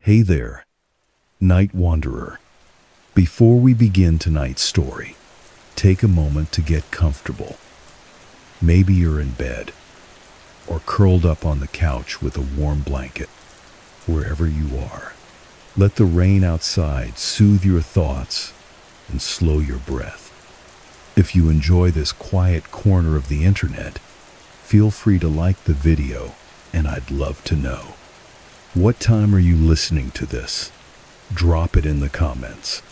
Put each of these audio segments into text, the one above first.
Hey there, night wanderer. Before we begin tonight's story, take a moment to get comfortable. Maybe you're in bed or curled up on the couch with a warm blanket. Wherever you are, let the rain outside soothe your thoughts and slow your breath. If you enjoy this quiet corner of the internet, feel free to like the video, and I'd love to know. What time are you listening to this? Drop it in the comments.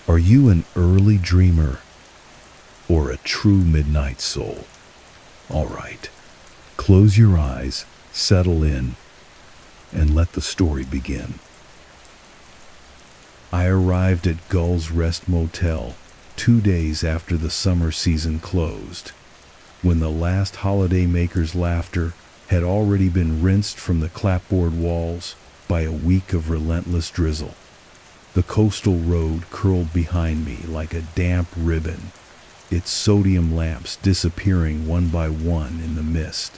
Are you an early dreamer or a true midnight soul? All right, close your eyes, settle in, and let the story begin. I arrived at Gull's Rest Motel 2 days after the summer season closed, when the last holidaymaker's laughter had already been rinsed from the clapboard walls by a week of relentless drizzle. The coastal road curled behind me like a damp ribbon, its sodium lamps disappearing one by one in the mist.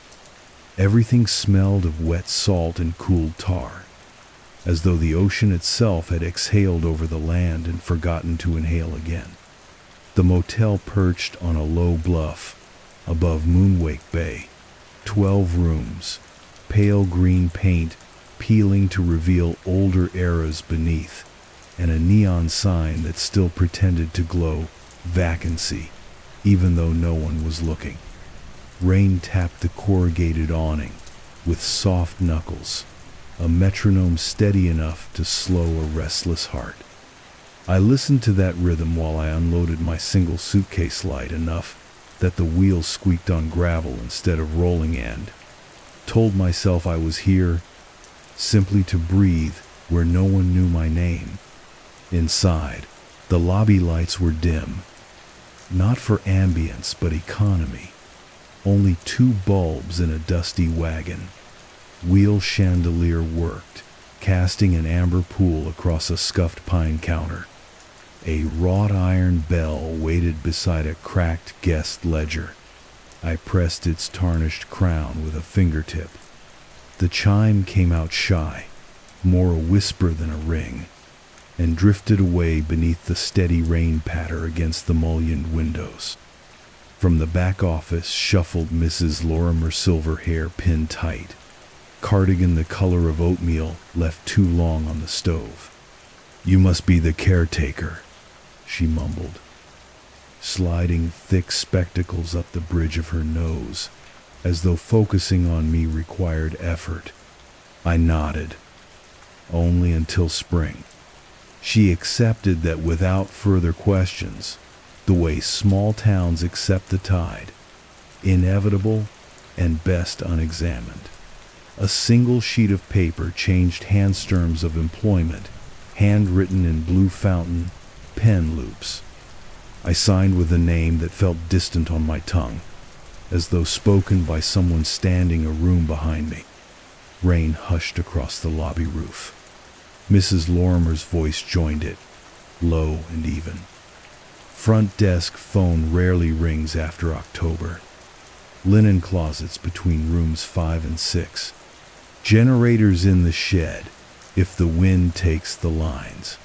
Everything smelled of wet salt and cooled tar, as though the ocean itself had exhaled over the land and forgotten to inhale again. The motel perched on a low bluff above Moonwake Bay. 12 rooms, pale green paint peeling to reveal older eras beneath, and a neon sign that still pretended to glow vacancy, even though no one was looking. Rain tapped the corrugated awning with soft knuckles, a metronome steady enough to slow a restless heart. I listened to that rhythm while I unloaded my single suitcase light enough that the wheels squeaked on gravel instead of rolling, and told myself I was here simply to breathe where no one knew my name. Inside, the lobby lights were dim, not for ambience but economy. Only 2 bulbs in a dusty wagon. Wheel chandelier worked, casting an amber pool across a scuffed pine counter. A wrought iron bell waited beside a cracked guest ledger. I pressed its tarnished crown with a fingertip. The chime came out shy, more a whisper than a ring, and drifted away beneath the steady rain patter against the mullioned windows. From the back office shuffled Mrs. Lorimer, silver hair pinned tight, cardigan the color of oatmeal left too long on the stove. "You must be the caretaker," she mumbled, sliding thick spectacles up the bridge of her nose, as though focusing on me required effort. I nodded. Only until spring. She accepted that without further questions, the way small towns accept the tide, inevitable and best unexamined. A single sheet of paper changed hand terms of employment, handwritten in blue fountain pen loops. I signed with a name that felt distant on my tongue, as though spoken by someone standing a room behind me. Rain hushed across the lobby roof. Mrs. Lorimer's voice joined it, low and even. "Front desk phone rarely rings after October. Linen closets between rooms 5 and 6. Generators in the shed if the wind takes the lines.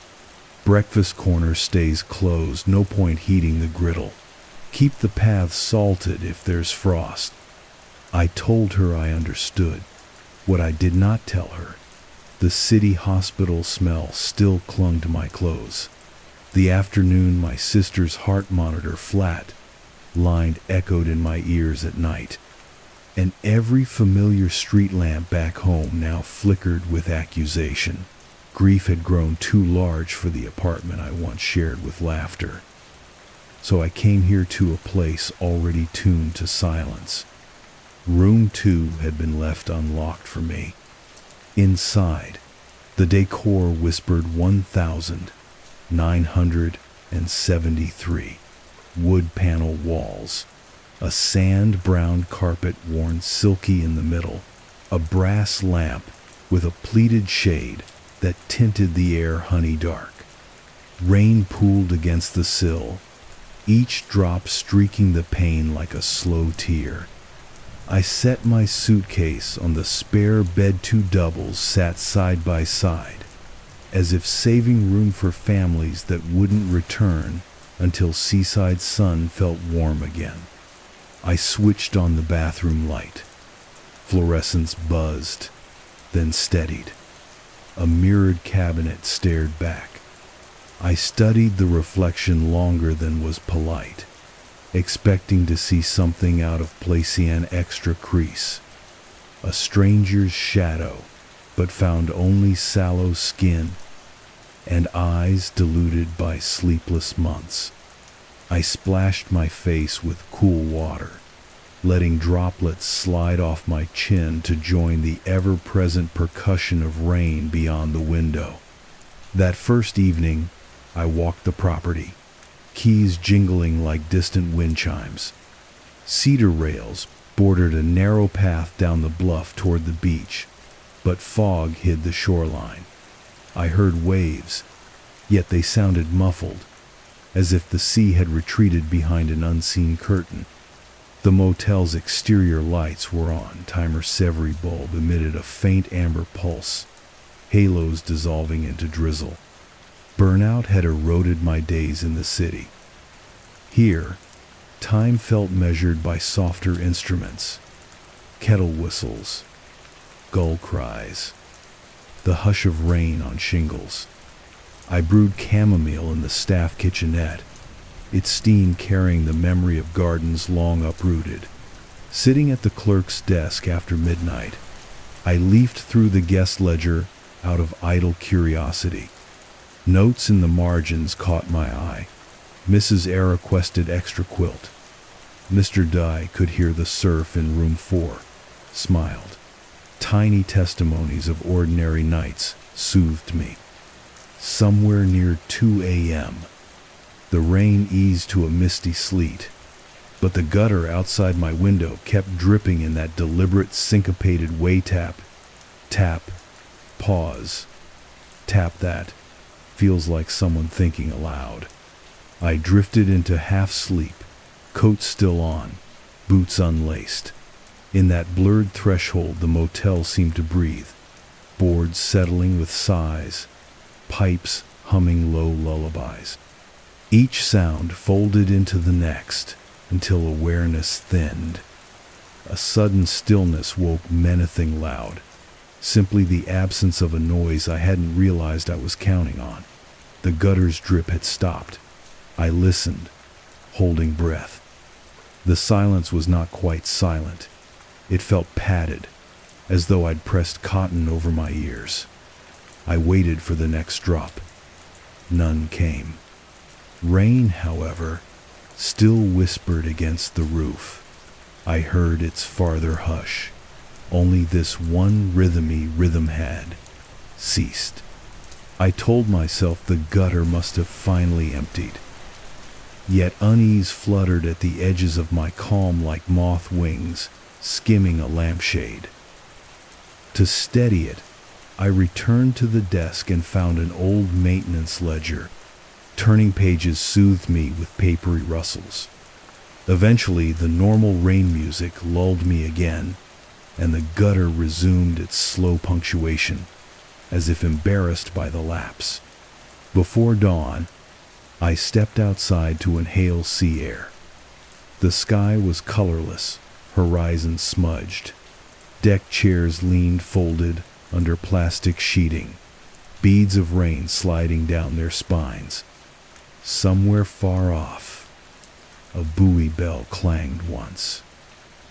Breakfast corner stays closed, no point heating the griddle. Keep the paths salted if there's frost." I told her I understood. What I did not tell her, the city hospital smell still clung to my clothes. The afternoon my sister's heart monitor flat lined echoed in my ears at night, and every familiar street lamp back home now flickered with accusation. Grief had grown too large for the apartment I once shared with laughter. So I came here to a place already tuned to silence. Room 2 had been left unlocked for me. Inside, the decor whispered 1,973 wood panel walls, a sand-brown carpet worn silky in the middle, a brass lamp with a pleated shade that tinted the air honey dark. Rain pooled against the sill, each drop streaking the pane like a slow tear. I set my suitcase on the spare bed. Two doubles sat side by side, as if saving room for families that wouldn't return until seaside sun felt warm again. I switched on the bathroom light. Fluorescence buzzed, then steadied. A mirrored cabinet stared back. I studied the reflection longer than was polite, expecting to see something out of Placian extra crease. A stranger's shadow, but found only sallow skin and eyes diluted by sleepless months. I splashed my face with cool water, letting droplets slide off my chin to join the ever-present percussion of rain beyond the window. That first evening, I walked the property, keys jingling like distant wind chimes. Cedar rails bordered a narrow path down the bluff toward the beach, but fog hid the shoreline. I heard waves, yet they sounded muffled, as if the sea had retreated behind an unseen curtain. The motel's exterior lights were on. Timer Severy bulb emitted a faint amber pulse, halos dissolving into drizzle. Burnout had eroded my days in the city. Here, time felt measured by softer instruments, kettle whistles, gull cries, the hush of rain on shingles. I brewed chamomile in the staff kitchenette, its steam carrying the memory of gardens long uprooted. Sitting at the clerk's desk after midnight, I leafed through the guest ledger out of idle curiosity. Notes in the margins caught my eye. Mrs. A requested extra quilt. Mr. Dye could hear the surf in room 4, smiled. Tiny testimonies of ordinary nights soothed me. Somewhere near 2 a.m., the rain eased to a misty sleet, but the gutter outside my window kept dripping in that deliberate syncopated way tap. Tap, pause, tap that. Feels like someone thinking aloud. I drifted into half sleep, coat still on, boots unlaced. In that blurred threshold the motel seemed to breathe, boards settling with sighs, pipes humming low lullabies. Each sound folded into the next until awareness thinned. A sudden stillness woke menacing loud, simply the absence of a noise I hadn't realized I was counting on. The gutter's drip had stopped. I listened, holding breath. The silence was not quite silent. It felt padded, as though I'd pressed cotton over my ears. I waited for the next drop. None came. Rain, however, still whispered against the roof. I heard its farther hush. Only this one rhythmy rhythm had ceased. I told myself the gutter must have finally emptied. Yet unease fluttered at the edges of my calm like moth wings, skimming a lampshade. To steady it, I returned to the desk and found an old maintenance ledger. Turning pages soothed me with papery rustles. Eventually, the normal rain music lulled me again, and the gutter resumed its slow punctuation, as if embarrassed by the lapse. Before dawn, I stepped outside to inhale sea air. The sky was colorless, horizon smudged. Deck chairs leaned folded under plastic sheeting, beads of rain sliding down their spines. Somewhere far off, a buoy bell clanged once,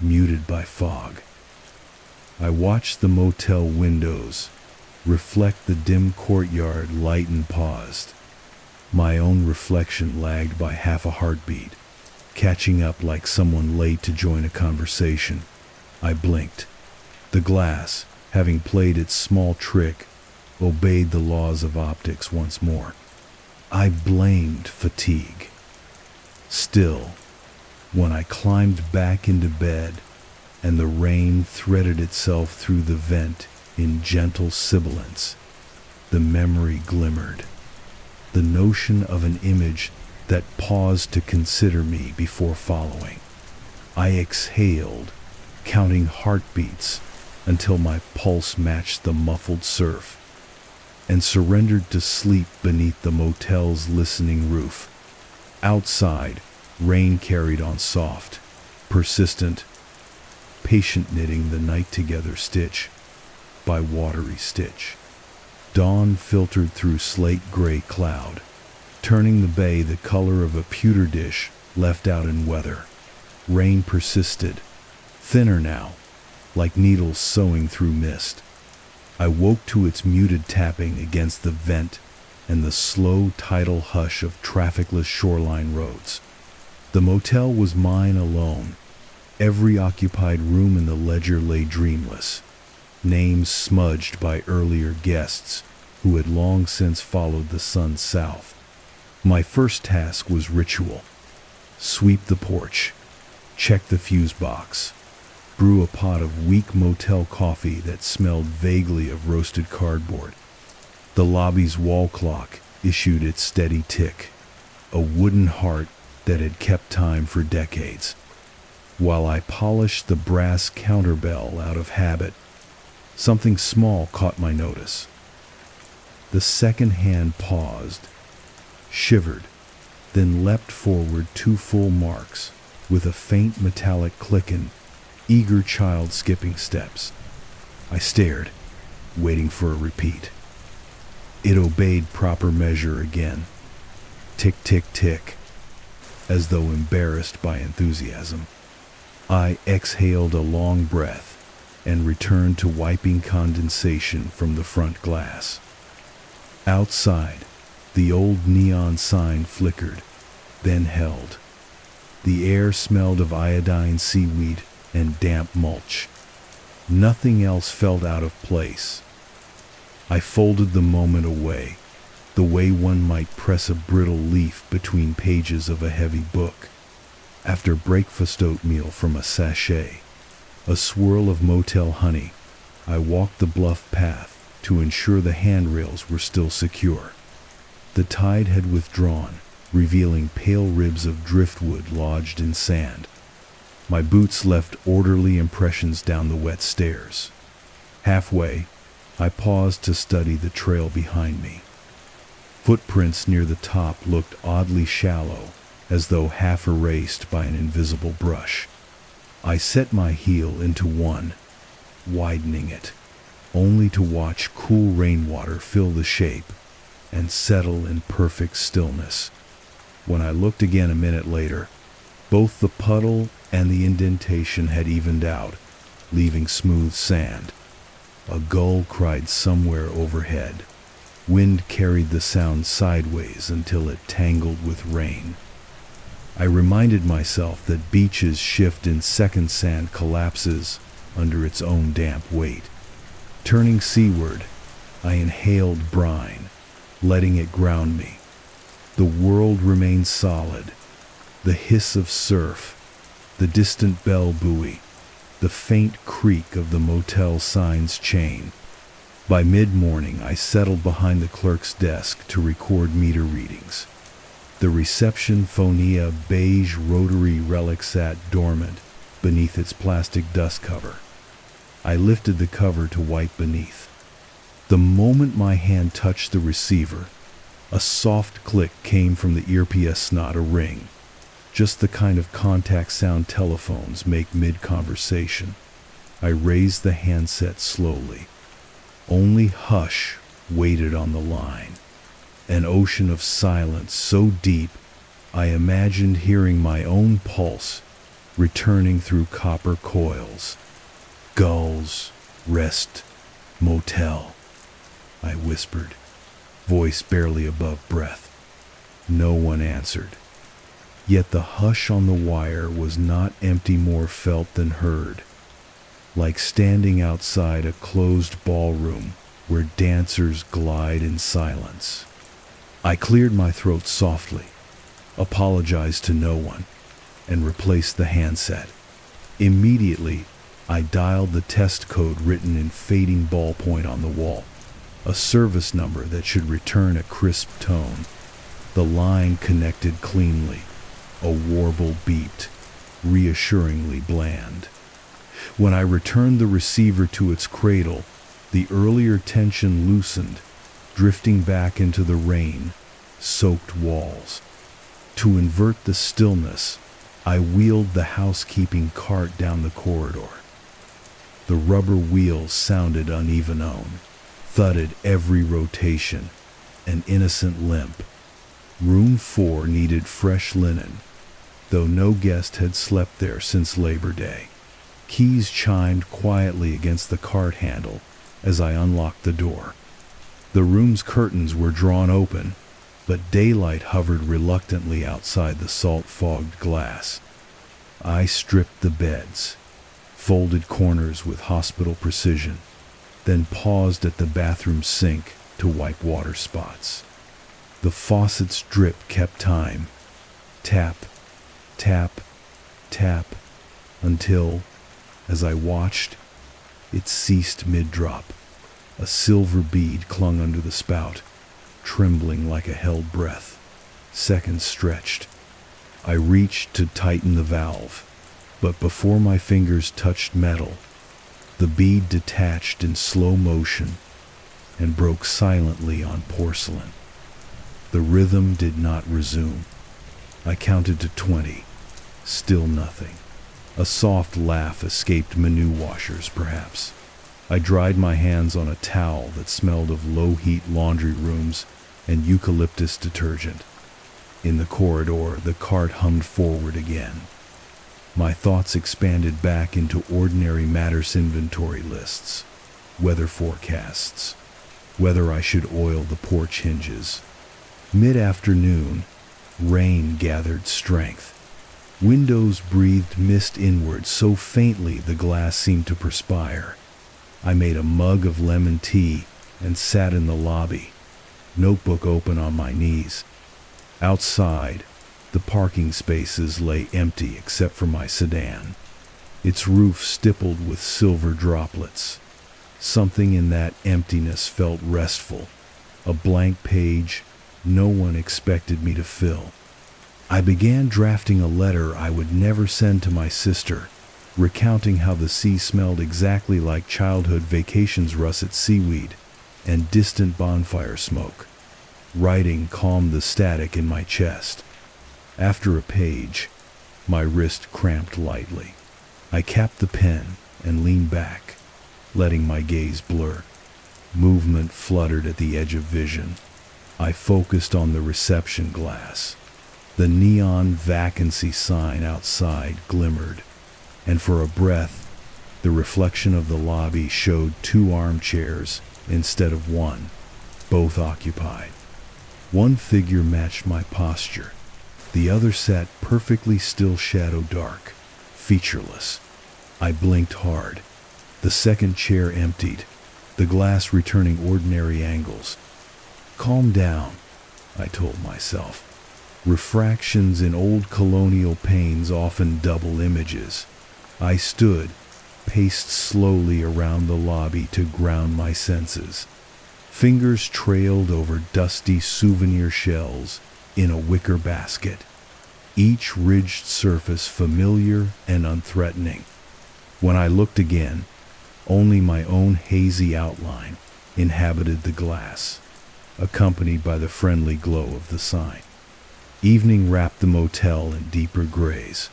muted by fog. I watched the motel windows reflect the dim courtyard light and paused. My own reflection lagged by half a heartbeat, catching up like someone late to join a conversation. I blinked. The glass, having played its small trick, obeyed the laws of optics once more. I blamed fatigue. Still, when I climbed back into bed and the rain threaded itself through the vent in gentle sibilance, the memory glimmered. The notion of an image that paused to consider me before following. I exhaled, counting heartbeats until my pulse matched the muffled surf. and surrendered to sleep beneath the motel's listening roof. Outside, rain carried on soft, persistent, patient, knitting the night together stitch by watery stitch. Dawn filtered through slate-gray cloud, turning the bay the color of a pewter dish left out in weather. Rain persisted, thinner now, like needles sewing through mist. I woke to its muted tapping against the vent and the slow tidal hush of trafficless shoreline roads. The motel was mine alone. Every occupied room in the ledger lay dreamless, names smudged by earlier guests who had long since followed the sun south. My first task was ritual. Sweep the porch, check the fuse box, brew a pot of weak motel coffee that smelled vaguely of roasted cardboard. The lobby's wall clock issued its steady tick, a wooden heart that had kept time for decades. While I polished the brass counterbell out of habit, something small caught my notice. The second hand paused, shivered, then leapt forward 2 full marks with a faint metallic clicking, eager child skipping steps. I stared, waiting for a repeat. It obeyed proper measure again. Tick, tick, tick, as though embarrassed by enthusiasm. I exhaled a long breath and returned to wiping condensation from the front glass. Outside, the old neon sign flickered, then held. The air smelled of iodine seaweed and damp mulch. Nothing else felt out of place. I folded the moment away, the way one might press a brittle leaf between pages of a heavy book. After breakfast oatmeal from a sachet, a swirl of motel honey, I walked the bluff path to ensure the handrails were still secure. The tide had withdrawn, revealing pale ribs of driftwood lodged in sand. My boots left orderly impressions down the wet stairs. Halfway, I paused to study the trail behind me. Footprints near the top looked oddly shallow, as though half erased by an invisible brush. I set my heel into one, widening it, only to watch cool rainwater fill the shape and settle in perfect stillness. When I looked again a minute later, both the puddle and the indentation had evened out, leaving smooth sand. A gull cried somewhere overhead. Wind carried the sound sideways until it tangled with rain. I reminded myself that beaches shift in second sand collapses under its own damp weight. Turning seaward, I inhaled brine, letting it ground me. The world remained solid. The hiss of surf, the distant bell buoy, the faint creak of the motel sign's chain. By mid-morning, I settled behind the clerk's desk to record meter readings. The reception phonia beige rotary relic sat dormant beneath its plastic dust cover. I lifted the cover to wipe beneath. The moment my hand touched the receiver, a soft click came from the earpiece snot, a ring. Just the kind of contact sound telephones make mid-conversation. I raised the handset slowly. Only hush waited on the line. An ocean of silence so deep, I imagined hearing my own pulse returning through copper coils. Gulls, rest, motel, I whispered, voice barely above breath. No one answered. Yet the hush on the wire was not empty, more felt than heard, like standing outside a closed ballroom where dancers glide in silence. I cleared my throat softly, apologized to no one, and replaced the handset. Immediately, I dialed the test code written in fading ballpoint on the wall, a service number that should return a crisp tone. The line connected cleanly. A warble beeped, reassuringly bland. When I returned the receiver to its cradle, the earlier tension loosened, drifting back into the rain-soaked walls. To invert the stillness, I wheeled the housekeeping cart down the corridor. The rubber wheels sounded uneven, thudded every rotation, an innocent limp. Room 4 needed fresh linen, though no guest had slept there since Labor Day. Keys chimed quietly against the cart handle as I unlocked the door. The room's curtains were drawn open, but daylight hovered reluctantly outside the salt-fogged glass. I stripped the beds, folded corners with hospital precision, then paused at the bathroom sink to wipe water spots. The faucet's drip kept time. Tap, tap, tap, until, as I watched, it ceased mid-drop. A silver bead clung under the spout, trembling like a held breath. Seconds stretched. I reached to tighten the valve, but before my fingers touched metal, the bead detached in slow motion and broke silently on porcelain. The rhythm did not resume. I counted to 20. Still nothing. A soft laugh escaped menu washers, perhaps. I dried my hands on a towel that smelled of low-heat laundry rooms and eucalyptus detergent. In the corridor, the cart hummed forward again. My thoughts expanded back into ordinary matters: inventory lists, weather forecasts, whether I should oil the porch hinges. Mid-afternoon, rain gathered strength. Windows breathed mist inward so faintly the glass seemed to perspire. I made a mug of lemon tea and sat in the lobby, notebook open on my knees. Outside, the parking spaces lay empty except for my sedan, its roof stippled with silver droplets. Something in that emptiness felt restful, a blank page no one expected me to fill. I began drafting a letter I would never send to my sister, recounting how the sea smelled exactly like childhood vacations, russet seaweed, and distant bonfire smoke. Writing calmed the static in my chest. After a page, my wrist cramped lightly. I capped the pen and leaned back, letting my gaze blur. Movement fluttered at the edge of vision. I focused on the reception glass. The neon vacancy sign outside glimmered, and for a breath, the reflection of the lobby showed 2 armchairs instead of 1, both occupied. One figure matched my posture. The other sat perfectly still, shadow dark, featureless. I blinked hard. The second chair emptied, the glass returning ordinary angles. Calm down, I told myself. Refractions in old colonial panes often double images. I stood, paced slowly around the lobby to ground my senses. Fingers trailed over dusty souvenir shells in a wicker basket, each ridged surface familiar and unthreatening. When I looked again, only my own hazy outline inhabited the glass, accompanied by the friendly glow of the sign. Evening wrapped the motel in deeper grays.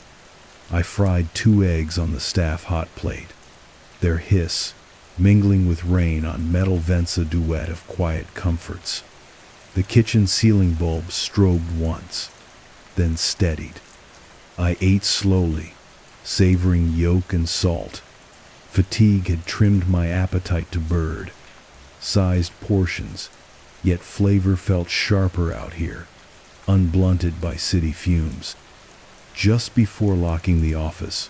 I fried 2 eggs on the staff hot plate, their hiss mingling with rain on metal vents, a duet of quiet comforts. The kitchen ceiling bulb strobed once, then steadied. I ate slowly, savoring yolk and salt. Fatigue had trimmed my appetite to bird-sized portions, yet flavor felt sharper out here, unblunted by city fumes. Just before locking the office,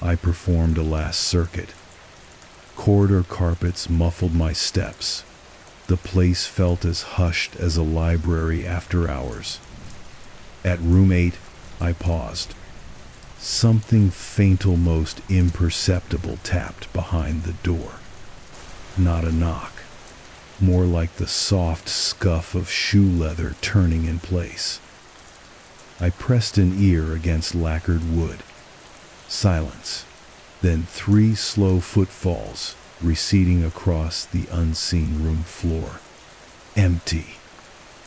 I performed a last circuit. Corridor carpets muffled my steps. The place felt as hushed as a library after hours. At room 8, I paused. Something faint, almost imperceptible, tapped behind the door. Not a knock, more like the soft scuff of shoe leather turning in place. I pressed an ear against lacquered wood. Silence. Then 3 slow footfalls receding across the unseen room floor. Empty,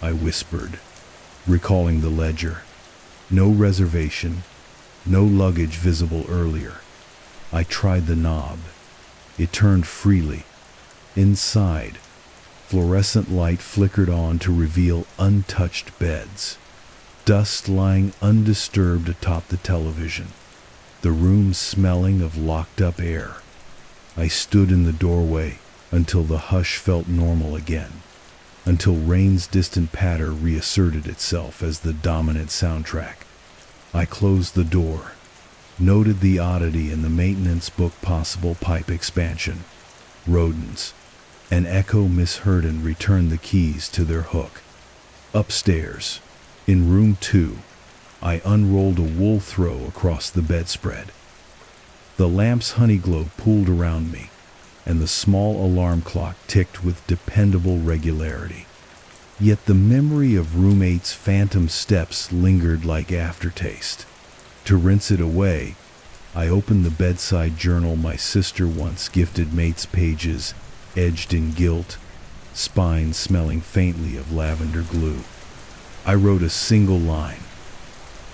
I whispered, recalling the ledger. No reservation, no luggage visible earlier. I tried the knob. It turned freely. Inside, fluorescent light flickered on to reveal untouched beds. Dust lying undisturbed atop the television. The room smelling of locked-up air. I stood in the doorway until the hush felt normal again, until rain's distant patter reasserted itself as the dominant soundtrack. I closed the door, noted the oddity in the maintenance book: possible pipe expansion, rodents. An echo misheard and returned the keys to their hook. Upstairs, in room 2, I unrolled a wool throw across the bedspread. The lamp's honeyglow pooled around me, and the small alarm clock ticked with dependable regularity. Yet the memory of room 8's phantom steps lingered like aftertaste. To rinse it away, I opened the bedside journal my sister once gifted mate's pages, edged in gilt, spine smelling faintly of lavender glue. I wrote a single line.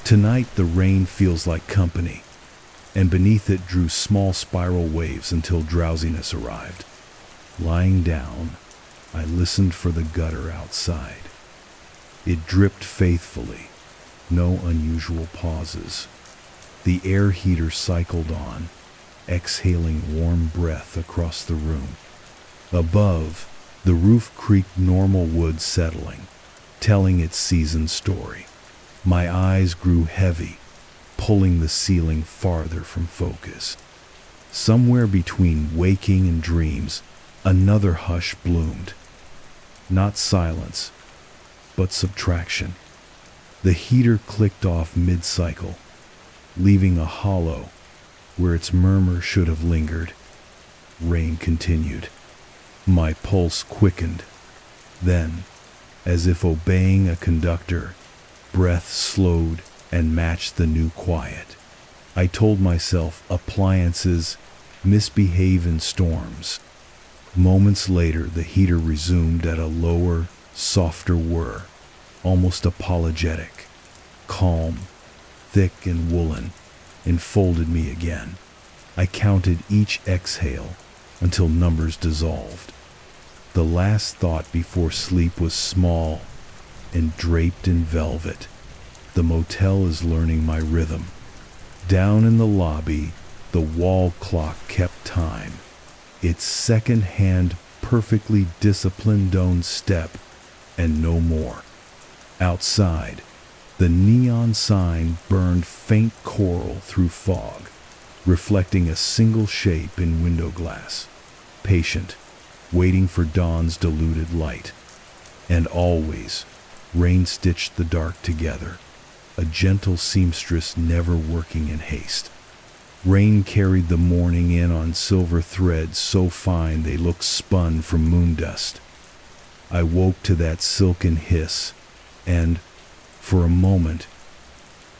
Tonight the rain feels like company, and beneath it drew small spiral waves until drowsiness arrived. Lying down, I listened for the gutter outside. It dripped faithfully, no unusual pauses. The air heater cycled on, exhaling warm breath across the room. Above, the roof creaked normal wood settling, telling its season story. My eyes grew heavy, pulling the ceiling farther from focus. Somewhere between waking and dreams, another hush bloomed. Not silence, but subtraction. The heater clicked off mid-cycle, leaving a hollow where its murmur should have lingered. Rain continued. My pulse quickened. Then, as if obeying a conductor, breath slowed and matched the new quiet. I told myself appliances misbehave in storms. Moments later, the heater resumed at a lower, softer whir, almost apologetic. Calm, thick and woolen, enfolded me again. I counted each exhale until numbers dissolved. The last thought before sleep was small and draped in velvet. The motel is learning my rhythm. Down in the lobby, the wall clock kept time. Its second-hand, perfectly disciplined own step, and no more. Outside, the neon sign burned faint coral through fog, reflecting a single shape in window glass, patient, waiting for dawn's diluted light. And always, rain stitched the dark together, a gentle seamstress never working in haste. Rain carried the morning in on silver threads so fine they looked spun from moon dust. I woke to that silken hiss and, for a moment,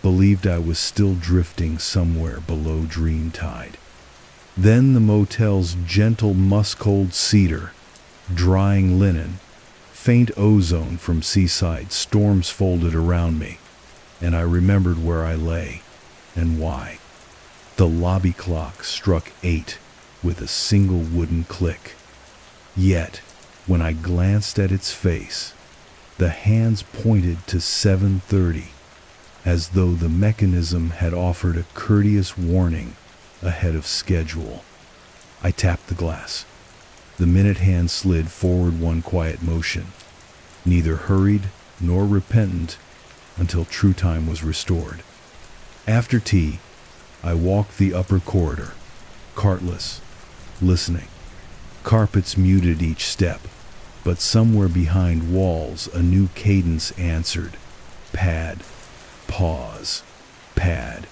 believed I was still drifting somewhere below dream tide. Then the motel's gentle musk-cold cedar, drying linen, faint ozone from seaside storms folded around me, and I remembered where I lay and why. The lobby clock struck 8 with a single wooden click. Yet, when I glanced at its face, the hands pointed to 7:30, as though the mechanism had offered a courteous warning ahead of schedule. I tapped the glass. The minute hand slid forward one quiet motion, neither hurried nor repentant, until true time was restored. After tea, I walked the upper corridor, cartless, listening. Carpets muted each step, but somewhere behind walls a new cadence answered. Pad, pause, pad,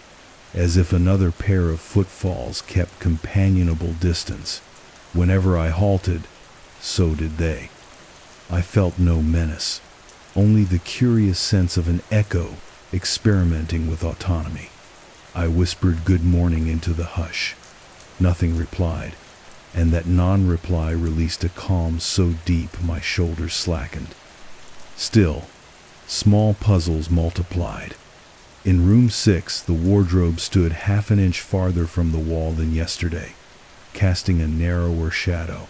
as if another pair of footfalls kept companionable distance. Whenever I halted, so did they. I felt no menace, only the curious sense of an echo experimenting with autonomy. I whispered good morning into the hush. Nothing replied. and that non-reply released a calm so deep my shoulders slackened. Still, small puzzles multiplied. In room 6, the wardrobe stood half an inch farther from the wall than yesterday, casting a narrower shadow.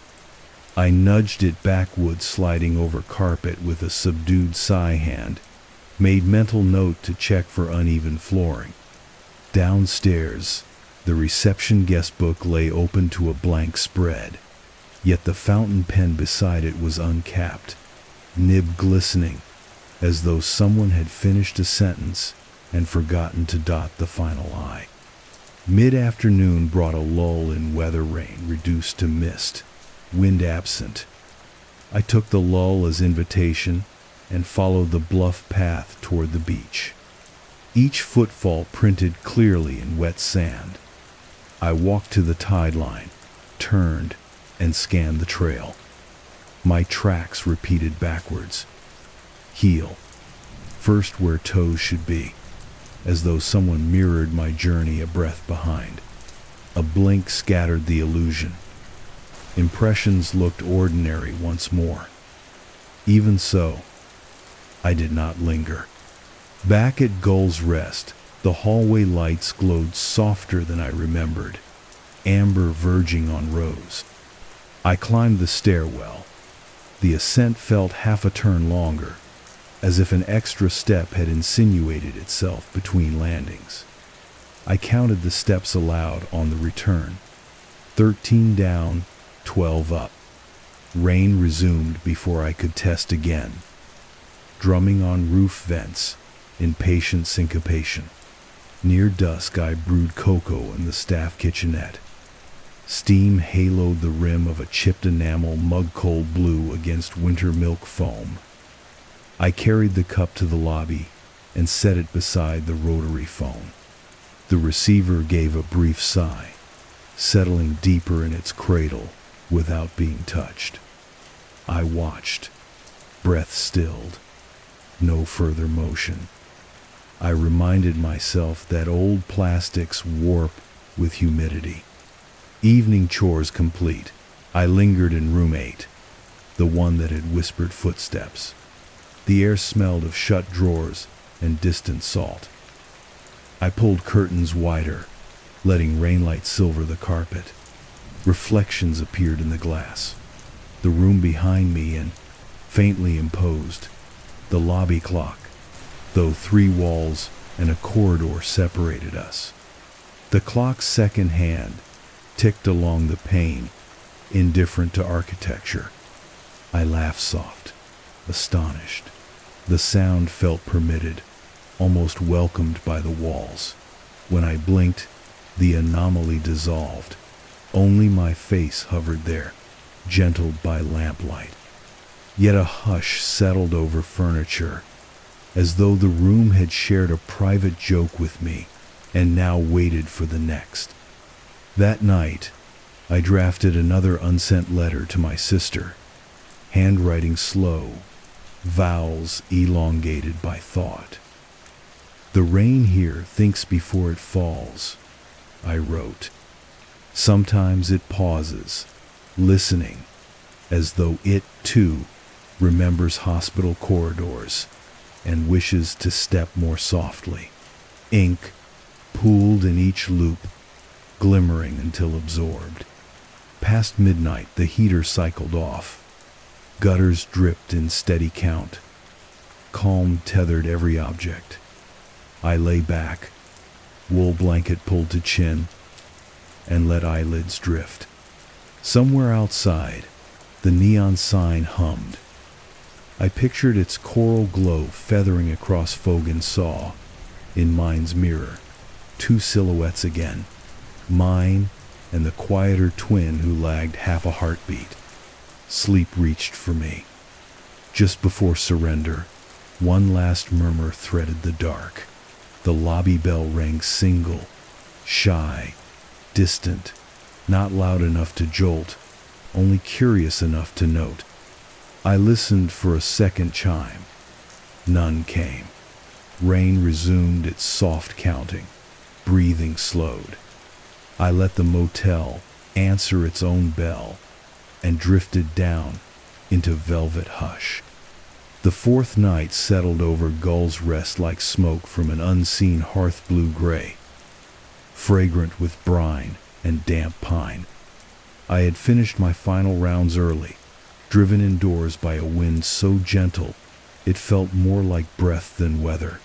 I nudged it backward, sliding over carpet with a subdued sigh hand, made mental note to check for uneven flooring. Downstairs, the reception guest book lay open to a blank spread, yet the fountain pen beside it was uncapped, nib glistening, as though someone had finished a sentence and forgotten to dot the final I. Mid-afternoon brought a lull in weather, rain reduced to mist, wind absent. I took the lull as invitation and followed the bluff path toward the beach. Each footfall printed clearly in wet sand. I walked to the tide line, turned, and scanned the trail. My tracks repeated backwards. Heel, first where toes should be, as though someone mirrored my journey a breath behind. A blink scattered the illusion. Impressions looked ordinary once more. Even so, I did not linger. Back at Gull's Rest, the hallway lights glowed softer than I remembered, amber verging on rose. I climbed the stairwell. The ascent felt half a turn longer, as if an extra step had insinuated itself between landings. I counted the steps aloud on the return. 13 down, 12 up. Rain resumed before I could test again. Drumming on roof vents, in patient syncopation. Near dusk I brewed cocoa in the staff kitchenette. Steam haloed the rim of a chipped enamel mug-cold blue against winter milk foam. I carried the cup to the lobby and set it beside the rotary phone. The receiver gave a brief sigh, settling deeper in its cradle without being touched. I watched, breath stilled, no further motion. I reminded myself that old plastics warp with humidity. Evening chores complete, I lingered in room 8, the one that had whispered footsteps. The air smelled of shut drawers and distant salt. I pulled curtains wider, letting rainlight silver the carpet. Reflections appeared in the glass. The room behind me and, faintly imposed, the lobby clock, though 3 walls and a corridor separated us. The clock's second hand ticked along the pane, indifferent to architecture. I laughed soft, astonished. The sound felt permitted, almost welcomed by the walls. When I blinked, the anomaly dissolved. Only my face hovered there, gentled by lamplight. Yet a hush settled over furniture, as though the room had shared a private joke with me and now waited for the next. That night, I drafted another unsent letter to my sister, handwriting slow, vowels elongated by thought. "The rain here thinks before it falls," I wrote. "Sometimes it pauses, listening, as though it, too, remembers hospital corridors and wishes to step more softly. Ink pooled in each loop, glimmering until absorbed. Past midnight, the heater cycled off. Gutters dripped in steady count. Calm tethered every object. I lay back, wool blanket pulled to chin, and let eyelids drift. Somewhere outside, the neon sign hummed. I pictured its coral glow feathering across Fogan Saw. In mind's mirror, 2 silhouettes again, mine and the quieter twin who lagged half a heartbeat. Sleep reached for me. Just before surrender, one last murmur threaded the dark. The lobby bell rang single, shy, distant, not loud enough to jolt, only curious enough to note. I listened for a second chime. None came. Rain resumed its soft counting. Breathing slowed. I let the motel answer its own bell, and drifted down into velvet hush. The fourth night settled over Gull's Rest like smoke from an unseen hearth blue gray, fragrant with brine and damp pine. I had finished my final rounds early, driven indoors by a wind so gentle it felt more like breath than weather,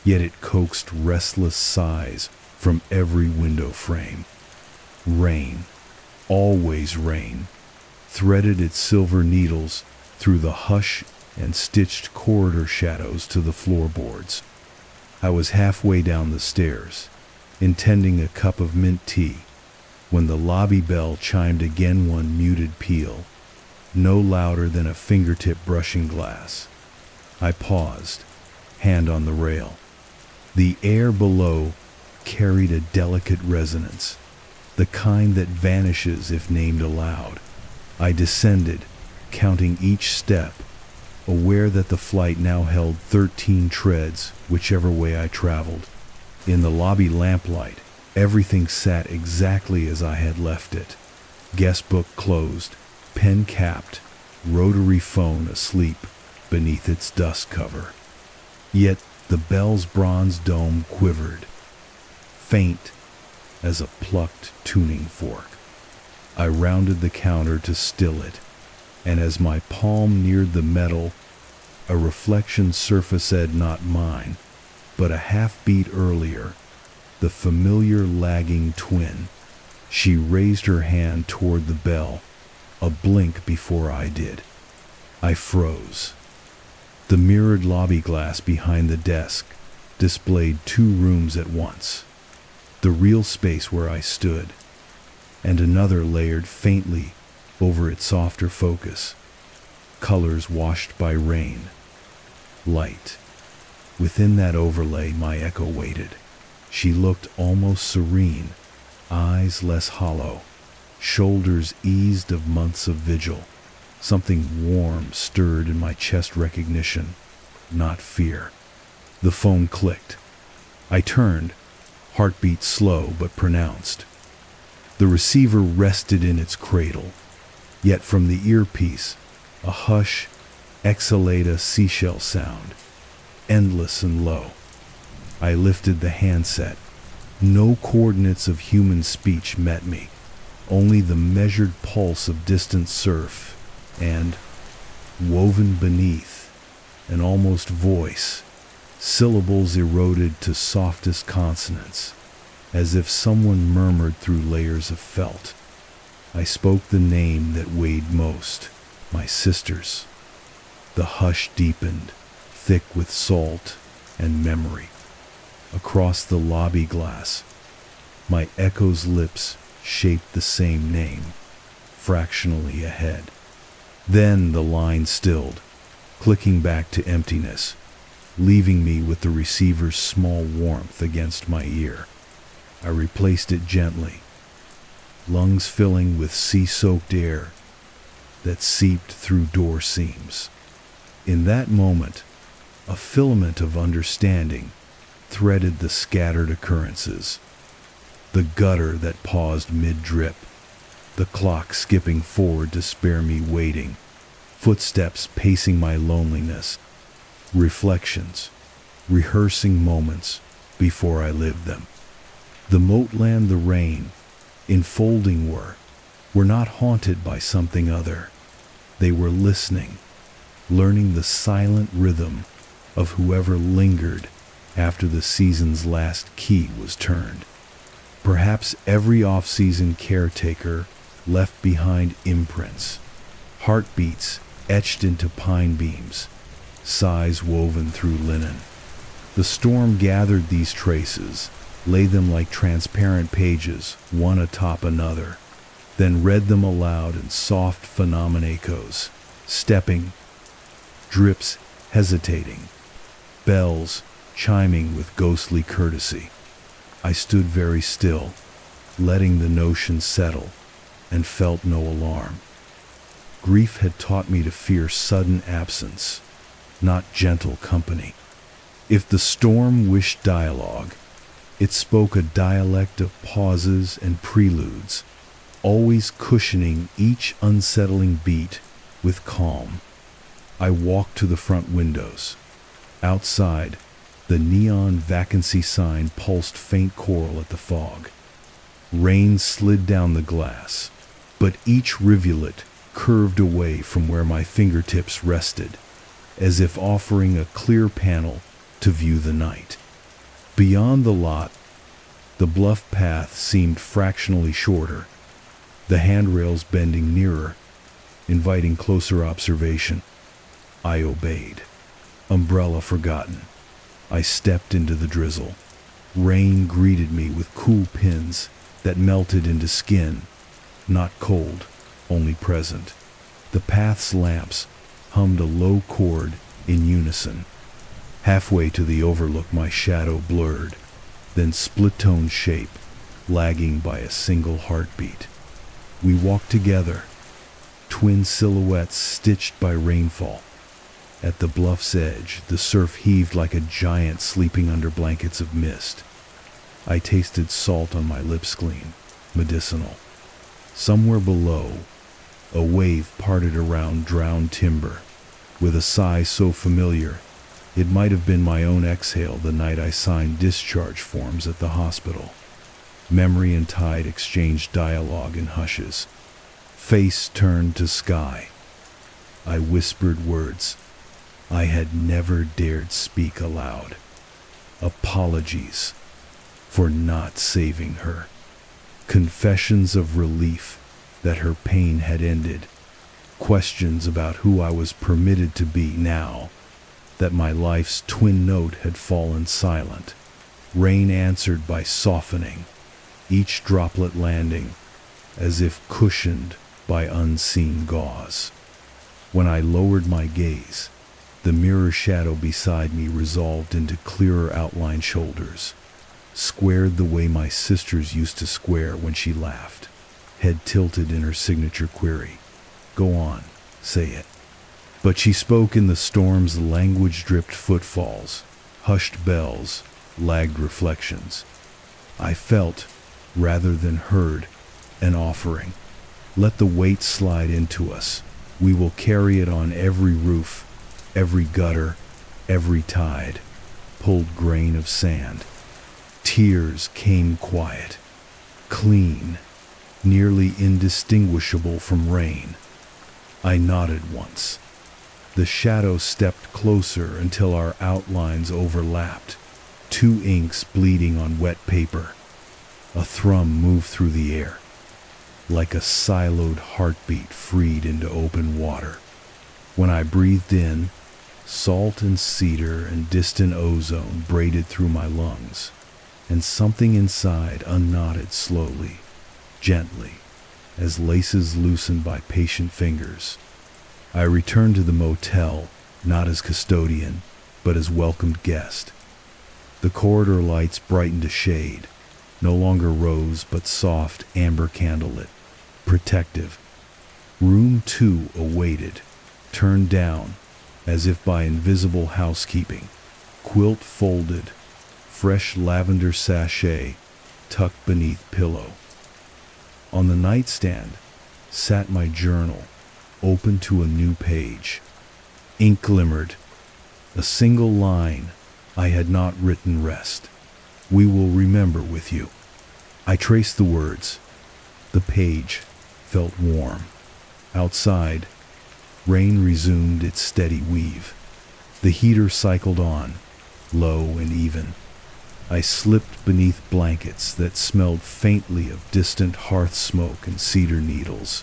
yet it coaxed restless sighs from every window frame. Rain, always rain, threaded its silver needles through the hush and stitched corridor shadows to the floorboards. I was halfway down the stairs, intending a cup of mint tea, when the lobby bell chimed again, one muted peal, no louder than a fingertip brushing glass. I paused, hand on the rail. The air below carried a delicate resonance, the kind that vanishes if named aloud. I descended, counting each step, aware that the flight now held 13 treads, whichever way I traveled. In the lobby lamplight, everything sat exactly as I had left it. Guest book closed, pen capped, rotary phone asleep beneath its dust cover. Yet the bell's bronze dome quivered, faint as a plucked tuning fork. I rounded the counter to still it, and as my palm neared the metal, a reflection surfaced, not mine, but a half-beat earlier, the familiar lagging twin. She raised her hand toward the bell, a blink before I did. I froze. The mirrored lobby glass behind the desk displayed 2 rooms at once, the real space where I stood, and another layered faintly over its softer focus, colors washed by rain, light. Within that overlay, my echo waited. She looked almost serene, eyes less hollow, shoulders eased of months of vigil. Something warm stirred in my chest, recognition, not fear. The phone clicked. I turned, heartbeat slow but pronounced. The receiver rested in its cradle, yet from the earpiece, a hush exhaled a seashell sound, endless and low. I lifted the handset. No coordinates of human speech met me, only the measured pulse of distant surf, and, woven beneath, an almost voice, syllables eroded to softest consonants, as if someone murmured through layers of felt. I spoke the name that weighed most, my sister's. The hush deepened, thick with salt and memory. Across the lobby glass, my echo's lips shaped the same name, fractionally ahead. Then the line stilled, clicking back to emptiness, leaving me with the receiver's small warmth against my ear. I replaced it gently, lungs filling with sea-soaked air that seeped through door seams. In that moment, a filament of understanding threaded the scattered occurrences. The gutter that paused mid-drip, the clock skipping forward to spare me waiting, footsteps pacing my loneliness, reflections, rehearsing moments before I lived them. The moatland, the rain, enfolding were not haunted by something other. They were listening, learning the silent rhythm of whoever lingered after the season's last key was turned. Perhaps every off-season caretaker left behind imprints, heartbeats etched into pine beams, sighs woven through linen. The storm gathered these traces, lay them like transparent pages, one atop another, then read them aloud in soft phenomenon echoes, stepping, drips hesitating, bells chiming with ghostly courtesy. I stood very still, letting the notion settle, and felt no alarm. Grief had taught me to fear sudden absence, not gentle company. If the storm wished dialogue, it spoke a dialect of pauses and preludes, always cushioning each unsettling beat with calm. I walked to the front windows. Outside, the neon vacancy sign pulsed faint choral at the fog. Rain slid down the glass, but each rivulet curved away from where my fingertips rested, as if offering a clear panel to view the night. Beyond the lot, the bluff path seemed fractionally shorter, the handrails bending nearer, inviting closer observation. I obeyed. Umbrella forgotten, I stepped into the drizzle. Rain greeted me with cool pins that melted into skin, not cold, only present. The path's lamps hummed a low chord in unison. Halfway to the overlook, my shadow blurred, then split-tone shape, lagging by a single heartbeat. We walked together, twin silhouettes stitched by rainfall. At the bluff's edge, the surf heaved like a giant sleeping under blankets of mist. I tasted salt on my lips clean, medicinal. Somewhere below, a wave parted around drowned timber, with a sigh so familiar, it might have been my own exhale the night I signed discharge forms at the hospital. Memory and tide exchanged dialogue in hushes. Face turned to sky. I whispered words I had never dared speak aloud. Apologies for not saving her. Confessions of relief that her pain had ended. Questions about who I was permitted to be now that my life's twin note had fallen silent. Rain answered by softening, each droplet landing as if cushioned by unseen gauze. When I lowered my gaze, the mirror shadow beside me resolved into clearer outlined shoulders, squared the way my sisters used to square when she laughed, head tilted in her signature query. Go on, say it. But she spoke in the storm's language-dripped footfalls, hushed bells, lagged reflections. I felt, rather than heard, an offering. Let the weight slide into us. We will carry it on every roof, every gutter, every tide, pulled grain of sand. Tears came quiet, clean, nearly indistinguishable from rain. I nodded once. The shadow stepped closer until our outlines overlapped, two inks bleeding on wet paper. A thrum moved through the air, like a siloed heartbeat freed into open water. When I breathed in, salt and cedar and distant ozone braided through my lungs, and something inside unknotted slowly, gently, as laces loosened by patient fingers. I returned to the motel, not as custodian, but as welcomed guest. The corridor lights brightened to shade, no longer rose but soft amber candlelit, protective. Room 2 awaited, turned down, as if by invisible housekeeping, quilt folded, fresh lavender sachet tucked beneath pillow. On the nightstand sat my journal, open to a new page. Ink glimmered. A single line I had not written rest. We will remember with you. I traced the words. The page felt warm. Outside, rain resumed its steady weave. The heater cycled on, low and even. I slipped beneath blankets that smelled faintly of distant hearth smoke and cedar needles,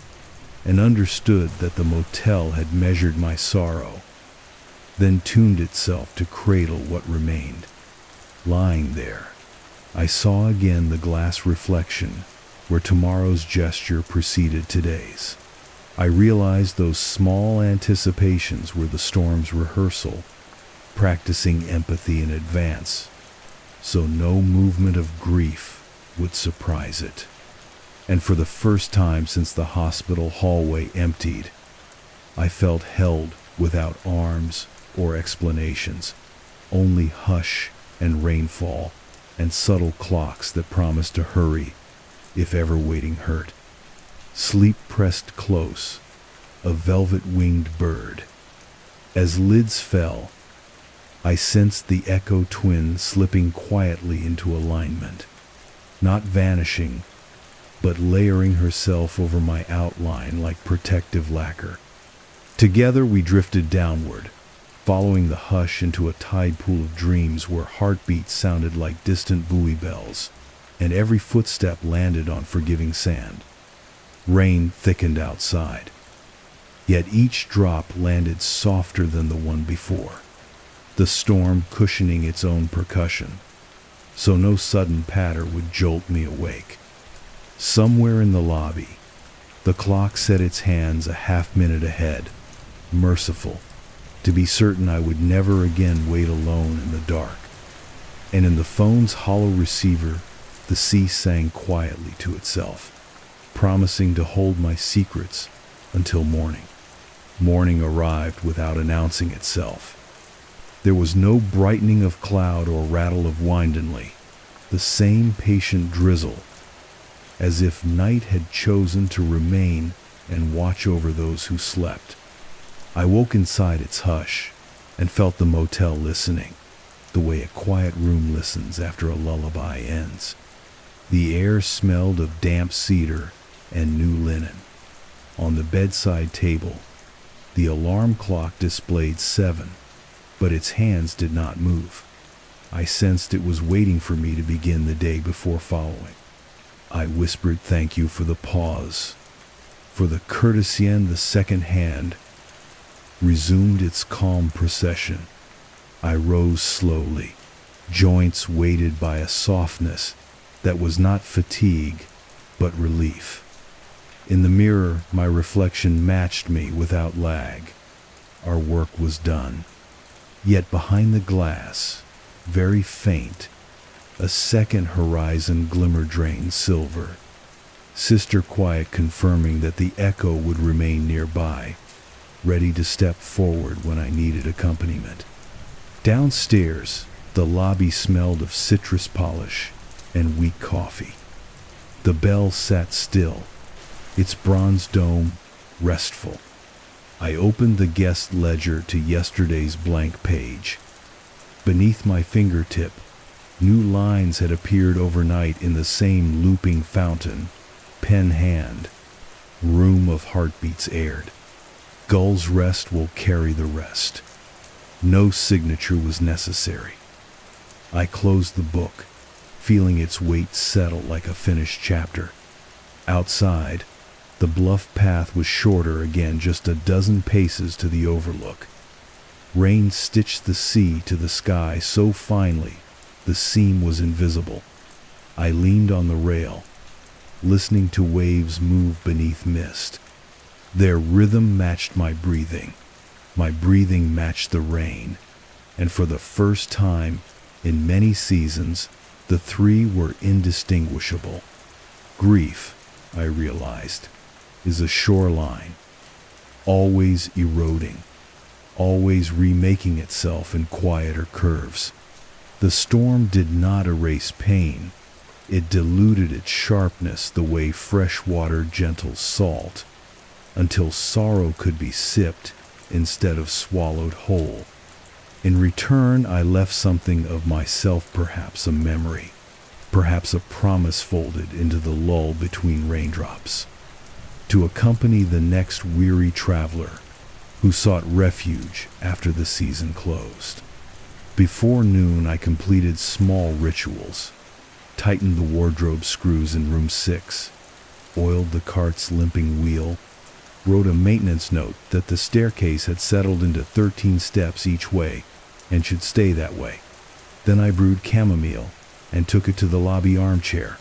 and understood that the motel had measured my sorrow, then tuned itself to cradle what remained. Lying there, I saw again the glass reflection where tomorrow's gesture preceded today's. I realized those small anticipations were the storm's rehearsal, practicing empathy in advance, so no movement of grief would surprise it. And for the first time since the hospital hallway emptied, I felt held without arms or explanations, only hush and rainfall and subtle clocks that promised to hurry if ever waiting hurt. sleep pressed close, a velvet-winged bird. As lids fell, I sensed the echo twin slipping quietly into alignment, not vanishing, but layering herself over my outline like protective lacquer. Together we drifted downward, following the hush into a tide pool of dreams where heartbeats sounded like distant buoy bells, and every footstep landed on forgiving sand. Rain thickened outside, yet each drop landed softer than the one before, the storm cushioning its own percussion, so no sudden patter would jolt me awake. Somewhere in the lobby, the clock set its hands a half-minute ahead, merciful, to be certain I would never again wait alone in the dark. And in the phone's hollow receiver, the sea sang quietly to itself, promising to hold my secrets until morning. Morning arrived without announcing itself. There was no brightening of cloud or rattle of windanly, the same patient drizzle, as if night had chosen to remain and watch over those who slept. I woke inside its hush and felt the motel listening, the way a quiet room listens after a lullaby ends. The air smelled of damp cedar and new linen. On the bedside table, the alarm clock displayed 7, but its hands did not move. I sensed it was waiting for me to begin the day before following. I whispered thank you for the pause, for the courtesy, and the second hand resumed its calm procession. I rose slowly, joints weighted by a softness that was not fatigue, but relief. In the mirror, my reflection matched me without lag. Our work was done. Yet behind the glass, very faint, a second horizon glimmer drained silver. Sister quiet confirming that the echo would remain nearby, ready to step forward when I needed accompaniment. Downstairs, the lobby smelled of citrus polish and weak coffee. The bell sat still, its bronze dome restful. I opened the guest ledger to yesterday's blank page. Beneath my fingertip, new lines had appeared overnight in the same looping fountain, pen hand. Room of heartbeats aired. Gull's rest will carry the rest. No signature was necessary. I closed the book, feeling its weight settle like a finished chapter. Outside, the bluff path was shorter again, just a dozen paces to the overlook. Rain stitched the sea to the sky so finely the seam was invisible. I leaned on the rail, listening to waves move beneath mist. Their rhythm matched my breathing matched the rain, and for the first time in many seasons, the three were indistinguishable. Grief, I realized, is a shoreline, always eroding, always remaking itself in quieter curves. The storm did not erase pain. It diluted its sharpness the way fresh water gentles salt, until sorrow could be sipped instead of swallowed whole. In return, I left something of myself, perhaps a memory, perhaps a promise folded into the lull between raindrops, to accompany the next weary traveler who sought refuge after the season closed. Before noon, I completed small rituals, tightened the wardrobe screws in room 6, oiled the cart's limping wheel, wrote a maintenance note that the staircase had settled into 13 steps each way and should stay that way. Then I brewed chamomile and took it to the lobby armchair,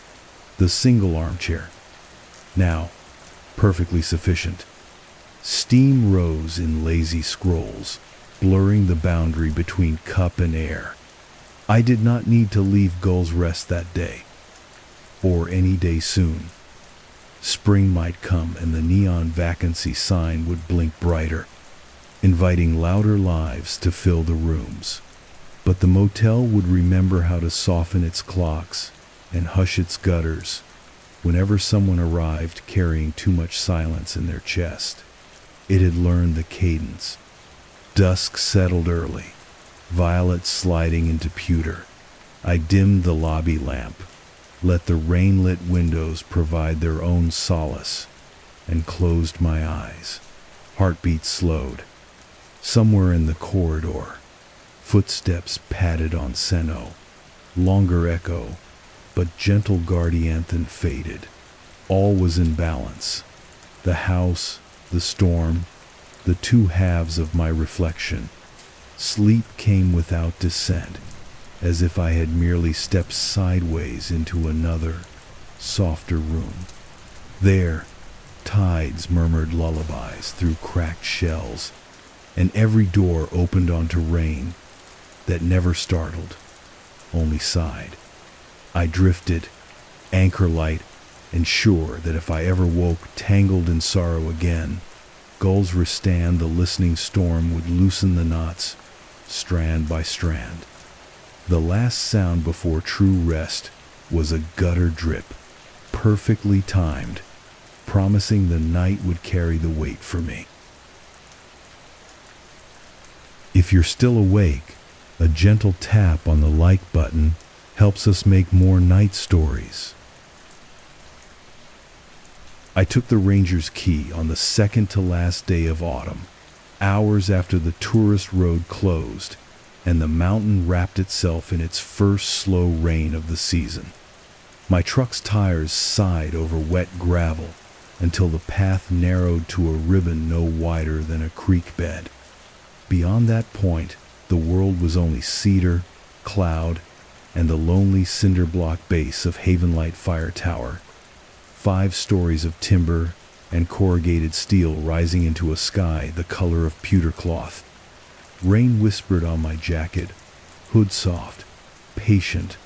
the single armchair. Now, perfectly sufficient. Steam rose in lazy scrolls, blurring the boundary between cup and air. I did not need to leave Gull's Rest that day, or any day soon. Spring might come and the neon vacancy sign would blink brighter, inviting louder lives to fill the rooms. But the motel would remember how to soften its clocks and hush its gutters, whenever someone arrived carrying too much silence in their chest. It had learned the cadence. Dusk settled early, violets sliding into pewter. I dimmed the lobby lamp, let the rain-lit windows provide their own solace, and closed my eyes. Heartbeat slowed. Somewhere in the corridor, footsteps padded on Seno. Longer echo, but gentle guardianthan faded. All was in balance. The house, the storm, the two halves of my reflection. Sleep came without dissent, as if I had merely stepped sideways into another, softer room. There, tides murmured lullabies through cracked shells, and every door opened onto rain that never startled, only sighed. I drifted, anchor light, and sure that if I ever woke tangled in sorrow again, gulls restand the listening storm would loosen the knots, strand by strand. The last sound before true rest was a gutter drip, perfectly timed, promising the night would carry the weight for me. If you're still awake, a gentle tap on the like button helps us make more night stories. I took the ranger's key on the second to last day of autumn, hours after the tourist road closed and the mountain wrapped itself in its first slow rain of the season. My truck's tires sighed over wet gravel until the path narrowed to a ribbon no wider than a creek bed. Beyond that point, the world was only cedar, cloud, and the lonely cinder block base of Havenlight Fire Tower. 5 stories of timber and corrugated steel rising into a sky the color of pewter cloth. Rain whispered on my jacket, hood soft, patient,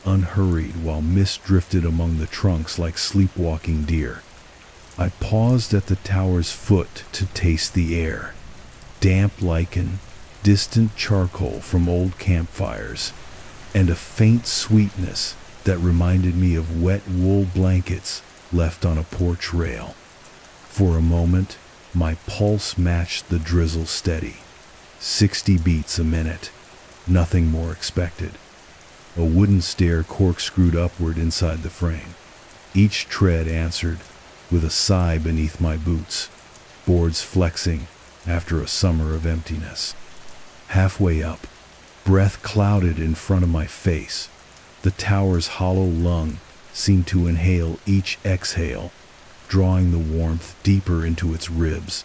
unhurried, while mist drifted among the trunks like sleepwalking deer. I paused at the tower's foot to taste the air. Damp lichen, distant charcoal from old campfires, and a faint sweetness that reminded me of wet wool blankets left on a porch rail. For a moment, my pulse matched the drizzle steady. 60 beats a minute, nothing more expected. A wooden stair corkscrewed upward inside the frame. Each tread answered with a sigh beneath my boots, boards flexing after a summer of emptiness. Halfway up, breath clouded in front of my face. The tower's hollow lung seemed to inhale each exhale, drawing the warmth deeper into its ribs.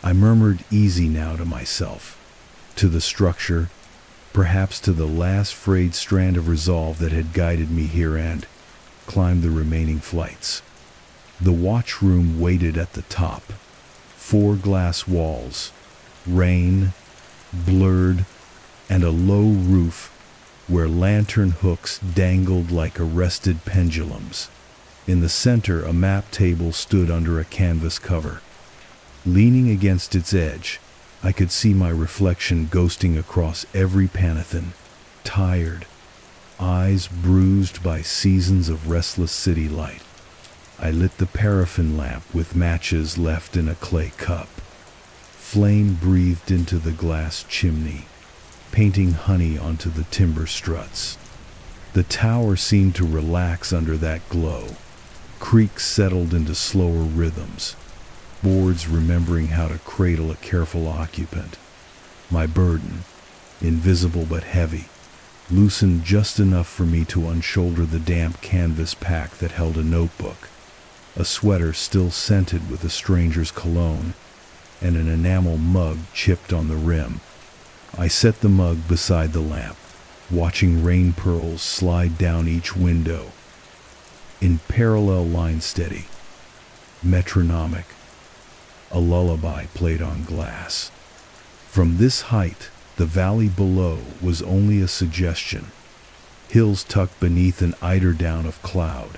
I murmured easy now to myself, to the structure, perhaps to the last frayed strand of resolve that had guided me here, and climbed the remaining flights. The watch room waited at the top. 4 glass walls, rain, blurred, and a low roof where lantern hooks dangled like arrested pendulums. In the center, a map table stood under a canvas cover. Leaning against its edge, I could see my reflection ghosting across every panathen, tired, eyes bruised by seasons of restless city light. I lit the paraffin lamp with matches left in a clay cup. Flame breathed into the glass chimney, painting honey onto the timber struts. The tower seemed to relax under that glow. Creaks settled into slower rhythms, boards remembering how to cradle a careful occupant. My burden, invisible but heavy, loosened just enough for me to unshoulder the damp canvas pack that held a notebook, a sweater still scented with a stranger's cologne, and an enamel mug chipped on the rim. I set the mug beside the lamp, watching rain pearls slide down each window, in parallel line steady, metronomic. A lullaby played on glass. From this height, the valley below was only a suggestion. Hills tucked beneath an eiderdown of cloud.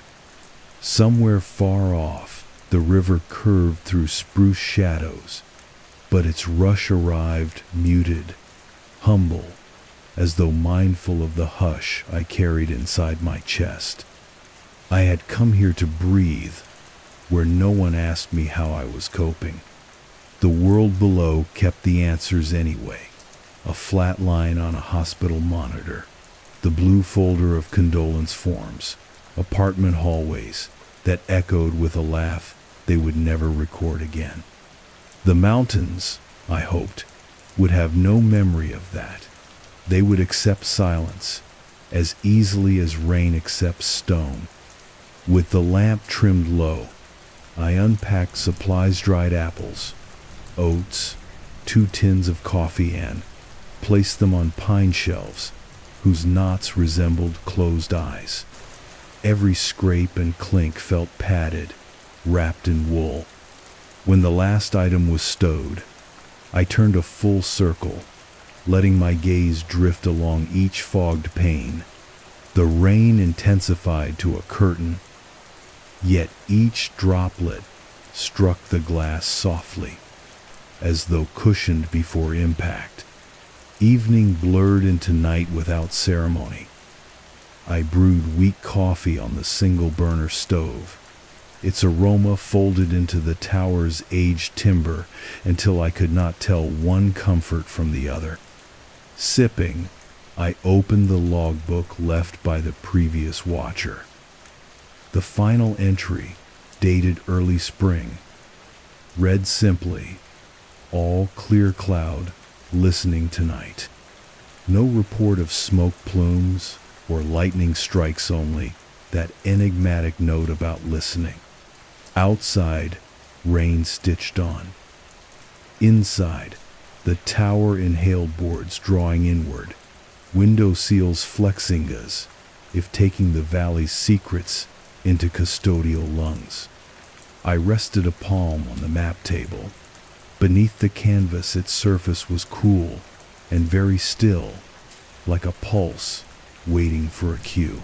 Somewhere far off, the river curved through spruce shadows, but its rush arrived muted, humble, as though mindful of the hush I carried inside my chest. I had come here to breathe, where no one asked me how I was coping. The world below kept the answers anyway. A flat line on a hospital monitor, the blue folder of condolence forms, apartment hallways that echoed with a laugh they would never record again. The mountains, I hoped, would have no memory of that. They would accept silence as easily as rain accepts stone. With the lamp trimmed low, I unpacked supplies: dried apples, oats, 2 tins of coffee, and placed them on pine shelves whose knots resembled closed eyes. Every scrape and clink felt padded, wrapped in wool. When the last item was stowed, I turned a full circle, letting my gaze drift along each fogged pane. The rain intensified to a curtain, yet each droplet struck the glass softly, as though cushioned before impact. Evening blurred into night without ceremony. I brewed weak coffee on the single-burner stove, its aroma folded into the tower's aged timber until I could not tell one comfort from the other. Sipping, I opened the logbook left by the previous watcher. The final entry, dated early spring, read simply, "All clear cloud, listening tonight." No report of smoke plumes or lightning strikes, only that enigmatic note about listening. Outside, rain stitched on. Inside, the tower inhaled boards drawing inward, window seals flexing as if taking the valley's secrets into custodial lungs. I rested a palm on the map table. Beneath the canvas, its surface was cool and very still, like a pulse waiting for a cue.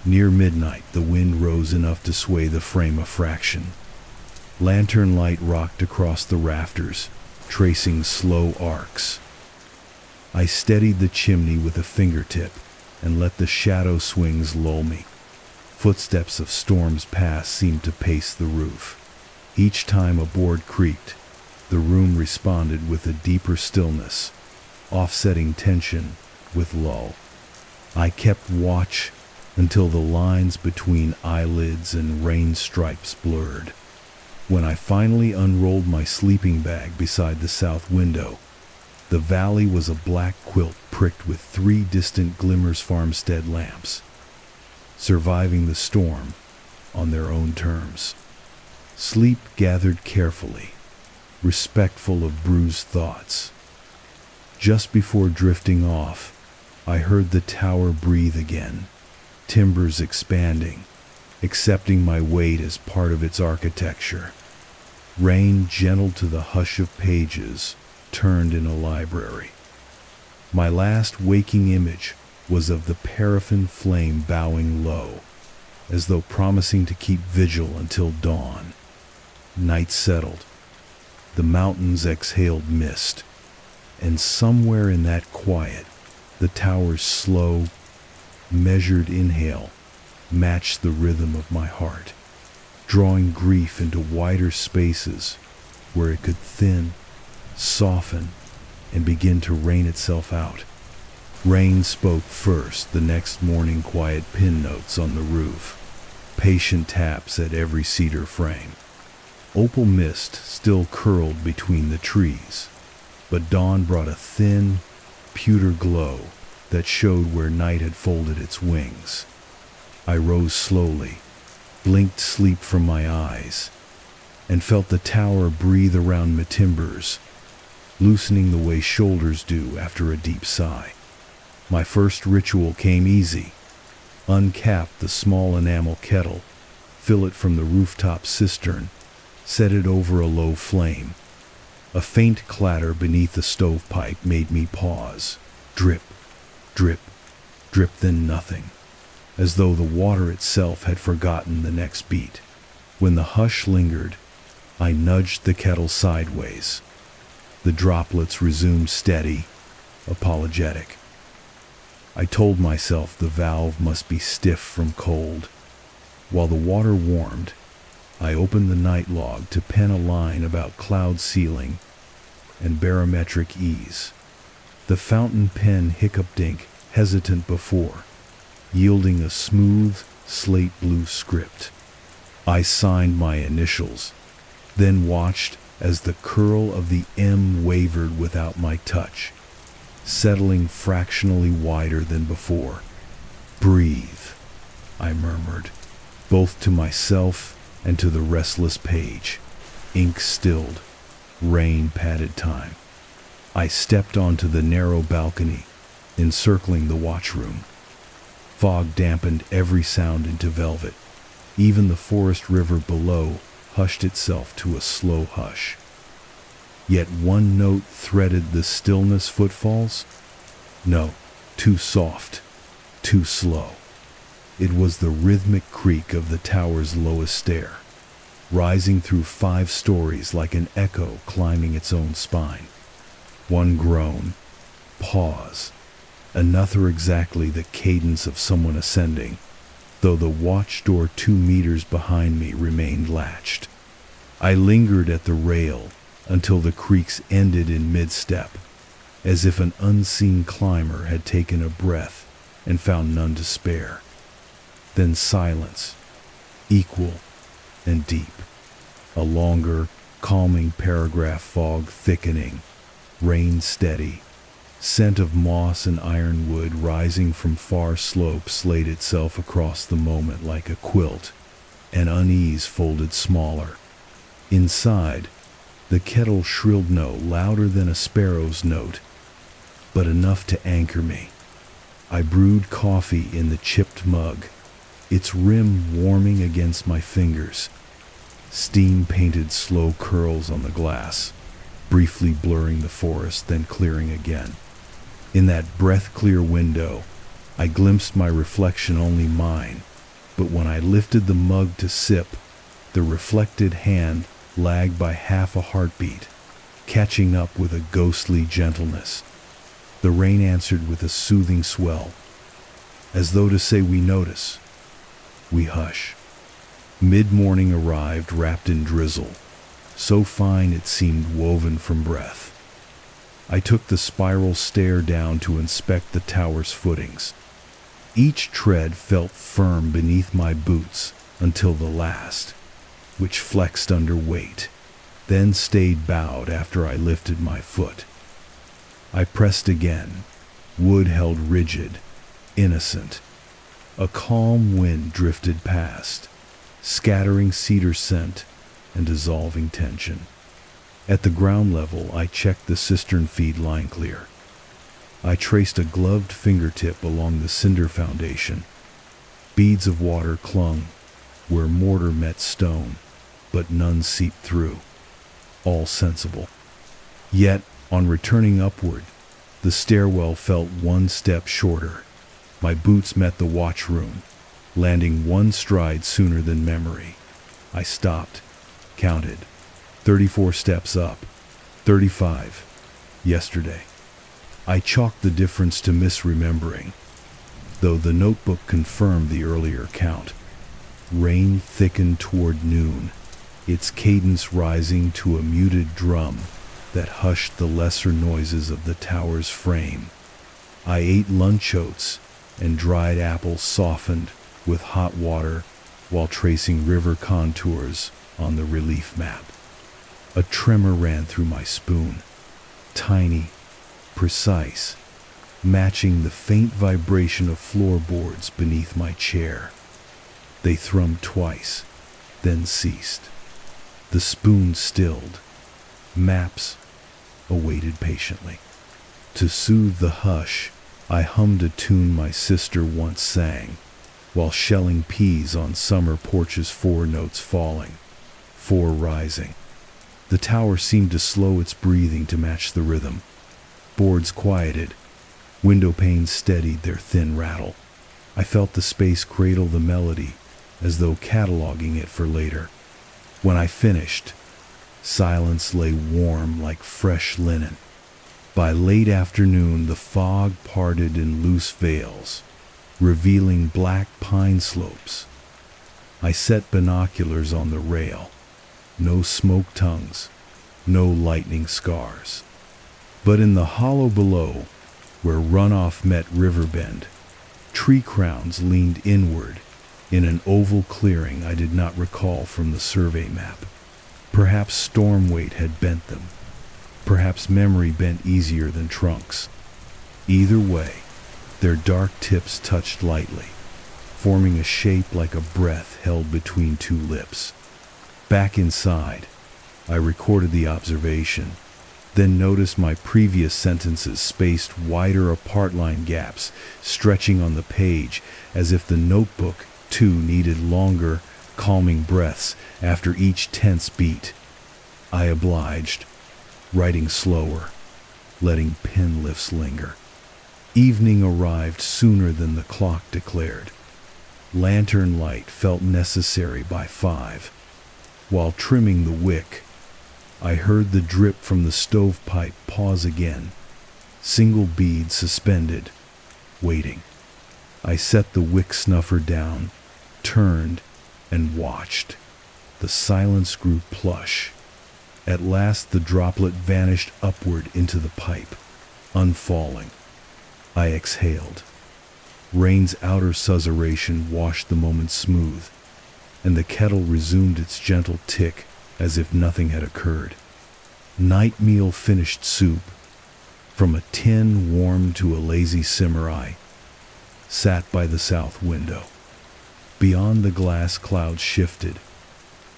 Near midnight, the wind rose enough to sway the frame a fraction. Lantern light rocked across the rafters, tracing slow arcs. I steadied the chimney with a fingertip and let the shadow swings lull me. Footsteps of storms past seemed to pace the roof. Each time a board creaked, the room responded with a deeper stillness, offsetting tension with lull. I kept watch until the lines between eyelids and rain stripes blurred. When I finally unrolled my sleeping bag beside the south window, the valley was a black quilt pricked with 3 distant glimmers farmstead lamps, surviving the storm on their own terms. Sleep gathered carefully, respectful of bruised thoughts. Just before drifting off, I heard the tower breathe again, timbers expanding, accepting my weight as part of its architecture. Rain, gentle to the hush of pages, turned in a library. My last waking image was of the paraffin flame bowing low, as though promising to keep vigil until dawn. Night settled. The mountains exhaled mist, and somewhere in that quiet, the tower's slow, measured inhale matched the rhythm of my heart, drawing grief into wider spaces where it could thin, soften, and begin to rain itself out. Rain spoke first, the next morning quiet pin notes on the roof, patient taps at every cedar frame. Opal mist still curled between the trees, but dawn brought a thin, pewter glow that showed where night had folded its wings. I rose slowly, blinked sleep from my eyes, and felt the tower breathe around my timbers, loosening the way shoulders do after a deep sigh. My first ritual came easy. Uncap the small enamel kettle, fill it from the rooftop cistern, set it over a low flame. A faint clatter beneath the stovepipe made me pause. Drip, drip, drip, then nothing, as though the water itself had forgotten the next beat. When the hush lingered, I nudged the kettle sideways. The droplets resumed steady, apologetic. I told myself the valve must be stiff from cold. While the water warmed, I opened the night log to pen a line about cloud ceiling and barometric ease. The fountain pen hiccuped ink hesitant before, yielding a smooth, slate blue script. I signed my initials, then watched as the curl of the M wavered without my touch, settling fractionally wider than before. "Breathe," I murmured, both to myself and to the restless page. Ink stilled, rain padded time. I stepped onto the narrow balcony, encircling the watchroom. Fog dampened every sound into velvet. Even the forest river below hushed itself to a slow hush. Yet one note threaded the stillness. Footfalls? No, too soft, too slow. It was the rhythmic creak of the tower's lowest stair, rising through 5 stories like an echo climbing its own spine. One groan, pause, another, exactly the cadence of someone ascending, though the watch door 2 meters behind me remained latched. I lingered at the rail until the creaks ended in mid-step, as if an unseen climber had taken a breath and found none to spare. Then silence, equal and deep. A longer, calming paragraph, fog thickening, rain steady. Scent of moss and ironwood rising from far slopes laid itself across the moment like a quilt, and unease folded smaller. Inside, the kettle shrilled no louder than a sparrow's note, but enough to anchor me. I brewed coffee in the chipped mug, its rim warming against my fingers. Steam painted slow curls on the glass, briefly blurring the forest, then clearing again. In that breath-clear window, I glimpsed my reflection, only mine, but when I lifted the mug to sip, the reflected hand lagged by half a heartbeat, catching up with a ghostly gentleness. The rain answered with a soothing swell, as though to say, "We notice." We hush. Mid-morning arrived, wrapped in drizzle, so fine it seemed woven from breath. I took the spiral stair down to inspect the tower's footings. Each tread felt firm beneath my boots until the last, which flexed under weight, then stayed bowed after I lifted my foot. I pressed again, wood held rigid, innocent. A calm wind drifted past, scattering cedar scent and dissolving tension. At the ground level, I checked the cistern feed line clear. I traced a gloved fingertip along the cinder foundation. Beads of water clung where mortar met stone, but none seeped through. All sensible. Yet, on returning upward, the stairwell felt 1 step shorter. My boots met the watchroom, landing 1 stride sooner than memory. I stopped, counted. 34 steps up, 35, yesterday. I chalked the difference to misremembering, though the notebook confirmed the earlier count. Rain thickened toward noon, its cadence rising to a muted drum that hushed the lesser noises of the tower's frame. I ate lunch oats and dried apples softened with hot water while tracing river contours on the relief map. A tremor ran through my spoon, tiny, precise, matching the faint vibration of floorboards beneath my chair. They thrummed twice, then ceased. The spoon stilled. Maps awaited patiently. To soothe the hush, I hummed a tune my sister once sang, while shelling peas on summer porches, 4 notes falling, 4 rising. The tower seemed to slow its breathing to match the rhythm. Boards quieted, window panes steadied their thin rattle. I felt the space cradle the melody, as though cataloging it for later. When I finished, silence lay warm like fresh linen. By late afternoon, the fog parted in loose veils, revealing black pine slopes, I set binoculars on the rail. No smoke tongues, no lightning scars. But in the hollow below, where runoff met riverbend, tree crowns leaned inward in an oval clearing I did not recall from the survey map. Perhaps storm weight had bent them. Perhaps memory bent easier than trunks. Either way, their dark tips touched lightly, forming a shape like a breath held between two lips. Back inside, I recorded the observation, then noticed my previous sentences spaced wider apart, line gaps stretching on the page as if the notebook, too, needed longer, calming breaths after each tense beat. I obliged, writing slower, letting pen lifts linger. Evening arrived sooner than the clock declared. Lantern light felt necessary by 5. While trimming the wick, I heard the drip from the stovepipe pause again, single bead suspended, waiting. I set the wick snuffer down, turned, and watched. The silence grew plush. At last the droplet vanished upward into the pipe, unfalling. I exhaled. Rain's outer susurration washed the moment smooth, and the kettle resumed its gentle tick as if nothing had occurred. Night meal finished soup. From a tin warmed to a lazy simmer, I sat by the south window. Beyond, the glass clouds shifted,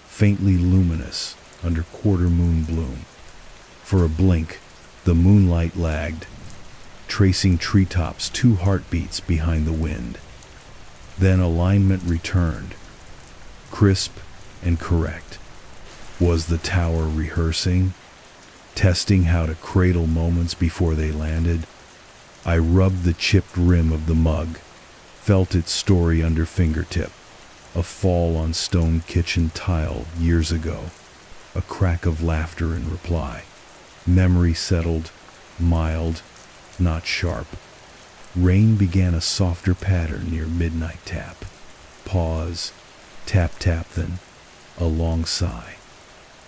faintly luminous under quarter moon bloom. For a blink, the moonlight lagged, tracing treetops 2 heartbeats behind the wind. Then alignment returned, crisp and correct. Was the tower rehearsing, testing how to cradle moments before they landed? I rubbed the chipped rim of the mug, felt its story under fingertip. A fall on stone kitchen tile years ago, a crack of laughter in reply. Memory settled, mild, not sharp. Rain began a softer pattern near midnight tap. Pause, tap tap, then a long sigh.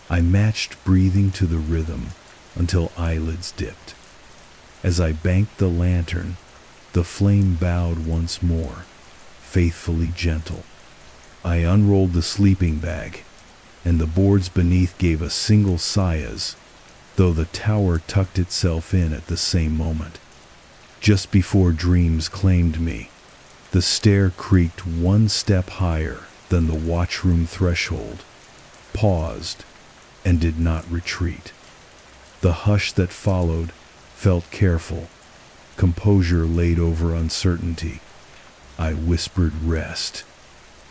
I matched breathing to the rhythm until eyelids dipped. As I banked the lantern, the flame bowed once more, faithfully gentle. I unrolled the sleeping bag, and the boards beneath gave a single sigh as though the tower tucked itself in at the same moment. Just before dreams claimed me, the stair creaked 1 step higher than the watchroom threshold, paused, and did not retreat. The hush that followed felt careful, composure laid over uncertainty. I whispered rest,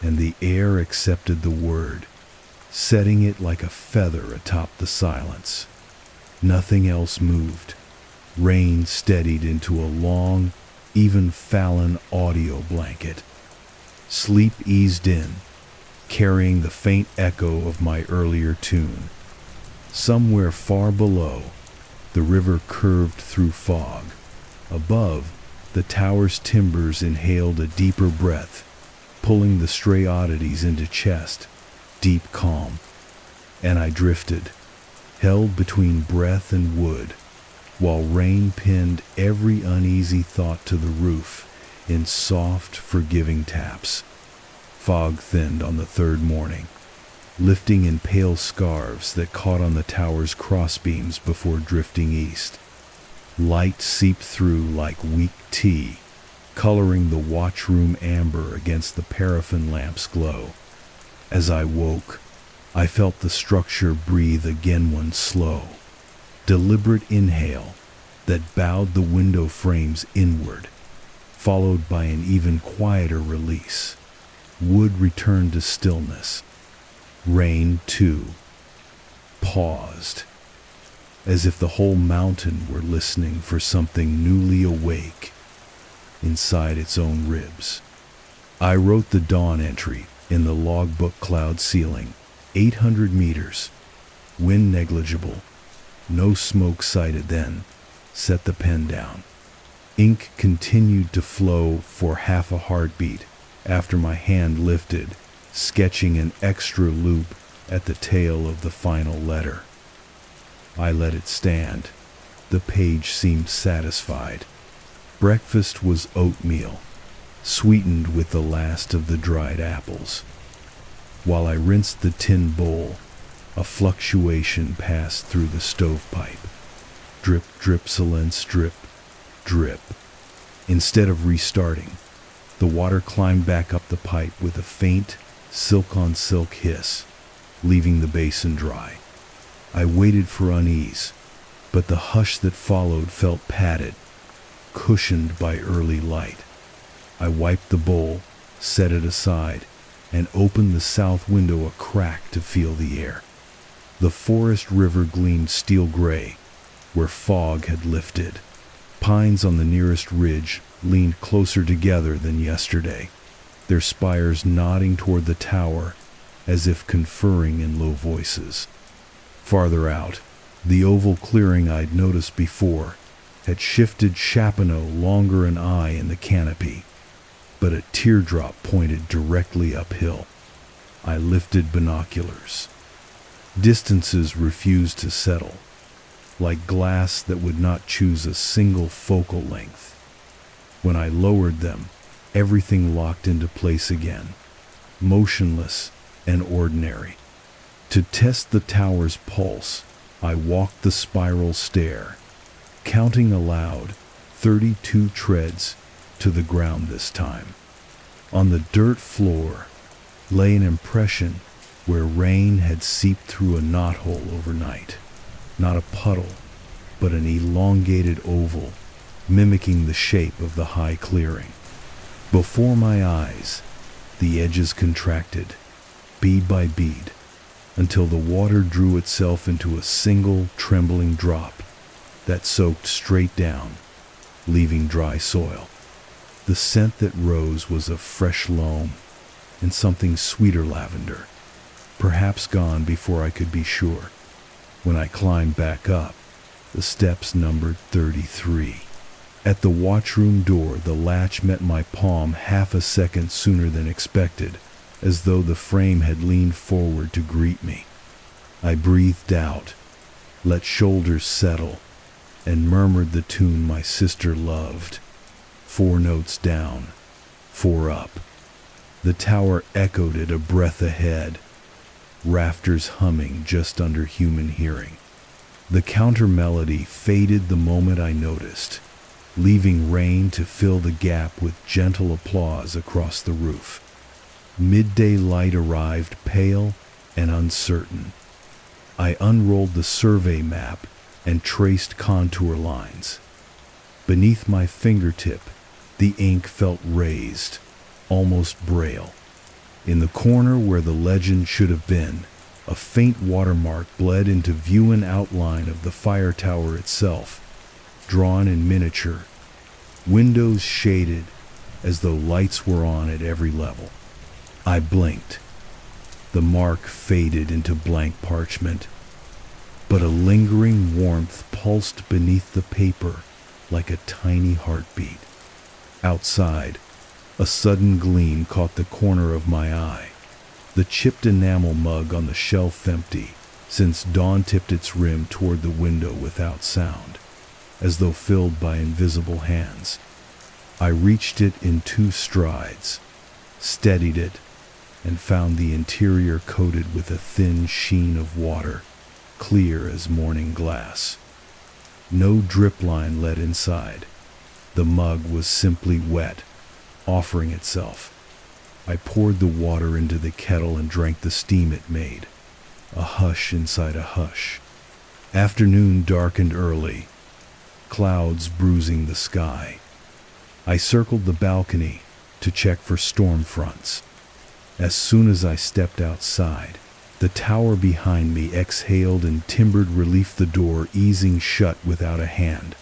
and the air accepted the word, setting it like a feather atop the silence. Nothing else moved. Rain steadied into a long, even Fallon audio blanket. Sleep eased in, carrying the faint echo of my earlier tune. Somewhere far below, the river curved through fog. Above, the tower's timbers inhaled a deeper breath, pulling the stray oddities into chest, deep calm. And I drifted, held between breath and wood, while rain pinned every uneasy thought to the roof in soft, forgiving taps. Fog thinned on the 3rd morning, lifting in pale scarves that caught on the tower's crossbeams before drifting east. Light seeped through like weak tea, coloring the watchroom amber against the paraffin lamp's glow. As I woke, I felt the structure breathe again, one slow, deliberate inhale that bowed the window frames inward, followed by an even quieter release. Wood returned to stillness. Rain, too, paused, as if the whole mountain were listening for something newly awake inside its own ribs. I wrote the dawn entry in the logbook, cloud ceiling, 800 meters, wind negligible, no smoke sighted, then set the pen down. Ink continued to flow for half a heartbeat after my hand lifted, sketching an extra loop at the tail of the final letter. I let it stand. The page seemed satisfied. Breakfast was oatmeal, sweetened with the last of the dried apples. While I rinsed the tin bowl, a fluctuation passed through the stovepipe. Drip, dripsilence, drip, drip. Instead of restarting, the water climbed back up the pipe with a faint, silk-on-silk hiss, leaving the basin dry. I waited for unease, but the hush that followed felt padded, cushioned by early light. I wiped the bowl, set it aside, and opened the south window a crack to feel the air. The forest river gleamed steel gray, where fog had lifted. Pines on the nearest ridge leaned closer together than yesterday, their spires nodding toward the tower as if conferring in low voices. Farther out, the oval clearing I'd noticed before had shifted Chapineau longer an eye in the canopy, but a teardrop pointed directly uphill. I lifted binoculars. Distances refused to settle, like glass that would not choose a single focal length. When I lowered them, everything locked into place again, motionless and ordinary. To test the tower's pulse, I walked the spiral stair, counting aloud 32 treads to the ground this time. On the dirt floor lay an impression where rain had seeped through a knothole overnight. Not a puddle, but an elongated oval, mimicking the shape of the high clearing. Before my eyes, the edges contracted, bead by bead, until the water drew itself into a single trembling drop that soaked straight down, leaving dry soil. The scent that rose was of fresh loam and something sweeter lavender, perhaps gone before I could be sure. When I climbed back up, the steps numbered 33. At the watchroom door, the latch met my palm half a second sooner than expected, as though the frame had leaned forward to greet me. I breathed out, let shoulders settle, and murmured the tune my sister loved. 4 notes down, 4 up. The tower echoed it a breath ahead, rafters humming just under human hearing. The counter melody faded the moment I noticed, leaving rain to fill the gap with gentle applause across the roof. Midday light arrived, pale and uncertain. I unrolled the survey map and traced contour lines. Beneath my fingertip, the ink felt raised, almost braille. In the corner where the legend should have been, a faint watermark bled into view an outline of the fire tower itself, drawn in miniature, windows shaded as though lights were on at every level. I blinked. The mark faded into blank parchment, but a lingering warmth pulsed beneath the paper like a tiny heartbeat. Outside, a sudden gleam caught the corner of my eye. The chipped enamel mug on the shelf empty, since dawn tipped its rim toward the window without sound, as though filled by invisible hands. I reached it in 2 strides, steadied it, and found the interior coated with a thin sheen of water, clear as morning glass. No drip line led inside. The mug was simply wet, offering itself. I poured the water into the kettle and drank the steam it made. A hush inside a hush. Afternoon darkened early, clouds bruising the sky. I circled the balcony to check for storm fronts. As soon as I stepped outside, the tower behind me exhaled and timbered relief, the door easing shut without a hand,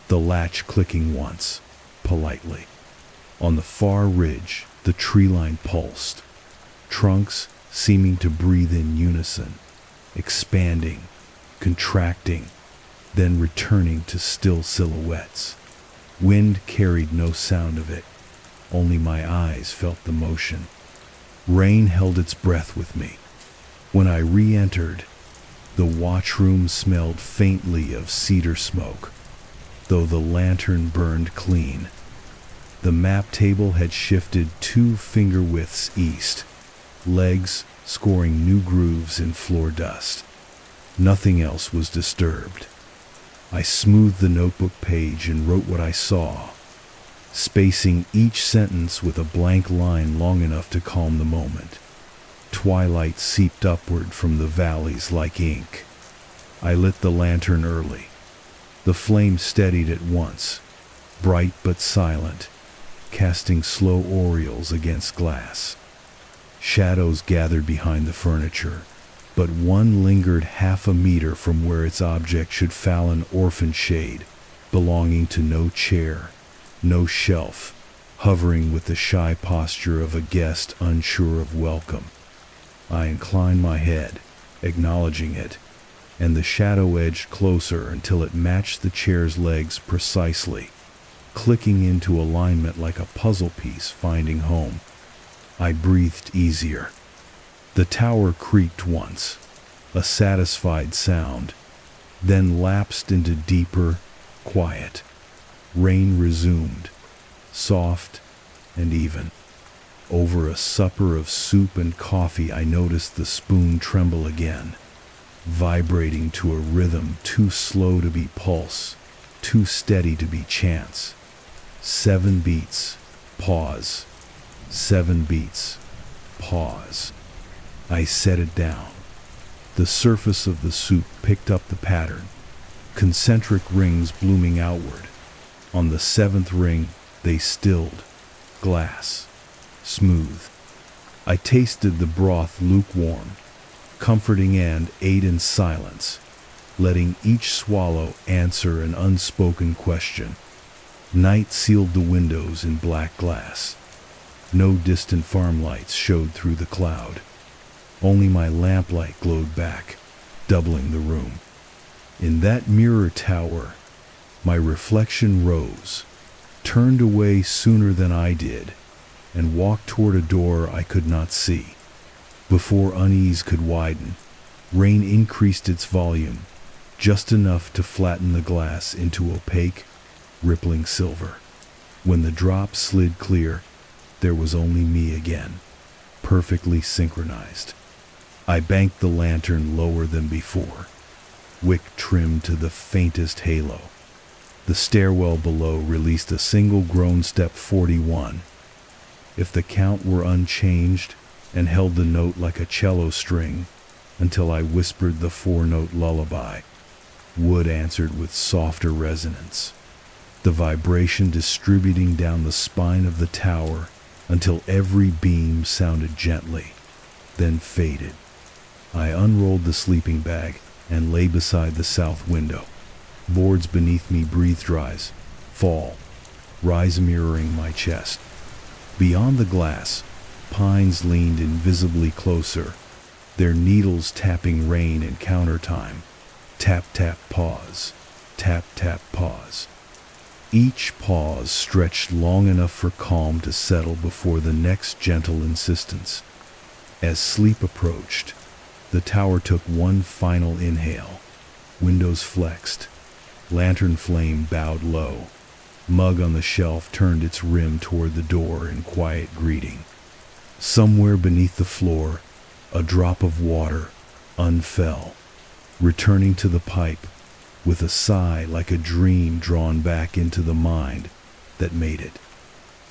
the latch clicking once, politely. On the far ridge, the tree line pulsed, trunks seeming to breathe in unison, expanding, contracting, then returning to still silhouettes. Wind carried no sound of it, only my eyes felt the motion. Rain held its breath with me. When I re-entered, the watchroom smelled faintly of cedar smoke, though the lantern burned clean. The map table had shifted 2 finger widths east, legs scoring new grooves in floor dust. Nothing else was disturbed. I smoothed the notebook page and wrote what I saw, spacing each sentence with a blank line long enough to calm the moment. Twilight seeped upward from the valleys like ink. I lit the lantern early. The flame steadied at once, bright but silent, casting slow aureoles against glass. Shadows gathered behind the furniture, but one lingered half a meter from where its object should fall, an orphan shade, belonging to no chair, no shelf, hovering with the shy posture of a guest unsure of welcome. I inclined my head, acknowledging it, and the shadow edged closer until it matched the chair's legs precisely, clicking into alignment like a puzzle piece finding home. I breathed easier. The tower creaked once, a satisfied sound, then lapsed into deeper quiet. Rain resumed, soft and even. Over a supper of soup and coffee, I noticed the spoon tremble again, vibrating to a rhythm too slow to be pulse, too steady to be chance. 7 beats, pause. 7 beats, pause. I set it down. The surface of the soup picked up the pattern, concentric rings blooming outward. On the 7th ring, they stilled, glass, smooth. I tasted the broth lukewarm, comforting, and ate in silence, letting each swallow answer an unspoken question. Night sealed the windows in black glass. No distant farm lights showed through the cloud. Only my lamplight glowed back, doubling the room. In that mirror tower, my reflection rose, turned away sooner than I did, and walked toward a door I could not see. Before unease could widen, rain increased its volume, just enough to flatten the glass into opaque, rippling silver. When the drops slid clear, there was only me again, perfectly synchronized. I banked the lantern lower than before, wick trimmed to the faintest halo. The stairwell below released a single groan, step 41. If the count were unchanged, and held the note like a cello string, until I whispered the 4-note lullaby, wood answered with softer resonance, the vibration distributing down the spine of the tower until every beam sounded gently, then faded. I unrolled the sleeping bag and lay beside the south window. Boards beneath me breathed rise, fall, rise, mirroring my chest. Beyond the glass, pines leaned invisibly closer, their needles tapping rain in countertime. Tap, tap, pause. Tap, tap, pause. Each pause stretched long enough for calm to settle before the next gentle insistence. As sleep approached, the tower took one final inhale. Windows flexed. Lantern flame bowed low. Mug on the shelf turned its rim toward the door in quiet greeting. Somewhere beneath the floor, a drop of water unfell, returning to the pipe with a sigh like a dream drawn back into the mind that made it.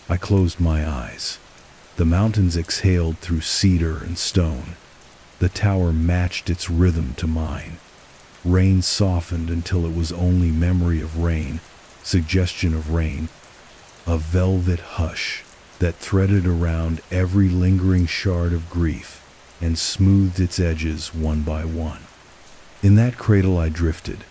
I closed my eyes. The mountains exhaled through cedar and stone. The tower matched its rhythm to mine. Rain softened until it was only memory of rain, suggestion of rain, a velvet hush that threaded around every lingering shard of grief and smoothed its edges one by one. In that cradle I drifted,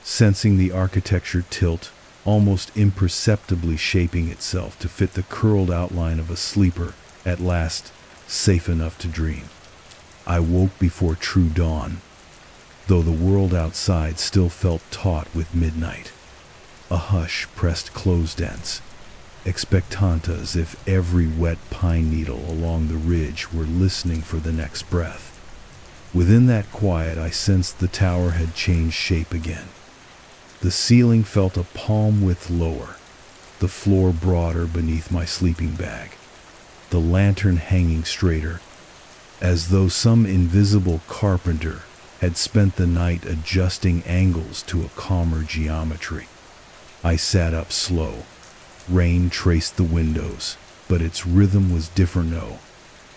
sensing the architecture tilt, almost imperceptibly shaping itself to fit the curled outline of a sleeper, at last safe enough to dream. I woke before true dawn, though the world outside still felt taut with midnight. A hush pressed close dense, expectant as if every wet pine needle along the ridge were listening for the next breath. Within that quiet, I sensed the tower had changed shape again. The ceiling felt a palm width lower, the floor broader beneath my sleeping bag, the lantern hanging straighter, as though some invisible carpenter had spent the night adjusting angles to a calmer geometry. I sat up slow. Rain traced the windows, but its rhythm was different. No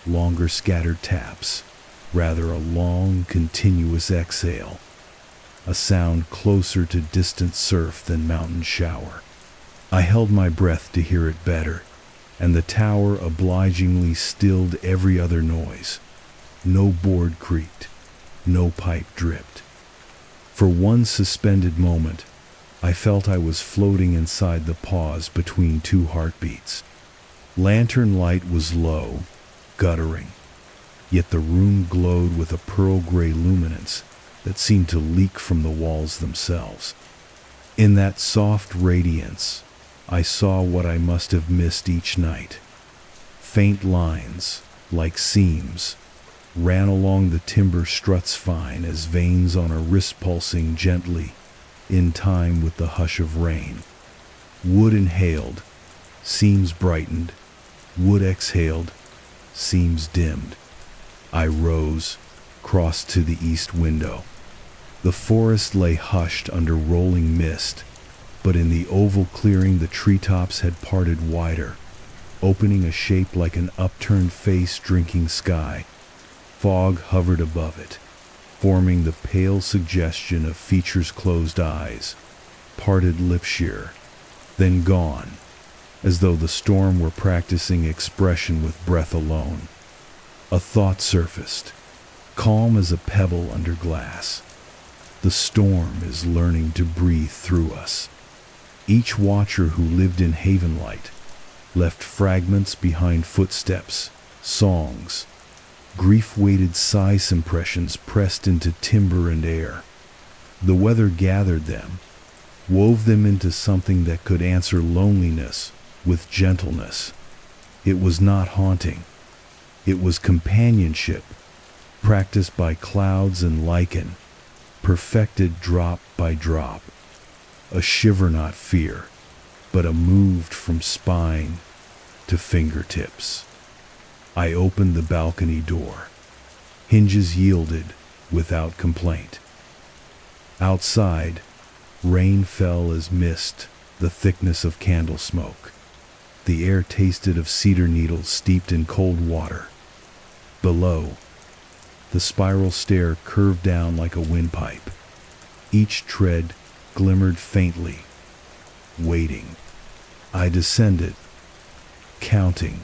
longer scattered taps, rather a long, continuous exhale, a sound closer to distant surf than mountain shower. I held my breath to hear it better, and the tower obligingly stilled every other noise. No board creaked, no pipe dripped. For one suspended moment, I felt I was floating inside the pause between two heartbeats. Lantern light was low, guttering, yet the room glowed with a pearl-gray luminance that seemed to leak from the walls themselves. In that soft radiance, I saw what I must have missed each night. Faint lines, like seams, ran along the timber struts, fine as veins on a wrist, pulsing gently, in time with the hush of rain. Wood inhaled, seams brightened. Wood exhaled, seams dimmed. I rose, crossed to the east window. The forest lay hushed under rolling mist, but in the oval clearing the treetops had parted wider, opening a shape like an upturned face drinking sky. Fog hovered above it, forming the pale suggestion of features, closed eyes, parted lip sheer, then gone, as though the storm were practicing expression with breath alone. A thought surfaced, calm as a pebble under glass. The storm is learning to breathe through us. Each watcher who lived in Havenlight left fragments behind, footsteps, songs, grief-weighted size impressions pressed into timber and air. The weather gathered them, wove them into something that could answer loneliness with gentleness. It was not haunting. It was companionship, practiced by clouds and lichen, perfected drop by drop. A shiver, not fear, but a moved from spine to fingertips. I opened the balcony door. Hinges yielded without complaint. Outside, rain fell as mist, the thickness of candle smoke. The air tasted of cedar needles steeped in cold water. Below, the spiral stair curved down like a windpipe. Each tread glimmered faintly, waiting. I descended, counting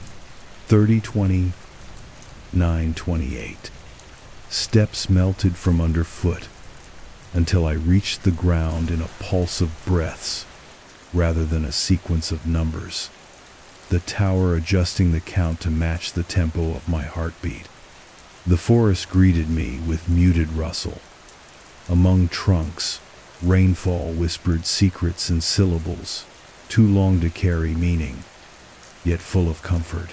30, 20, 9, 28. Steps melted from underfoot until I reached the ground in a pulse of breaths rather than a sequence of numbers, the tower adjusting the count to match the tempo of my heartbeat. The forest greeted me with muted rustle. Among trunks, rainfall whispered secrets in syllables, too long to carry meaning, yet full of comfort.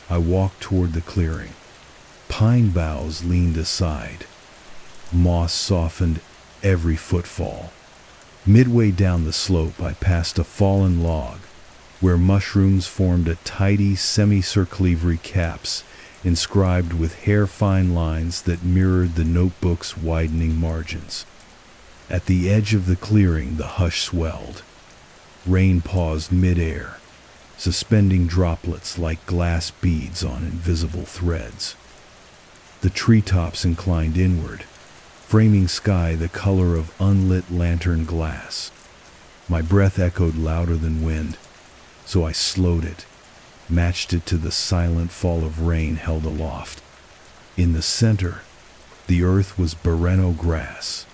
I walked toward the clearing. Pine boughs leaned aside. Moss softened every footfall. Midway down the slope, I passed a fallen log, where mushrooms formed a tidy semicircular caps inscribed with hair-fine lines that mirrored the notebook's widening margins. At the edge of the clearing, the hush swelled. Rain paused mid-air, suspending droplets like glass beads on invisible threads. The treetops inclined inward, framing sky the color of unlit lantern glass. My breath echoed louder than wind, so I slowed it, matched it to the silent fall of rain held aloft. In the center, the earth was Barreno grass,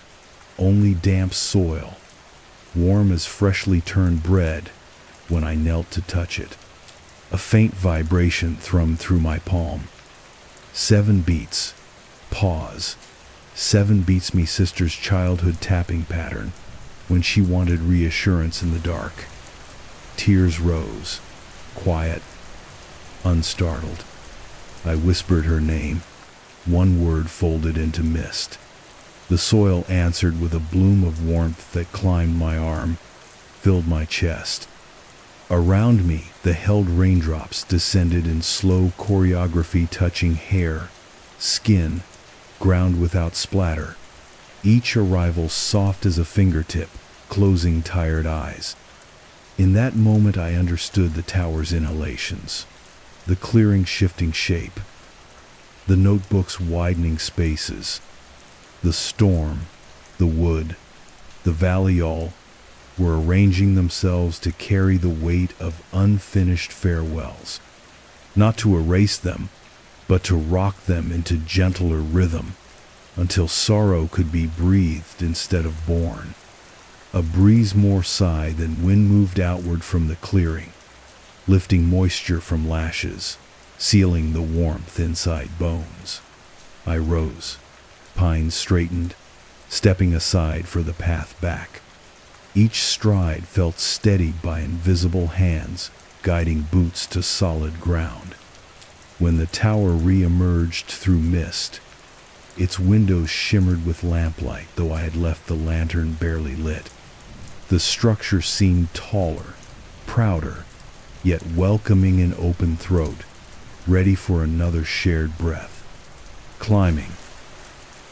only damp soil, warm as freshly turned bread when I knelt to touch it. A faint vibration thrummed through my palm. 7 beats. Pause. 7 beats, me sister's childhood tapping pattern when she wanted reassurance in the dark. Tears rose, quiet, unstartled. I whispered her name, one word folded into mist. The soil answered with a bloom of warmth that climbed my arm, filled my chest. Around me, the held raindrops descended in slow choreography, touching hair, skin, ground without splatter, each arrival soft as a fingertip, closing tired eyes. In that moment I understood the tower's inhalations, the clearing shifting shape, the notebook's widening spaces, the storm, the wood, the valley all were arranging themselves to carry the weight of unfinished farewells, not to erase them, but to rock them into gentler rhythm until sorrow could be breathed instead of born. A breeze more sigh than wind moved outward from the clearing, lifting moisture from lashes, sealing the warmth inside bones. I rose, pines straightened, stepping aside for the path back. Each stride felt steadied by invisible hands, guiding boots to solid ground. When the tower re-emerged through mist, its windows shimmered with lamplight, though I had left the lantern barely lit. The structure seemed taller, prouder, yet welcoming an open throat, ready for another shared breath. Climbing,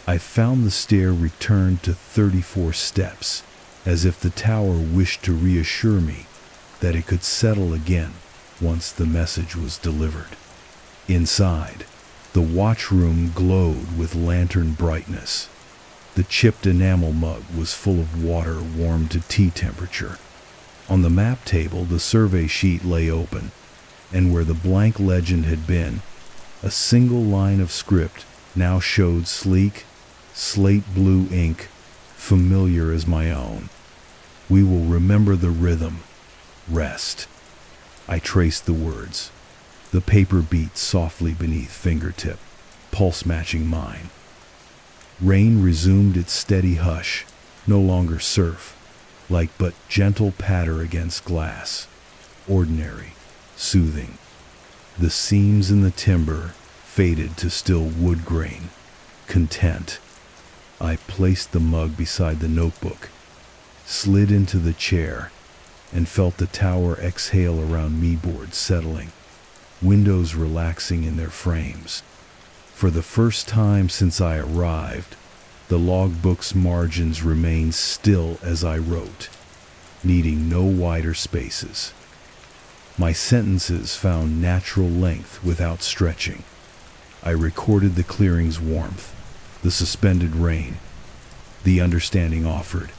I found the stair returned to 34 steps, as if the tower wished to reassure me that it could settle again once the message was delivered. Inside, the watchroom glowed with lantern brightness. The chipped enamel mug was full of water warmed to tea temperature. On the map table, the survey sheet lay open, and where the blank legend had been, a single line of script now showed sleek, slate blue ink, familiar as my own. We will remember the rhythm. Rest. I traced the words. The paper beat softly beneath fingertip, pulse matching mine. Rain resumed its steady hush, no longer surf, like but gentle patter against glass. Ordinary, soothing. The seams in the timber faded to still wood grain. Content. I placed the mug beside the notebook, slid into the chair, and felt the tower exhale around me, board settling, windows relaxing in their frames. For the first time since I arrived, the logbook's margins remained still as I wrote, needing no wider spaces. My sentences found natural length without stretching. I recorded the clearing's warmth, the suspended rain, the understanding offered,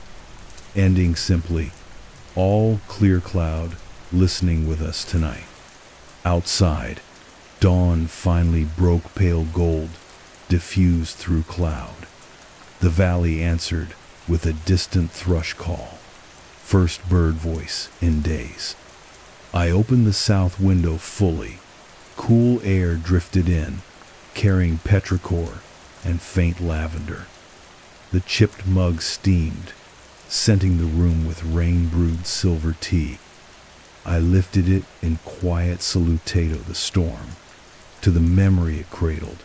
ending simply, all clear cloud listening with us tonight. Outside, dawn finally broke pale gold, diffused through cloud. The valley answered with a distant thrush call, first bird voice in days. I opened the south window fully. Cool air drifted in, carrying petrichor and faint lavender. The chipped mug steamed, scenting the room with rain-brewed silver tea. I lifted it in quiet salutation to the storm, to the memory it cradled,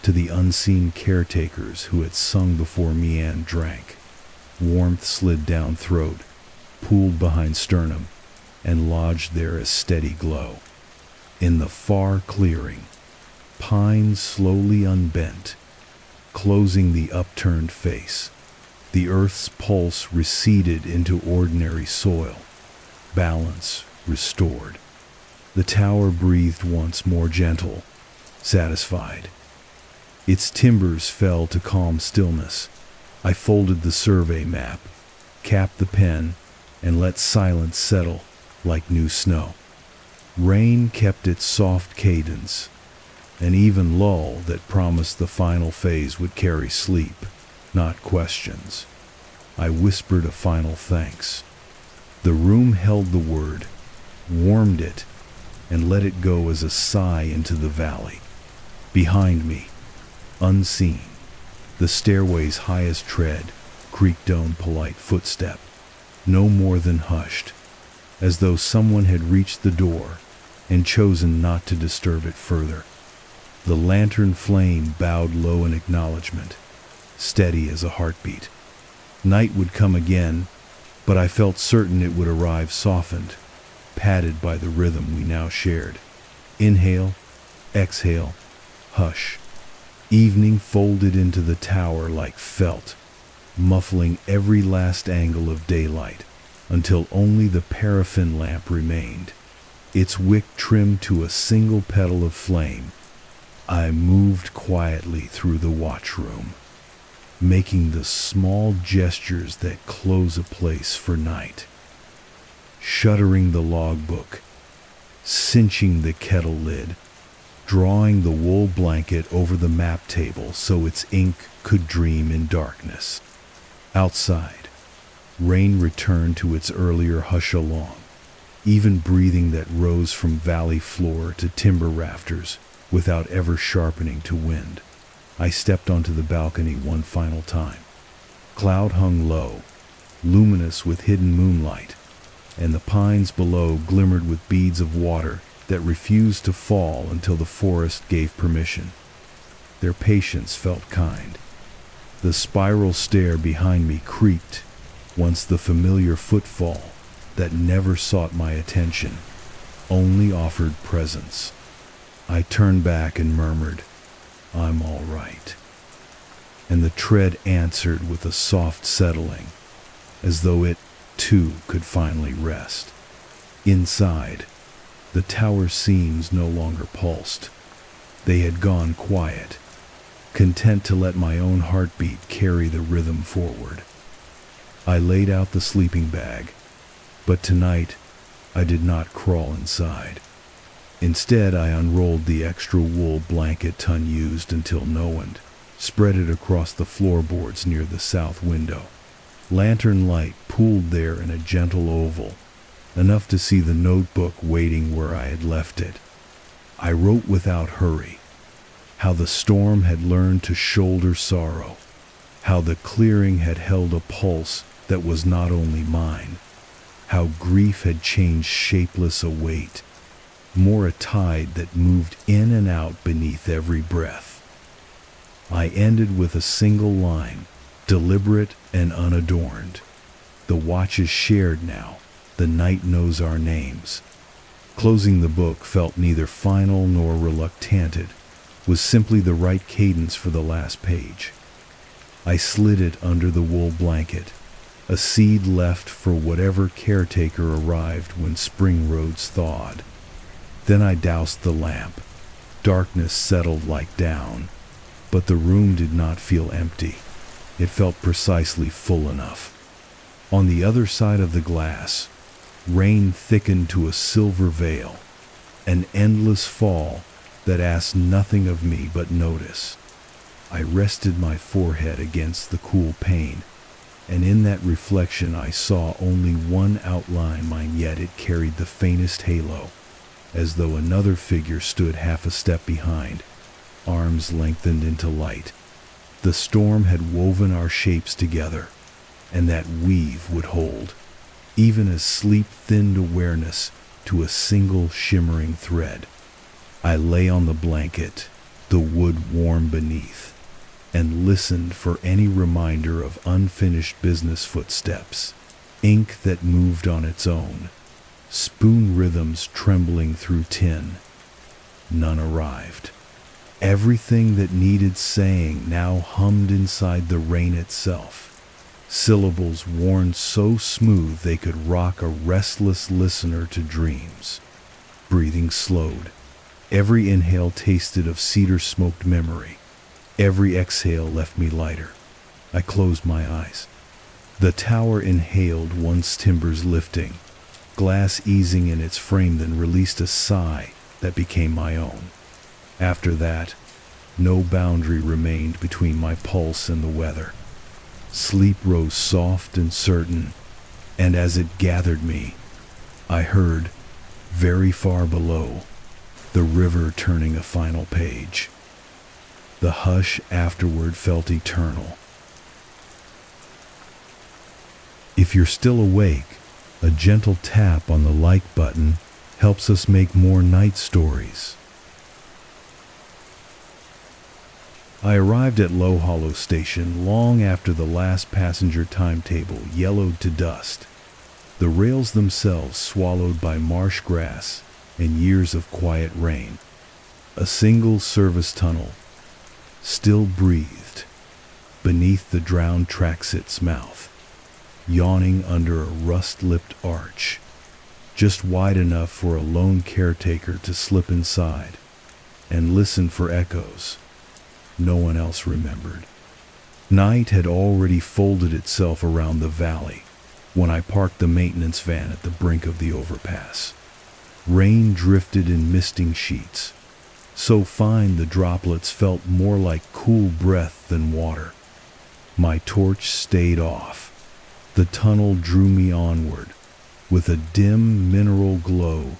to the unseen caretakers who had sung before me and drank. Warmth slid down throat, pooled behind sternum, and lodged there as steady glow. In the far clearing, pines slowly unbent, closing the upturned face. The earth's pulse receded into ordinary soil, balance restored. The tower breathed once more, gentle, satisfied. Its timbers fell to calm stillness. I folded the survey map, capped the pen, and let silence settle like new snow. Rain kept its soft cadence, an even lull that promised the final phase would carry sleep, not questions. I whispered a final thanks. The room held the word, warmed it, and let it go as a sigh into the valley. Behind me, unseen, the stairway's highest tread creaked down polite footstep, no more than hushed, as though someone had reached the door and chosen not to disturb it further. The lantern flame bowed low in acknowledgement, steady as a heartbeat. Night would come again, but I felt certain it would arrive softened, padded by the rhythm we now shared. Inhale, exhale, hush. Evening folded into the tower like felt, muffling every last angle of daylight, until only the paraffin lamp remained, its wick trimmed to a single petal of flame. I moved quietly through the watchroom, making the small gestures that close a place for night. Shuttering the logbook, cinching the kettle lid, drawing the wool blanket over the map table so its ink could dream in darkness. Outside, rain returned to its earlier hush-along, even breathing that rose from valley floor to timber rafters without ever sharpening to wind. I stepped onto the balcony one final time. Cloud hung low, luminous with hidden moonlight, and the pines below glimmered with beads of water that refused to fall until the forest gave permission. Their patience felt kind. The spiral stair behind me creaked once the familiar footfall that never sought my attention only offered presence. I turned back and murmured, "I'm all right." And the tread answered with a soft settling, as though it, too, could finally rest. Inside, the tower seams no longer pulsed. They had gone quiet, content to let my own heartbeat carry the rhythm forward. I laid out the sleeping bag, but tonight I did not crawl inside. Instead, I unrolled the extra wool blanket Tun used until no one, spread it across the floorboards near the south window. Lantern light pooled there in a gentle oval, enough to see the notebook waiting where I had left it. I wrote without hurry, how the storm had learned to shoulder sorrow, how the clearing had held a pulse that was not only mine, how grief had changed shapeless a weight, more a tide that moved in and out beneath every breath. I ended with a single line, deliberate and unadorned. The watch is shared now. The night knows our names. Closing the book felt neither final nor reluctanted, was simply the right cadence for the last page. I slid it under the wool blanket, a seed left for whatever caretaker arrived when spring roads thawed. Then I doused the lamp. Darkness settled like down, but the room did not feel empty. It felt precisely full enough. On the other side of the glass, rain thickened to a silver veil, an endless fall that asked nothing of me but notice. I rested my forehead against the cool pane, and in that reflection I saw only one outline, mine, yet it carried the faintest halo, as though another figure stood half a step behind, arms lengthened into light. The storm had woven our shapes together, and that weave would hold, even as sleep thinned awareness to a single shimmering thread. I lay on the blanket, the wood warm beneath, and listened for any reminder of unfinished business footsteps, ink that moved on its own, spoon rhythms trembling through tin. None arrived. Everything that needed saying now hummed inside the rain itself, syllables worn so smooth they could rock a restless listener to dreams. Breathing slowed. Every inhale tasted of cedar-smoked memory. Every exhale left me lighter. I closed my eyes. The tower inhaled once timbers lifting, glass easing in its frame, then released a sigh that became my own. After that, no boundary remained between my pulse and the weather. Sleep rose soft and certain, and as it gathered me, I heard, very far below, the river turning a final page. The hush afterward felt eternal. If you're still awake, a gentle tap on the like button helps us make more night stories. I arrived at Low Hollow Station long after the last passenger timetable yellowed to dust, the rails themselves swallowed by marsh grass and years of quiet rain. A single service tunnel still breathed beneath the drowned tracksit's mouth, yawning under a rust-lipped arch, just wide enough for a lone caretaker to slip inside and listen for echoes no one else remembered. Night had already folded itself around the valley when I parked the maintenance van at the brink of the overpass. Rain drifted in misting sheets, so fine the droplets felt more like cool breath than water. My torch stayed off. The tunnel drew me onward, with a dim mineral glow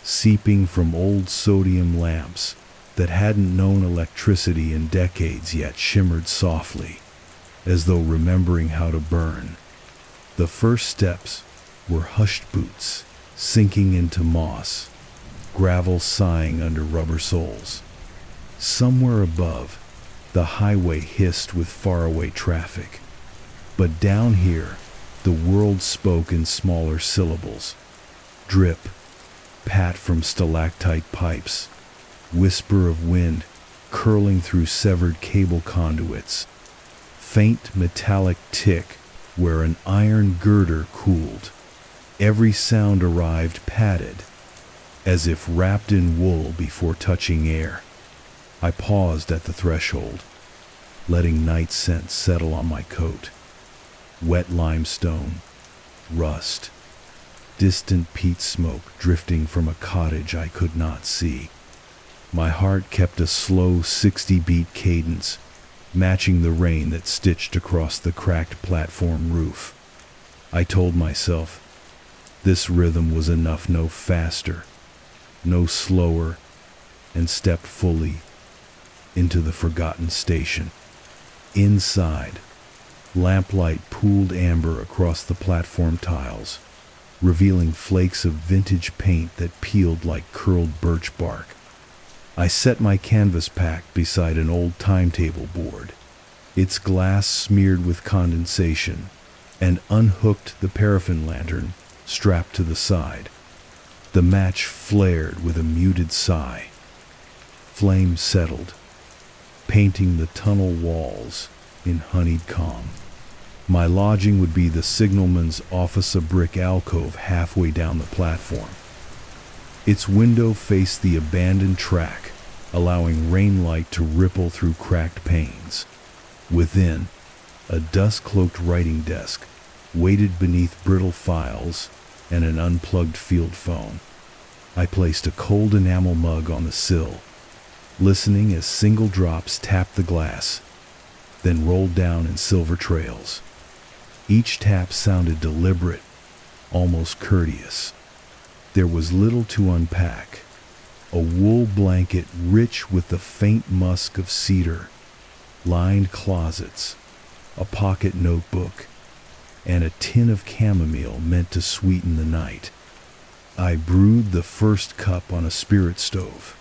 seeping from old sodium lamps that hadn't known electricity in decades yet shimmered softly, as though remembering how to burn. The first steps were hushed boots, sinking into moss, gravel sighing under rubber soles. Somewhere above, the highway hissed with faraway traffic. But down here, the world spoke in smaller syllables. Drip, pat from stalactite pipes, whisper of wind curling through severed cable conduits, faint metallic tick where an iron girder cooled. Every sound arrived padded, as if wrapped in wool before touching air. I paused at the threshold, letting night scent settle on my coat. Wet limestone, rust, distant peat smoke drifting from a cottage I could not see. My heart kept a slow 60-beat cadence, matching the rain that stitched across the cracked platform roof. I told myself this rhythm was enough, no faster, no slower, and stepped fully into the forgotten station. Inside, lamplight pooled amber across the platform tiles, revealing flakes of vintage paint that peeled like curled birch bark. I set my canvas pack beside an old timetable board, its glass smeared with condensation, and unhooked the paraffin lantern strapped to the side. The match flared with a muted sigh. Flame settled, painting the tunnel walls in honeyed calm. My lodging would be the signalman's office, a brick alcove halfway down the platform. Its window faced the abandoned track, allowing rain light to ripple through cracked panes. Within, a dust-cloaked writing desk waited beneath brittle files and an unplugged field phone. I placed a cold enamel mug on the sill, listening as single drops tapped the glass, then rolled down in silver trails. Each tap sounded deliberate, almost courteous. There was little to unpack. A wool blanket rich with the faint musk of cedar, lined closets, a pocket notebook, and a tin of chamomile meant to sweeten the night. I brewed the first cup on a spirit stove.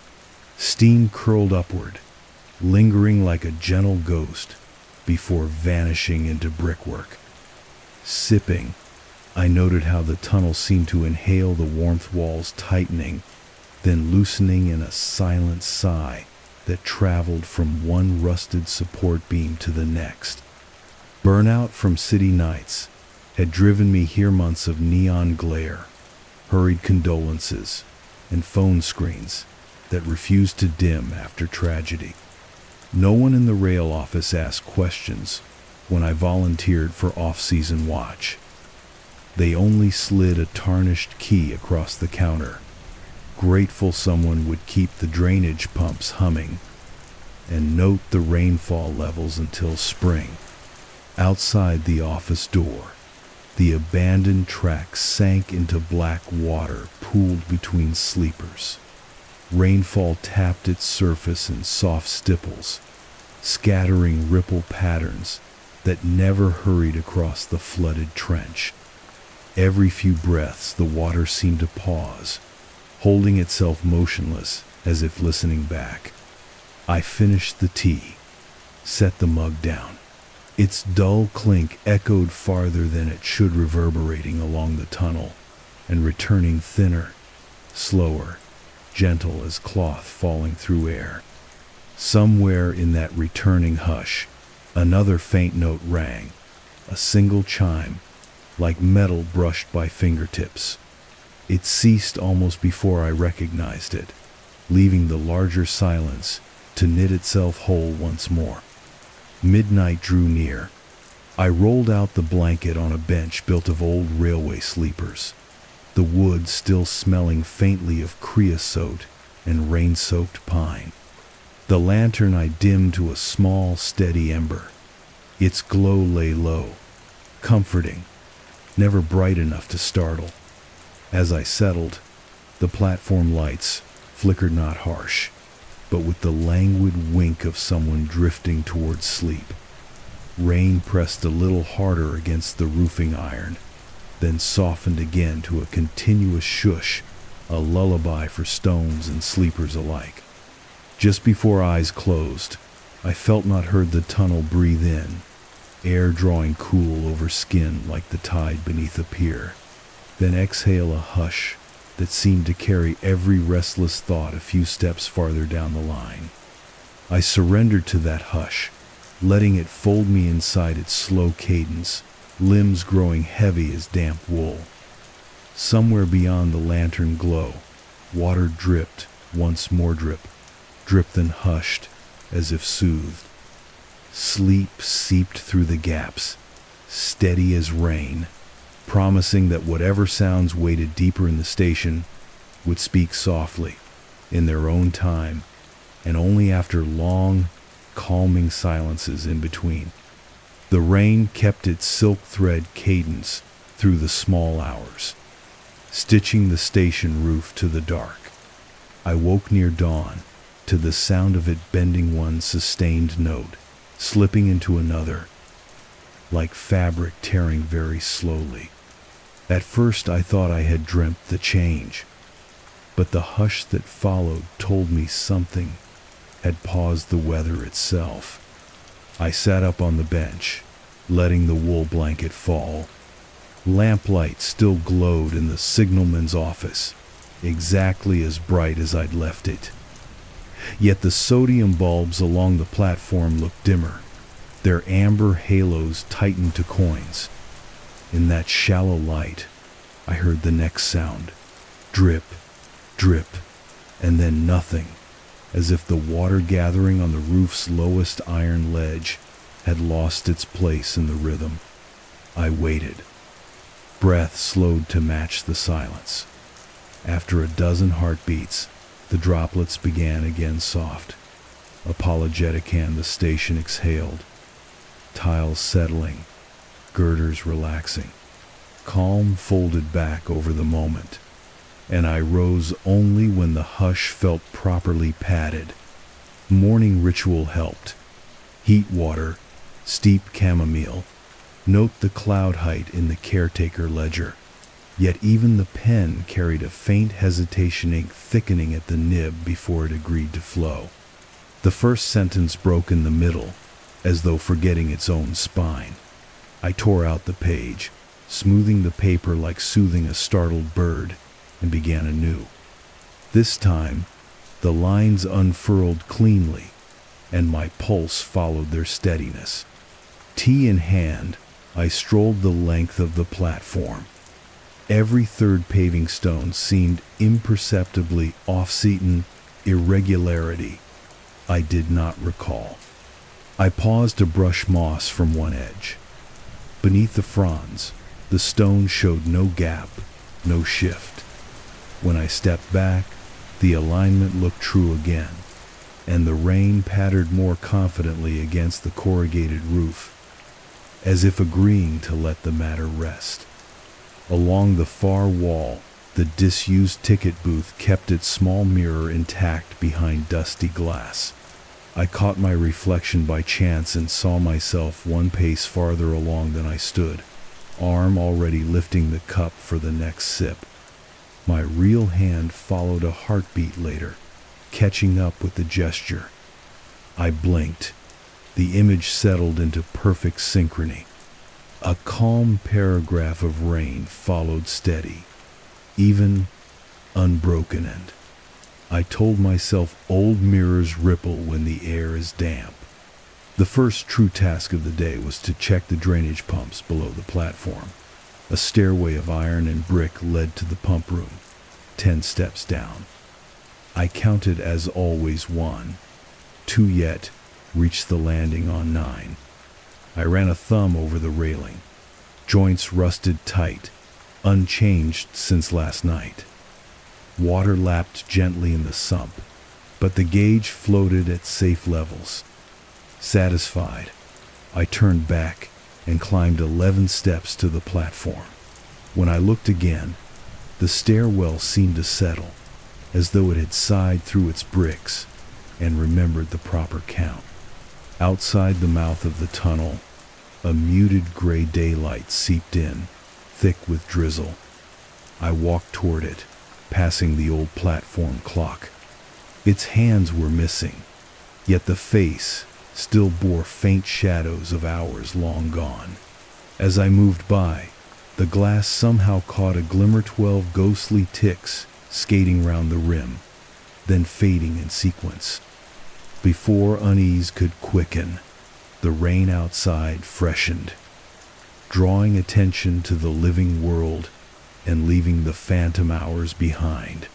Steam curled upward, lingering like a gentle ghost before vanishing into brickwork. Sipping, I noted how the tunnel seemed to inhale the warmth walls tightening, then loosening in a silent sigh that traveled from one rusted support beam to the next. Burnout from city nights had driven me here, months of neon glare, hurried condolences, and phone screens that refused to dim after tragedy. No one in the rail office asked questions when I volunteered for off-season watch. They only slid a tarnished key across the counter, grateful someone would keep the drainage pumps humming and note the rainfall levels until spring. Outside the office door, the abandoned track sank into black water pooled between sleepers. Rainfall tapped its surface in soft stipples, scattering ripple patterns that never hurried across the flooded trench. Every few breaths, the water seemed to pause, holding itself motionless as if listening back. I finished the tea, set the mug down. Its dull clink echoed farther than it should, reverberating along the tunnel and returning thinner, slower, gentle as cloth falling through air. Somewhere in that returning hush, another faint note rang, a single chime, like metal brushed by fingertips. It ceased almost before I recognized it, leaving the larger silence to knit itself whole once more. Midnight drew near. I rolled out the blanket on a bench built of old railway sleepers, the wood still smelling faintly of creosote and rain-soaked pine. The lantern I dimmed to a small, steady ember. Its glow lay low, comforting, never bright enough to startle. As I settled, the platform lights flickered not harsh, but with the languid wink of someone drifting towards sleep. Rain pressed a little harder against the roofing iron, then softened again to a continuous shush, a lullaby for stones and sleepers alike. Just before eyes closed, I felt not heard the tunnel breathe in, air drawing cool over skin like the tide beneath a pier, then exhale a hush that seemed to carry every restless thought a few steps farther down the line. I surrendered to that hush, letting it fold me inside its slow cadence, limbs growing heavy as damp wool. Somewhere beyond the lantern glow, water dripped, once more dripped then hushed, as if soothed. Sleep seeped through the gaps, steady as rain, promising that whatever sounds waited deeper in the station would speak softly, in their own time, and only after long, calming silences in between. The rain kept its silk thread cadence through the small hours, stitching the station roof to the dark. I woke near dawn to the sound of it bending one sustained note, slipping into another, like fabric tearing very slowly. At first I thought I had dreamt the change, but the hush that followed told me something had paused the weather itself. I sat up on the bench, letting the wool blanket fall. Lamplight still glowed in the signalman's office, exactly as bright as I'd left it. Yet the sodium bulbs along the platform looked dimmer, their amber halos tightened to coins. In that shallow light, I heard the next sound, drip, drip, and then nothing, as if the water gathering on the roof's lowest iron ledge had lost its place in the rhythm. I waited. Breath slowed to match the silence. After a dozen heartbeats, the droplets began again soft. Apologetic and the station exhaled. Tiles settling, girders relaxing. Calm folded back over the moment, and I rose only when the hush felt properly padded. Morning ritual helped. Heat water, steep chamomile. Note the cloud height in the caretaker ledger. Yet even the pen carried a faint hesitation, ink thickening at the nib before it agreed to flow. The first sentence broke in the middle, as though forgetting its own spine. I tore out the page, smoothing the paper like soothing a startled bird, and began anew. This time, the lines unfurled cleanly, and my pulse followed their steadiness. Tea in hand, I strolled the length of the platform. Every third paving stone seemed imperceptibly off-season irregularity I did not recall. I paused to brush moss from one edge. Beneath the fronds, the stone showed no gap, no shift. When I stepped back, the alignment looked true again, and the rain pattered more confidently against the corrugated roof, as if agreeing to let the matter rest. Along the far wall, the disused ticket booth kept its small mirror intact behind dusty glass. I caught my reflection by chance and saw myself one pace farther along than I stood, arm already lifting the cup for the next sip. My real hand followed a heartbeat later, catching up with the gesture. I blinked. The image settled into perfect synchrony. A calm paragraph of rain followed steady, even, unbroken, and I told myself old mirrors ripple when the air is damp. The first true task of the day was to check the drainage pumps below the platform. A stairway of iron and brick led to the pump room, 10 steps down. I counted as always 1, 2 yet, reached the landing on 9. I ran a thumb over the railing. Joints rusted tight, unchanged since last night. Water lapped gently in the sump, but the gauge floated at safe levels. Satisfied, I turned back and climbed 11 steps to the platform. When I looked again, the stairwell seemed to settle, as though it had sighed through its bricks and remembered the proper count. Outside the mouth of the tunnel, a muted gray daylight seeped in, thick with drizzle. I walked toward it, passing the old platform clock. Its hands were missing, yet the face still bore faint shadows of hours long gone. As I moved by, the glass somehow caught a glimmer 12 ghostly ticks skating round the rim, then fading in sequence. Before unease could quicken, the rain outside freshened, drawing attention to the living world and leaving the phantom hours behind.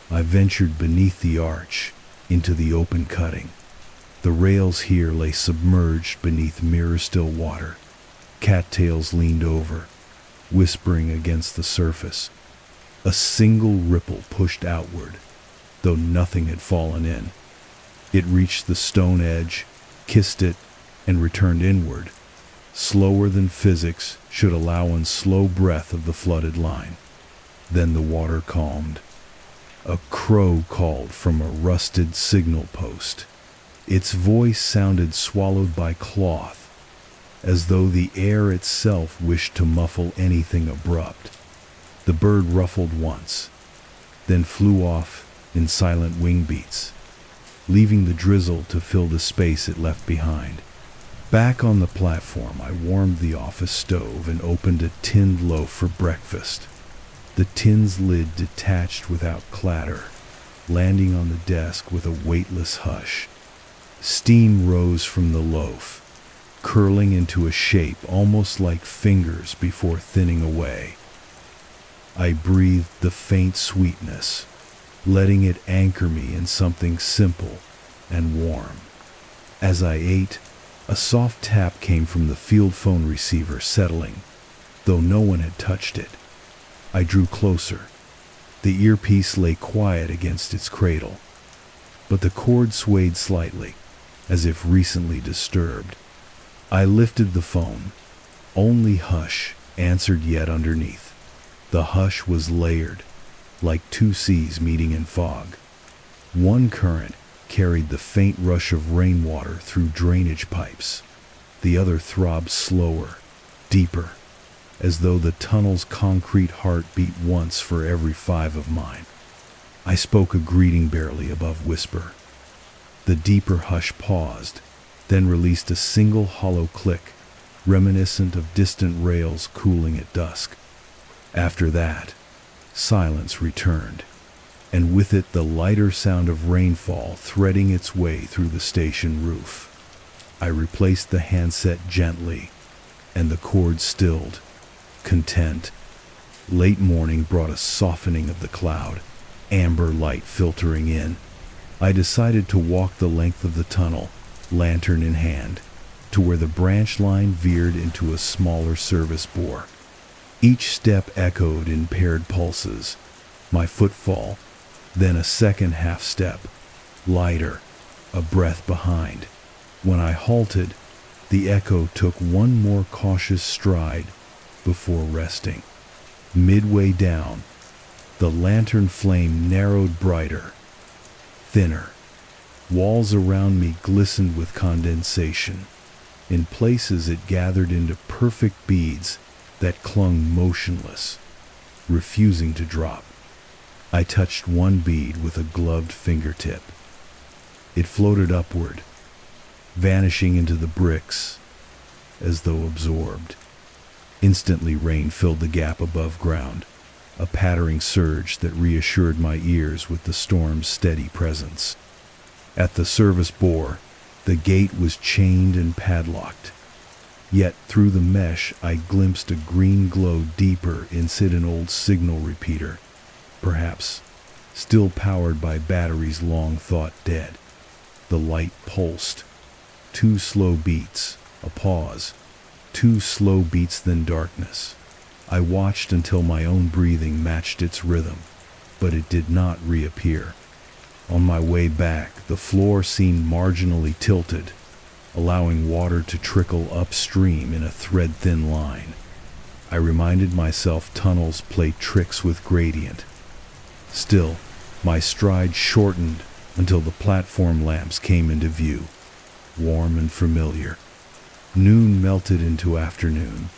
I ventured beneath the arch, into the open cutting. The rails here lay submerged beneath mirror-still water. Cattails leaned over, whispering against the surface. A single ripple pushed outward, though nothing had fallen in. It reached the stone edge, kissed it, and returned inward, slower than physics should allow one slow breath of the flooded line. Then the water calmed. A crow called from a rusted signal post. Its voice sounded swallowed by cloth, as though the air itself wished to muffle anything abrupt. The bird ruffled once, then flew off in silent wing beats, leaving the drizzle to fill the space it left behind. Back on the platform, I warmed the office stove and opened a tinned loaf for breakfast. The tin's lid detached without clatter, landing on the desk with a weightless hush. Steam rose from the loaf, curling into a shape almost like fingers before thinning away. I breathed the faint sweetness, letting it anchor me in something simple and warm. As I ate, a soft tap came from the field phone receiver settling, though no one had touched it. I drew closer. The earpiece lay quiet against its cradle, but the cord swayed slightly, as if recently disturbed. I lifted the phone. Only hush answered yet underneath. The hush was layered, like two seas meeting in fog. One current carried the faint rush of rainwater through drainage pipes. The other throbbed slower, deeper, as though the tunnel's concrete heart beat once for every 5 of mine. I spoke a greeting barely above whisper. The deeper hush paused, then released a single hollow click, reminiscent of distant rails cooling at dusk. After that, silence returned, and with it the lighter sound of rainfall threading its way through the station roof. I replaced the handset gently, and the cord stilled, content. Late morning brought a softening of the cloud, amber light filtering in. I decided to walk the length of the tunnel, lantern in hand, to where the branch line veered into a smaller service bore. Each step echoed in paired pulses. My footfall, then a second half step, lighter, a breath behind. When I halted, the echo took one more cautious stride before resting. Midway down, the lantern flame narrowed brighter, thinner. Walls around me glistened with condensation. In places it gathered into perfect beads that clung motionless, refusing to drop. I touched one bead with a gloved fingertip. It floated upward, vanishing into the bricks as though absorbed. Instantly, rain filled the gap above ground, a pattering surge that reassured my ears with the storm's steady presence. At the service bore, the gate was chained and padlocked. Yet through the mesh I glimpsed a green glow deeper inside an old signal repeater, perhaps still powered by batteries long thought dead. The light pulsed. 2 slow beats, a pause. 2 slow beats, then darkness. I watched until my own breathing matched its rhythm, but it did not reappear. On my way back, the floor seemed marginally tilted, allowing water to trickle upstream in a thread-thin line. I reminded myself tunnels play tricks with gradient. Still, my stride shortened until the platform lamps came into view, warm and familiar. Noon melted into afternoon.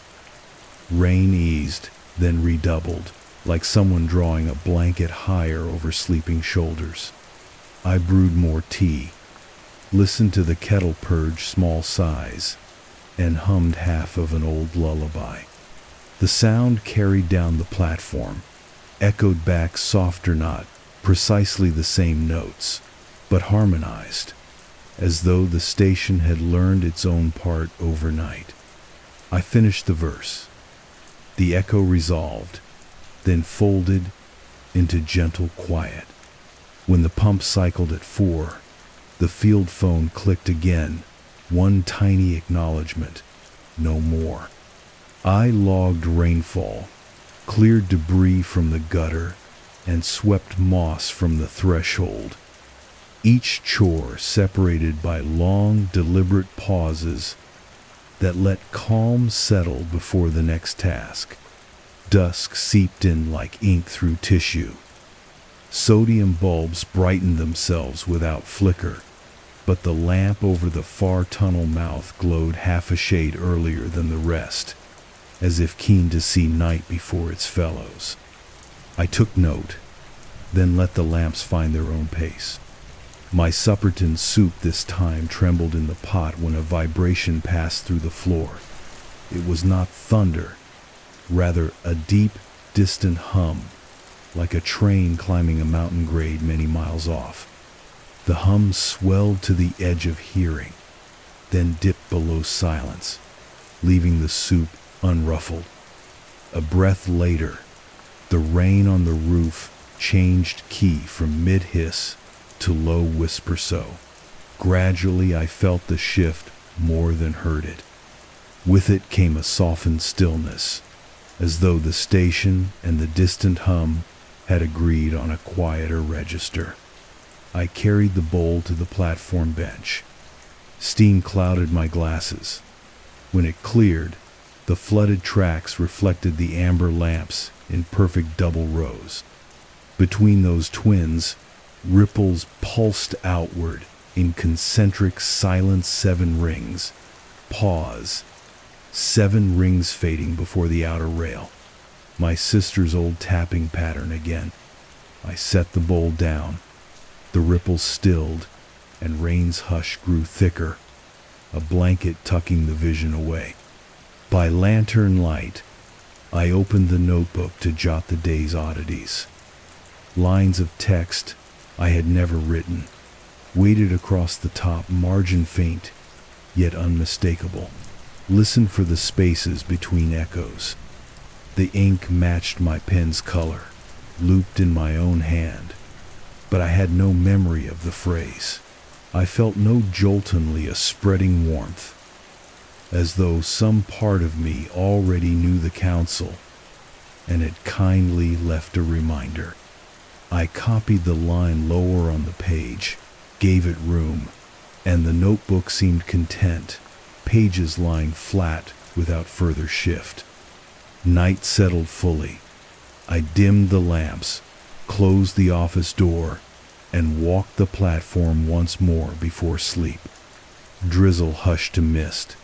Rain eased, then redoubled, like someone drawing a blanket higher over sleeping shoulders. I brewed more tea, listened to the kettle purge small sighs, and hummed half of an old lullaby. The sound carried down the platform, echoed back softer, not precisely the same notes, but harmonized, as though the station had learned its own part overnight. I finished the verse. The echo resolved, then folded into gentle quiet. When the pump cycled at 4, the field phone clicked again, one tiny acknowledgement, no more. I logged rainfall, cleared debris from the gutter, and swept moss from the threshold. Each chore separated by long, deliberate pauses that let calm settle before the next task. Dusk seeped in like ink through tissue. Sodium bulbs brightened themselves without flicker, but the lamp over the far tunnel mouth glowed half a shade earlier than the rest, as if keen to see night before its fellows. I took note, then let the lamps find their own pace. My supperton soup this time trembled in the pot when a vibration passed through the floor. It was not thunder, rather a deep, distant hum, like a train climbing a mountain grade many miles off. The hum swelled to the edge of hearing, then dipped below silence, leaving the soup unruffled. A breath later, the rain on the roof changed key from mid-hiss to low whisper so. Gradually I felt the shift more than heard it. With it came a softened stillness, as though the station and the distant hum had agreed on a quieter register. I carried the bowl to the platform bench. Steam clouded my glasses. When it cleared, the flooded tracks reflected the amber lamps in perfect double rows. Between those twins, ripples pulsed outward in concentric silent 7 rings. Pause. 7 rings fading before the outer rail. My sister's old tapping pattern again. I set the bowl down. The ripples stilled, and rain's hush grew thicker, a blanket tucking the vision away. By lantern light, I opened the notebook to jot the day's oddities. Lines of text I had never written, weighted across the top, margin faint, yet unmistakable. Listened for the spaces between echoes. The ink matched my pen's color, looped in my own hand, but I had no memory of the phrase. I felt no jolt, only a spreading warmth, as though some part of me already knew the counsel and had kindly left a reminder. I copied the line lower on the page, gave it room, and the notebook seemed content, pages lying flat without further shift. Night settled fully. I dimmed the lamps, closed the office door, and walked the platform once more before sleep. Drizzle hushed to mist.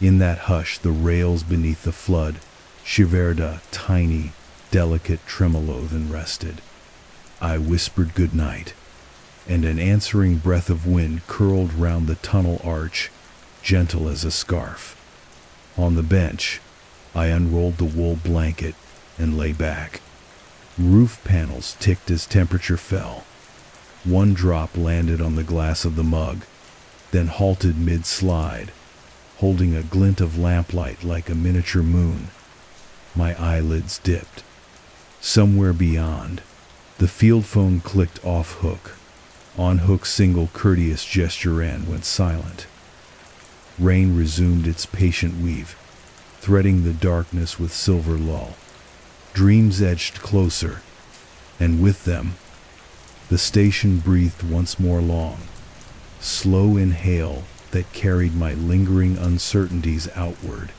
In that hush, the rails beneath the flood shivered a tiny, delicate tremolo, then rested. I whispered good night, and an answering breath of wind curled round the tunnel arch, gentle as a scarf. On the bench, I unrolled the wool blanket and lay back. Roof panels ticked as temperature fell. One drop landed on the glass of the mug, then halted mid-slide, holding a glint of lamplight like a miniature moon. My eyelids dipped. Somewhere beyond, the field phone clicked off hook. On hook's single courteous gesture and went silent. Rain resumed its patient weave, threading the darkness with silver lull. Dreams edged closer, and with them, the station breathed once more long, slow inhale that carried my lingering uncertainties outward,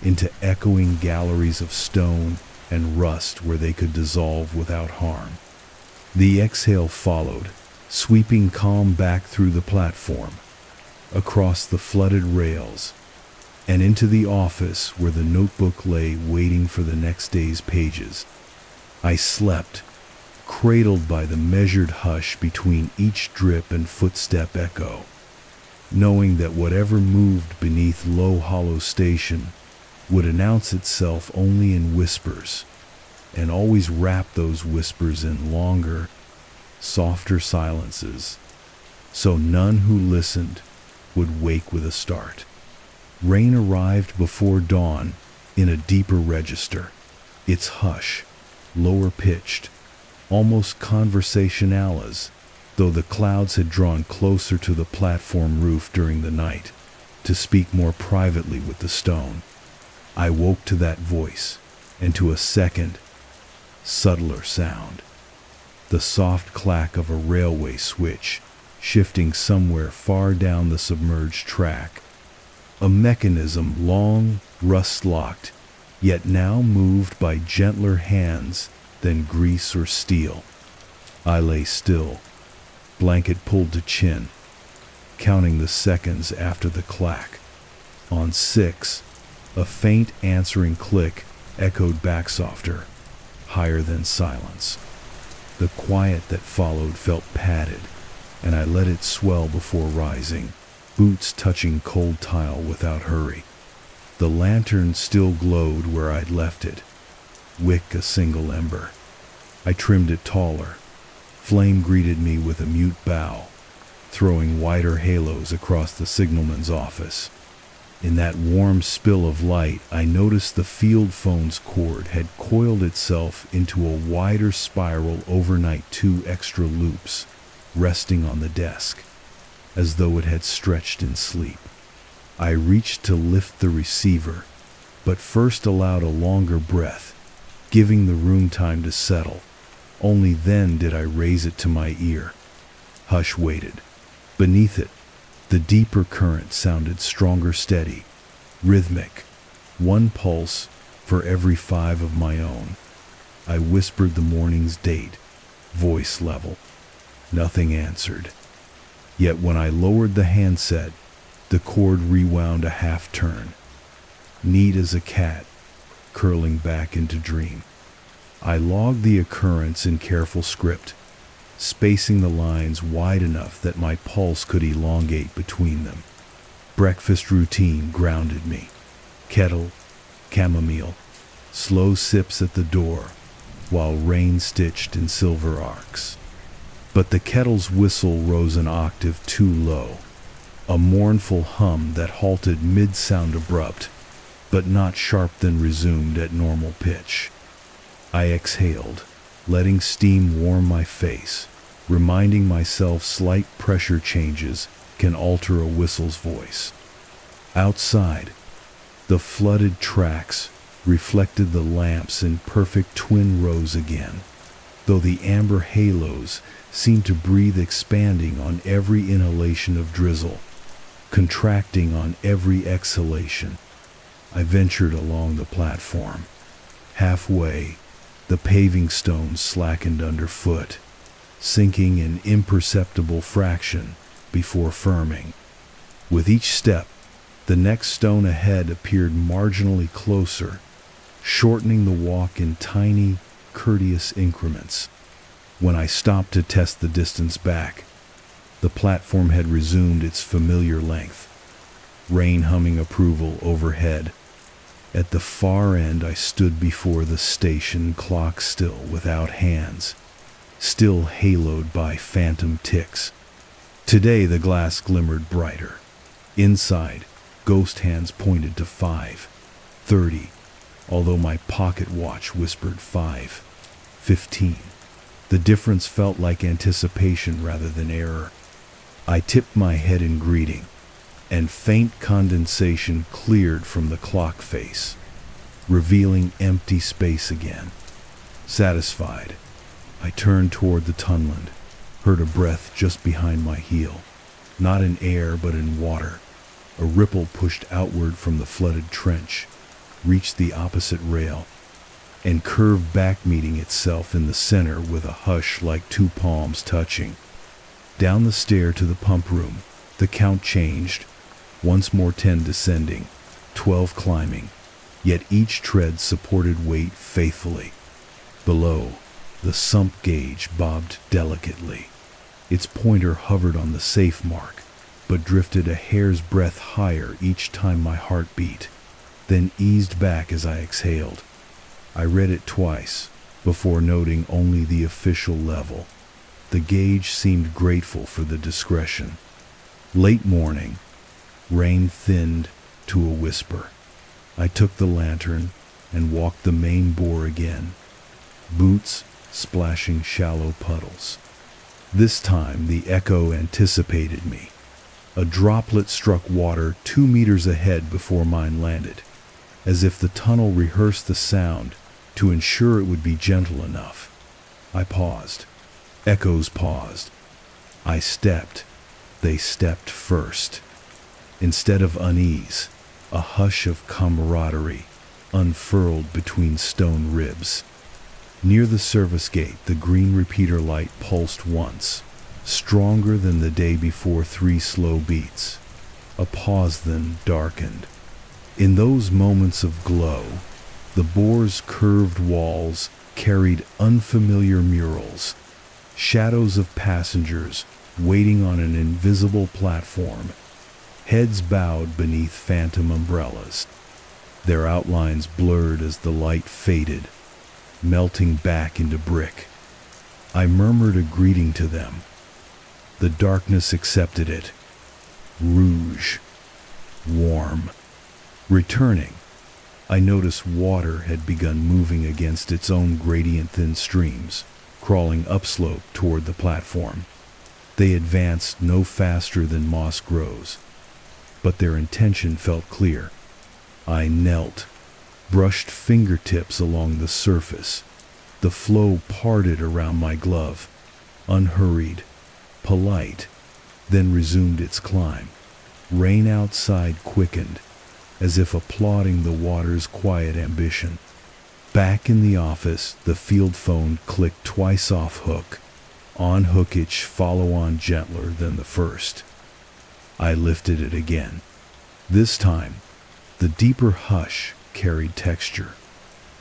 into echoing galleries of stone and rust where they could dissolve without harm. The exhale followed, sweeping calm back through the platform, across the flooded rails, and into the office where the notebook lay waiting for the next day's pages. I slept, cradled by the measured hush between each drip and footstep echo, knowing that whatever moved beneath Low Hollow Station would announce itself only in whispers, and always wrap those whispers in longer, softer silences, so none who listened would wake with a start. Rain arrived before dawn in a deeper register, its hush, lower pitched, almost conversationales, though the clouds had drawn closer to the platform roof during the night, to speak more privately with the stone. I woke to that voice, and to a second, subtler sound. The soft clack of a railway switch, shifting somewhere far down the submerged track. A mechanism long, rust-locked, yet now moved by gentler hands than grease or steel. I lay still, blanket pulled to chin, counting the seconds after the clack. On 6, a faint answering click echoed back softer, higher than silence. The quiet that followed felt padded, and I let it swell before rising, boots touching cold tile without hurry. The lantern still glowed where I'd left it, wick a single ember. I trimmed it taller. Flame greeted me with a mute bow, throwing wider halos across the signalman's office. In that warm spill of light, I noticed the field phone's cord had coiled itself into a wider spiral overnight 2 extra loops, resting on the desk, as though it had stretched in sleep. I reached to lift the receiver, but first allowed a longer breath, giving the room time to settle. Only then did I raise it to my ear. Hush waited. Beneath it, the deeper current sounded stronger, steady, rhythmic, 1 pulse for every 5 of my own. I whispered the morning's date, voice level. Nothing answered. Yet when I lowered the handset, the cord rewound a half turn, neat as a cat, curling back into dream. I logged the occurrence in careful script, spacing the lines wide enough that my pulse could elongate between them. Breakfast routine grounded me. Kettle, chamomile, slow sips at the door, while rain stitched in silver arcs. But the kettle's whistle rose an octave too low, a mournful hum that halted mid-sound abrupt, but not sharp then resumed at normal pitch. I exhaled, letting steam warm my face, reminding myself slight pressure changes can alter a whistle's voice. Outside, the flooded tracks reflected the lamps in perfect twin rows again, though the amber halos seemed to breathe, expanding on every inhalation of drizzle, contracting on every exhalation. I ventured along the platform. Halfway, the paving stones slackened underfoot, sinking an imperceptible fraction before firming. With each step, the next stone ahead appeared marginally closer, shortening the walk in tiny, courteous increments. When I stopped to test the distance back, the platform had resumed its familiar length, rain humming approval overhead. At the far end, I stood before the station clock, still without hands, still haloed by phantom ticks. Today the glass glimmered brighter. Inside, ghost hands pointed to 5:30, although my pocket watch whispered 5:15. The difference felt like anticipation rather than error. I tipped my head in greeting, and faint condensation cleared from the clock face, revealing empty space again. Satisfied, I turned toward the tunneland, heard a breath just behind my heel, not in air but in water. A ripple pushed outward from the flooded trench, reached the opposite rail, and curved back, meeting itself in the center with a hush like two palms touching. Down the stair to the pump room, the count changed. Once more 10 descending, 12 climbing, yet each tread supported weight faithfully. Below, the sump gauge bobbed delicately. Its pointer hovered on the safe mark, but drifted a hair's breadth higher each time my heart beat, then eased back as I exhaled. I read it twice, before noting only the official level. The gauge seemed grateful for the discretion. Late morning, rain thinned to a whisper. I took the lantern and walked the main bore again, boots splashing shallow puddles. This time the echo anticipated me. A droplet struck water 2 meters ahead before mine landed, as if the tunnel rehearsed the sound to ensure it would be gentle enough. I paused. Echoes paused. I stepped. They stepped first. Instead of unease, a hush of camaraderie unfurled between stone ribs. Near the service gate, the green repeater light pulsed once, stronger than the day before, 3 slow beats. A pause then darkened. In those moments of glow, the bore's curved walls carried unfamiliar murals, shadows of passengers waiting on an invisible platform, heads bowed beneath phantom umbrellas, their outlines blurred as the light faded, melting back into brick. I murmured a greeting to them. The darkness accepted it. Rouge. Warm. Returning, I noticed water had begun moving against its own gradient-thin streams, crawling upslope toward the platform. They advanced no faster than moss grows, but their intention felt clear. I knelt, brushed fingertips along the surface. The flow parted around my glove, unhurried, polite, then resumed its climb. Rain outside quickened, as if applauding the water's quiet ambition. Back in the office, the field phone clicked twice off hook. On hookage, follow on gentler than the first. I lifted it again. This time, the deeper hush carried texture.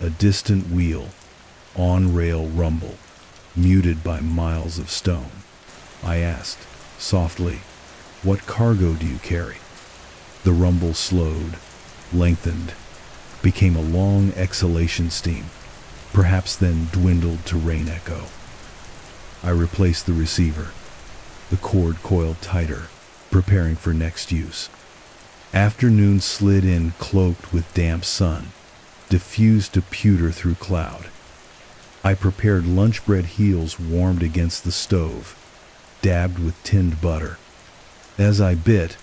A distant wheel, on-rail rumble, muted by miles of stone. I asked, softly, "What cargo do you carry?" The rumble slowed, lengthened, became a long exhalation steam, perhaps then dwindled to rain echo. I replaced the receiver, the cord coiled tighter, preparing for next use. Afternoon slid in, cloaked with damp sun, diffused to pewter through cloud. I prepared lunch bread heels warmed against the stove, dabbed with tinned butter. As I bit,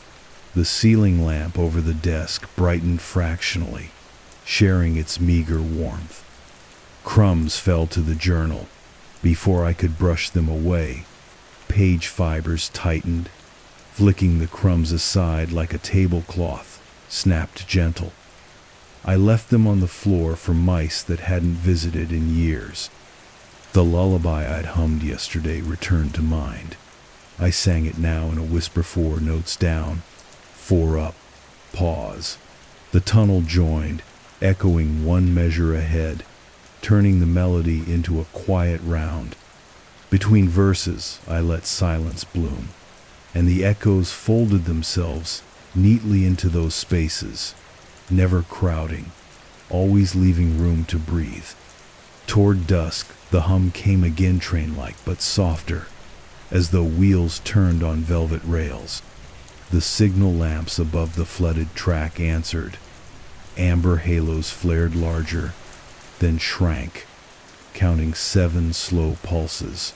the ceiling lamp over the desk brightened fractionally, sharing its meager warmth. Crumbs fell to the journal. Before I could brush them away, page fibers tightened, flicking the crumbs aside like a tablecloth, snapped gentle. I left them on the floor for mice that hadn't visited in years. The lullaby I'd hummed yesterday returned to mind. I sang it now in a whisper, 4 notes down, 4 up, pause. The tunnel joined, echoing 1 measure ahead, turning the melody into a quiet round. Between verses, I let silence bloom, and the echoes folded themselves neatly into those spaces, never crowding, always leaving room to breathe. Toward dusk, the hum came again, train-like but softer, as though wheels turned on velvet rails. The signal lamps above the flooded track answered. Amber halos flared larger, then shrank, counting 7 slow pulses.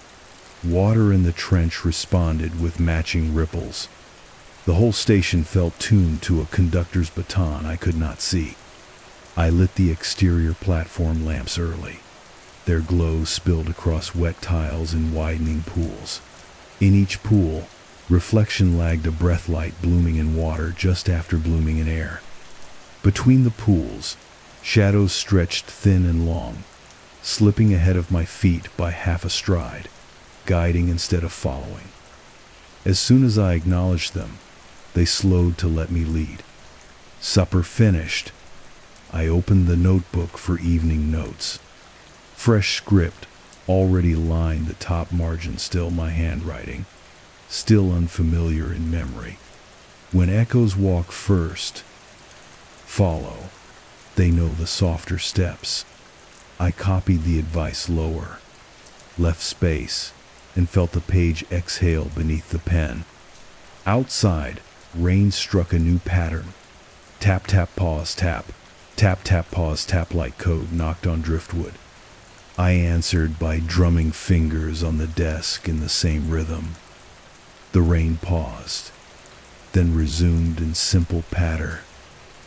Water in the trench responded with matching ripples. The whole station felt tuned to a conductor's baton I could not see. I lit the exterior platform lamps early. Their glow spilled across wet tiles in widening pools. In each pool, reflection lagged a breathlight blooming in water just after blooming in air. Between the pools, shadows stretched thin and long, slipping ahead of my feet by half a stride, guiding instead of following. As soon as I acknowledged them, they slowed to let me lead. Supper finished, I opened the notebook for evening notes. Fresh script already lined the top margin, still my handwriting, still unfamiliar in memory. When echoes walk first, follow. They know the softer steps. I copied the advice lower, left space, and felt the page exhale beneath the pen. Outside, rain struck a new pattern. Tap, tap, pause, tap. Tap, tap, pause, tap like code knocked on driftwood. I answered by drumming fingers on the desk in the same rhythm. The rain paused, then resumed in simple patter,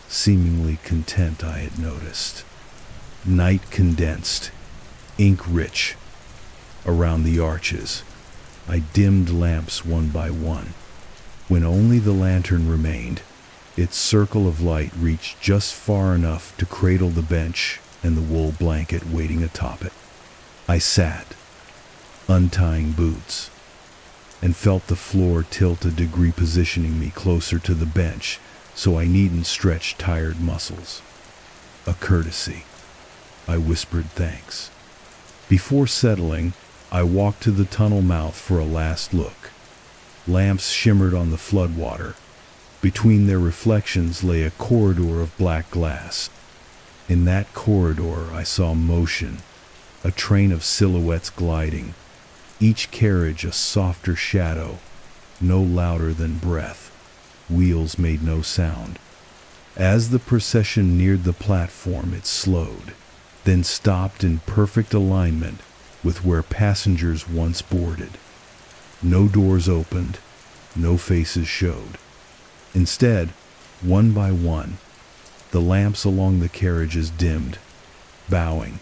seemingly content I had noticed. Night condensed, ink rich. Around the arches, I dimmed lamps one by one. When only the lantern remained, its circle of light reached just far enough to cradle the bench and the wool blanket waiting atop it. I sat, untying boots, and felt the floor tilt a degree, positioning me closer to the bench so I needn't stretch tired muscles. A courtesy. I whispered thanks. Before settling, I walked to the tunnel mouth for a last look. Lamps shimmered on the floodwater. Between their reflections lay a corridor of black glass. In that corridor I saw motion, a train of silhouettes gliding, each carriage a softer shadow, no louder than breath. Wheels made no sound. As the procession neared the platform, it slowed, then stopped in perfect alignment with where passengers once boarded. No doors opened, no faces showed. Instead, one by one, the lamps along the carriages dimmed, bowing,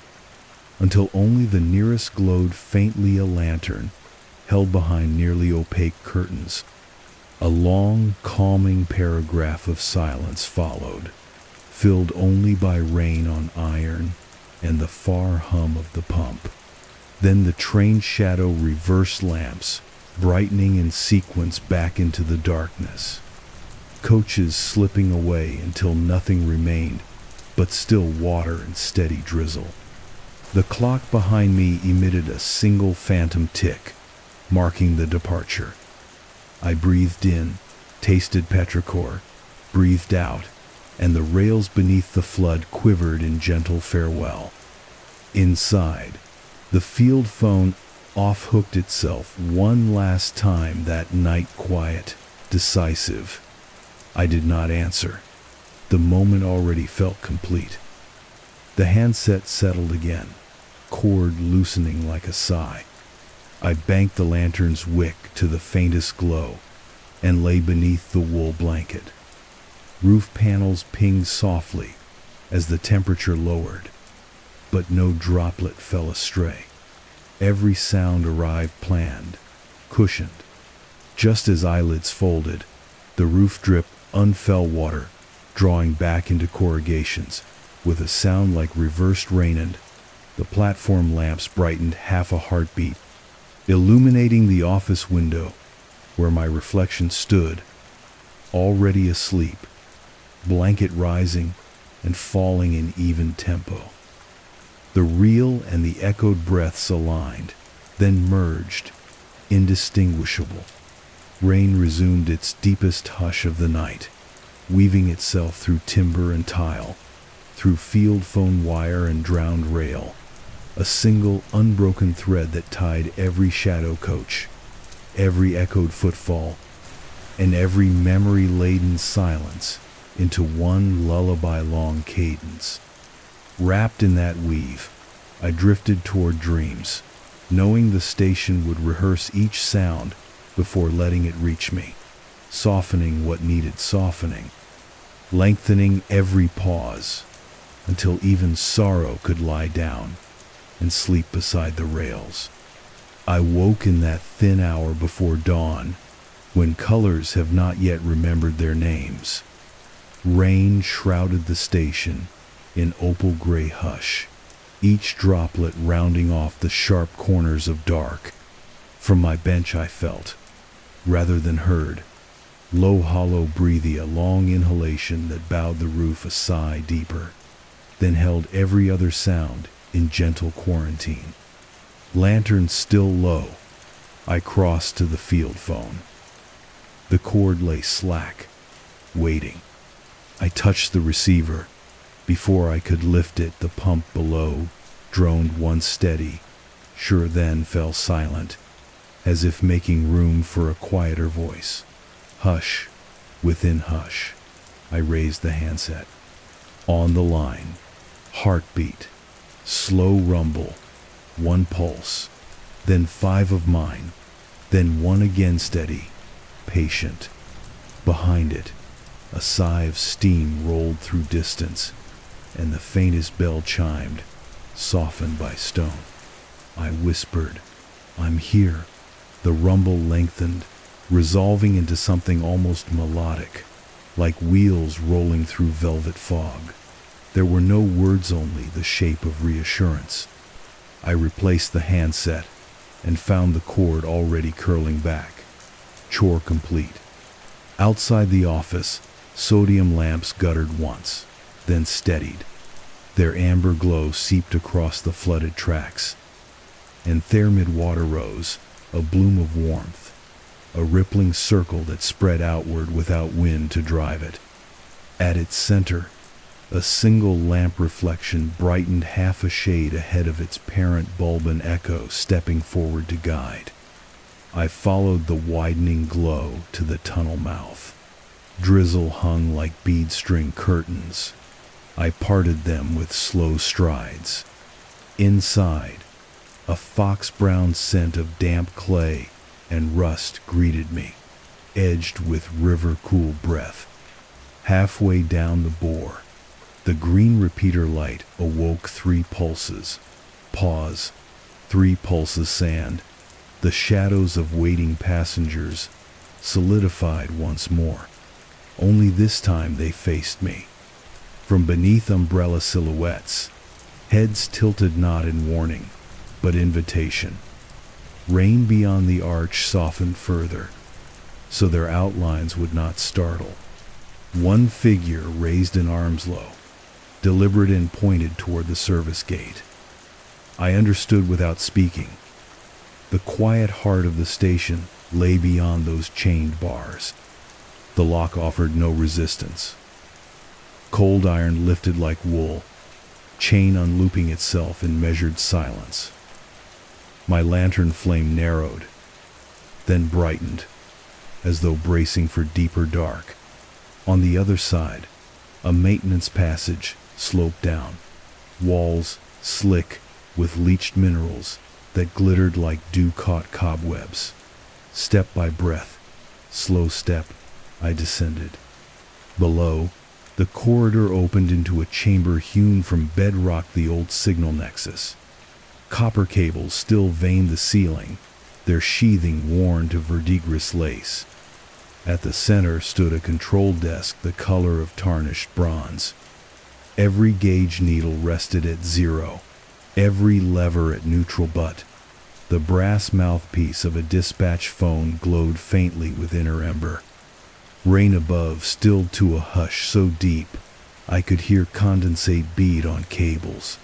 until only the nearest glowed faintly, a lantern held behind nearly opaque curtains. A long, calming paragraph of silence followed, filled only by rain on iron and the far hum of the pump. Then the train shadow reversed lamps, brightening in sequence back into the darkness. Coaches slipping away until nothing remained but still water and steady drizzle. The clock behind me emitted a single phantom tick, marking the departure. I breathed in, tasted petrichor, breathed out, and the rails beneath the flood quivered in gentle farewell. Inside, the field phone off-hooked itself one last time, that night quiet, decisive. I did not answer. The moment already felt complete. The handset settled again, cord loosening like a sigh. I banked the lantern's wick to the faintest glow and lay beneath the wool blanket. Roof panels pinged softly as the temperature lowered, but no droplet fell astray. Every sound arrived planned, cushioned. Just as eyelids folded, the roof dripped unfell water, drawing back into corrugations with a sound like reversed rain, and the platform lamps brightened half a heartbeat, illuminating the office window where my reflection stood, already asleep, blanket rising and falling in even tempo. The real and the echoed breaths aligned, then merged, indistinguishable. Rain resumed its deepest hush of the night, weaving itself through timber and tile, through field phone wire and drowned rail, a single unbroken thread that tied every shadow coach, every echoed footfall, and every memory-laden silence into one lullaby-long cadence. Wrapped in that weave, I drifted toward dreams, knowing the station would rehearse each sound before letting it reach me, softening what needed softening, lengthening every pause until even sorrow could lie down and sleep beside the rails. I woke in that thin hour before dawn, when colors have not yet remembered their names. Rain shrouded the station in opal-gray hush, each droplet rounding off the sharp corners of dark. From my bench I felt, rather than heard, low hollow breathy, a long inhalation that bowed the roof a sigh deeper, then held every other sound in gentle quarantine. Lantern still low, I crossed to the field phone. The cord lay slack, waiting. I touched the receiver. Before I could lift it, the pump below droned once steady, sure then fell silent, as if making room for a quieter voice. Hush, within hush. I raised the handset. On the line, heartbeat, slow rumble, one pulse, then 5 of mine, then one again steady, patient. Behind it, a sigh of steam rolled through distance, and the faintest bell chimed, softened by stone. I whispered, "I'm here." The rumble lengthened, resolving into something almost melodic, like wheels rolling through velvet fog. There were no words, only the shape of reassurance. I replaced the handset and found the cord already curling back. Chore complete. Outside the office, sodium lamps guttered once, then steadied. Their amber glow seeped across the flooded tracks, and thermid water rose, a bloom of warmth, a rippling circle that spread outward without wind to drive it. At its center, a single lamp reflection brightened half a shade ahead of its parent bulb, an echo stepping forward to guide. I followed the widening glow to the tunnel mouth. Drizzle hung like bead string curtains. I parted them with slow strides. Inside, a fox-brown scent of damp clay and rust greeted me, edged with river-cool breath. Halfway down the bore, the green repeater light awoke 3 pulses. Pause. 3 pulses sand. The shadows of waiting passengers solidified once more. Only this time they faced me. From beneath umbrella silhouettes, heads tilted not in warning, but invitation. Rain beyond the arch softened further, so their outlines would not startle. One figure raised an arms low, deliberate and pointed toward the service gate. I understood without speaking. The quiet heart of the station lay beyond those chained bars. The lock offered no resistance. Cold iron lifted like wool, chain unlooping itself in measured silence. My lantern flame narrowed, then brightened, as though bracing for deeper dark. On the other side, a maintenance passage sloped down, walls slick with leached minerals that glittered like dew-caught cobwebs. Step by breath, slow step, I descended. Below, the corridor opened into a chamber hewn from bedrock, the old signal nexus. Copper cables still veined the ceiling, their sheathing worn to verdigris lace. At the center stood a control desk the color of tarnished bronze. Every gauge needle rested at 0, every lever at neutral, but the brass mouthpiece of a dispatch phone glowed faintly with inner ember. Rain above stilled to a hush so deep I could hear condensate bead on cables,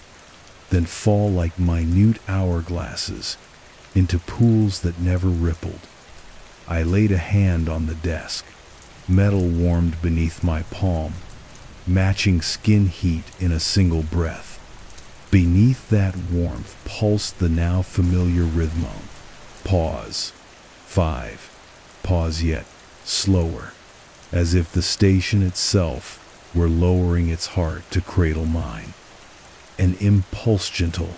then fall like minute hourglasses, into pools that never rippled. I laid a hand on the desk. Metal warmed beneath my palm, matching skin heat in a single breath. Beneath that warmth pulsed the now familiar rhythm. Pause. 5. Pause yet slower, as if the station itself were lowering its heart to cradle mine. An impulse gentle,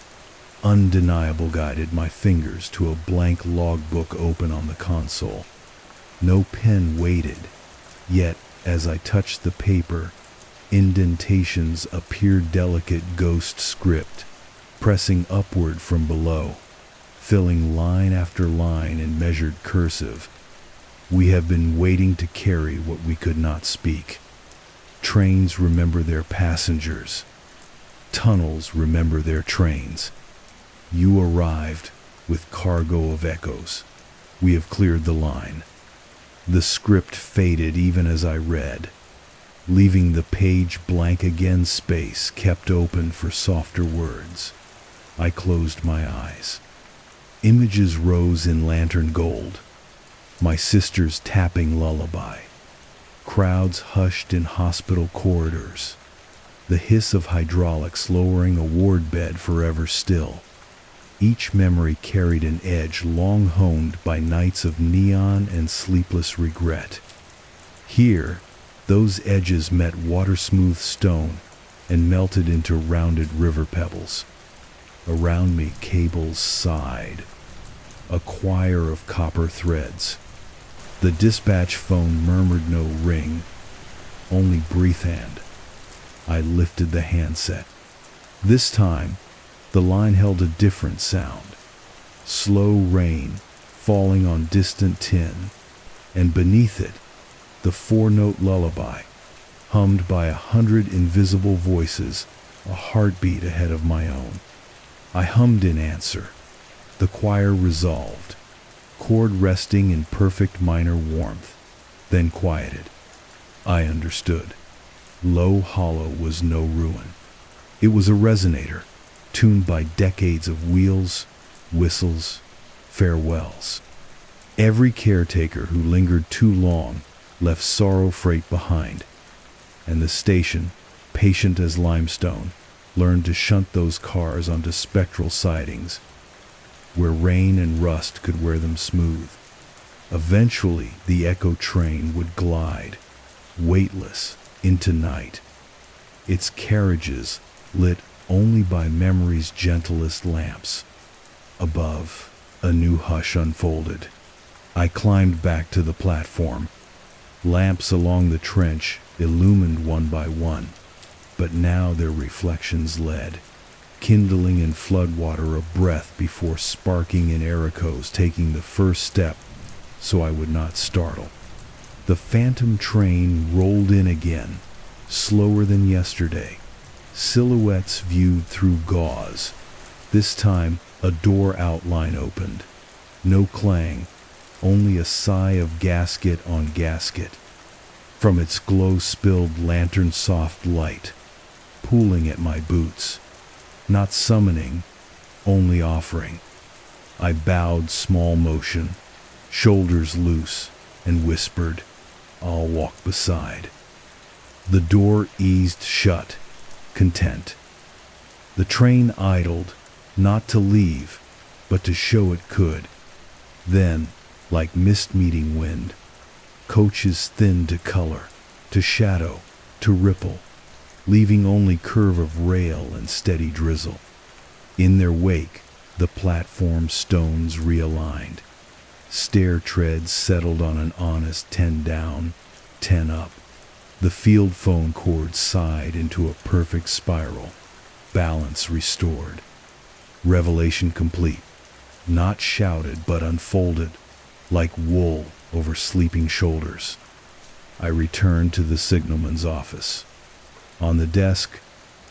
undeniable guided my fingers to a blank logbook open on the console. No pen weighted, yet as I touched the paper, indentations appeared delicate ghost script, pressing upward from below, filling line after line in measured cursive. We have been waiting to carry what we could not speak. Trains remember their passengers. Tunnels remember their trains. You arrived with cargo of echoes. We have cleared the line. The script faded even as I read, leaving the page blank again, space kept open for softer words. I closed my eyes. Images rose in lantern gold. My sister's tapping lullaby. Crowds hushed in hospital corridors. The hiss of hydraulics lowering a ward bed forever still. Each memory carried an edge long honed by nights of neon and sleepless regret. Here, those edges met water-smooth stone and melted into rounded river pebbles. Around me, cables sighed, a choir of copper threads. The dispatch phone murmured no ring, only breath hand. I lifted the handset. This time, the line held a different sound. Slow rain falling on distant tin, and beneath it, the 4-note lullaby, hummed by 100 invisible voices, a heartbeat ahead of my own. I hummed in answer. The choir resolved, chord resting in perfect minor warmth, then quieted. I understood. Low hollow was no ruin. It was a resonator, tuned by decades of wheels, whistles, farewells. Every caretaker who lingered too long left sorrow freight behind, and the station, patient as limestone, learned to shunt those cars onto spectral sidings, where rain and rust could wear them smooth. Eventually, the echo train would glide, weightless, into night, its carriages lit only by memory's gentlest lamps. Above, a new hush unfolded. I climbed back to the platform. Lamps along the trench illumined one by one, but now their reflections led, kindling in floodwater a breath before sparking in air echoes, taking the first step so I would not startle. The phantom train rolled in again, slower than yesterday, silhouettes viewed through gauze. This time, a door outline opened. No clang, only a sigh of gasket on gasket. From its glow spilled lantern-soft light, pooling at my boots. Not summoning, only offering. I bowed small motion, shoulders loose, and whispered, "I'll walk beside." The door eased shut, content. The train idled, not to leave, but to show it could. Then, like mist meeting wind, coaches thinned to color, to shadow, to ripple, leaving only curve of rail and steady drizzle. In their wake, the platform stones realigned. Stair treads settled on an honest 10 down, 10 up. The field phone cord sighed into a perfect spiral, balance restored. Revelation complete, not shouted but unfolded, like wool over sleeping shoulders. I returned to the signalman's office. On the desk,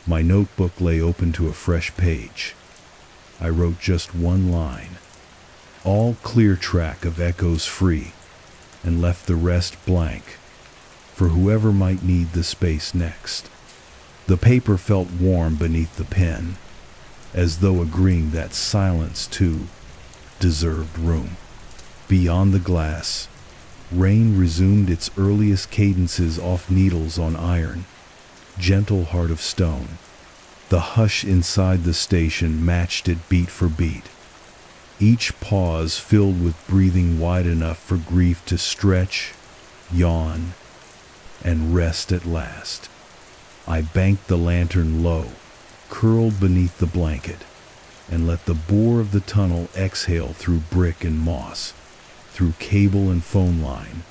my notebook lay open to a fresh page. I wrote just one line, "All clear track of echoes free," and left the rest blank, for whoever might need the space next. The paper felt warm beneath the pen, as though agreeing that silence, too, deserved room. Beyond the glass, rain resumed its earliest cadences off needles on iron, gentle heart of stone. The hush inside the station matched it beat for beat, each pause filled with breathing wide enough for grief to stretch, yawn, and rest at last. I banked the lantern low, curled beneath the blanket, and let the bore of the tunnel exhale through brick and moss, through cable and phone line,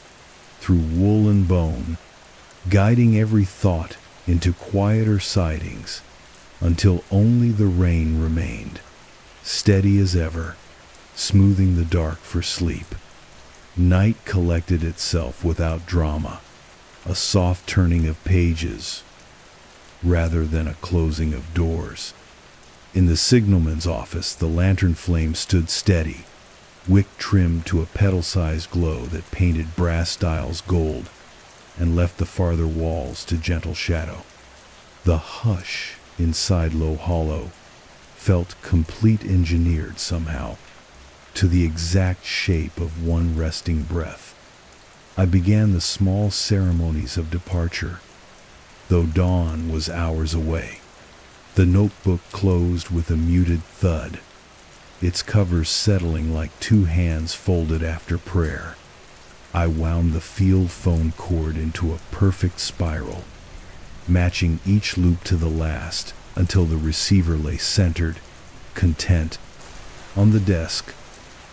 through wool and bone, guiding every thought into quieter sidings until only the rain remained, steady as ever, smoothing the dark for sleep. Night collected itself without drama, a soft turning of pages rather than a closing of doors. In the signalman's office, the lantern flame stood steady, wick trimmed to a petal-sized glow that painted brass dials gold and left the farther walls to gentle shadow. The hush inside Low Hollow felt complete engineered somehow, to the exact shape of one resting breath. I began the small ceremonies of departure, though dawn was hours away. The notebook closed with a muted thud, its covers settling like two hands folded after prayer. I wound the field phone cord into a perfect spiral, matching each loop to the last until the receiver lay centered, content. On the desk,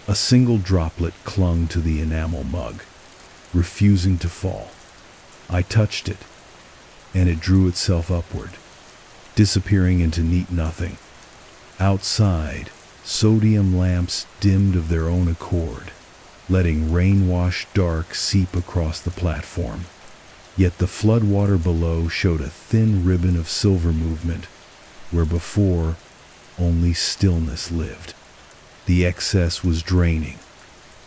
a single droplet clung to the enamel mug, refusing to fall. I touched it, and it drew itself upward, disappearing into neat nothing. Outside, sodium lamps dimmed of their own accord, letting rain-washed dark seep across the platform. Yet the floodwater below showed a thin ribbon of silver movement, where before only stillness lived. The excess was draining,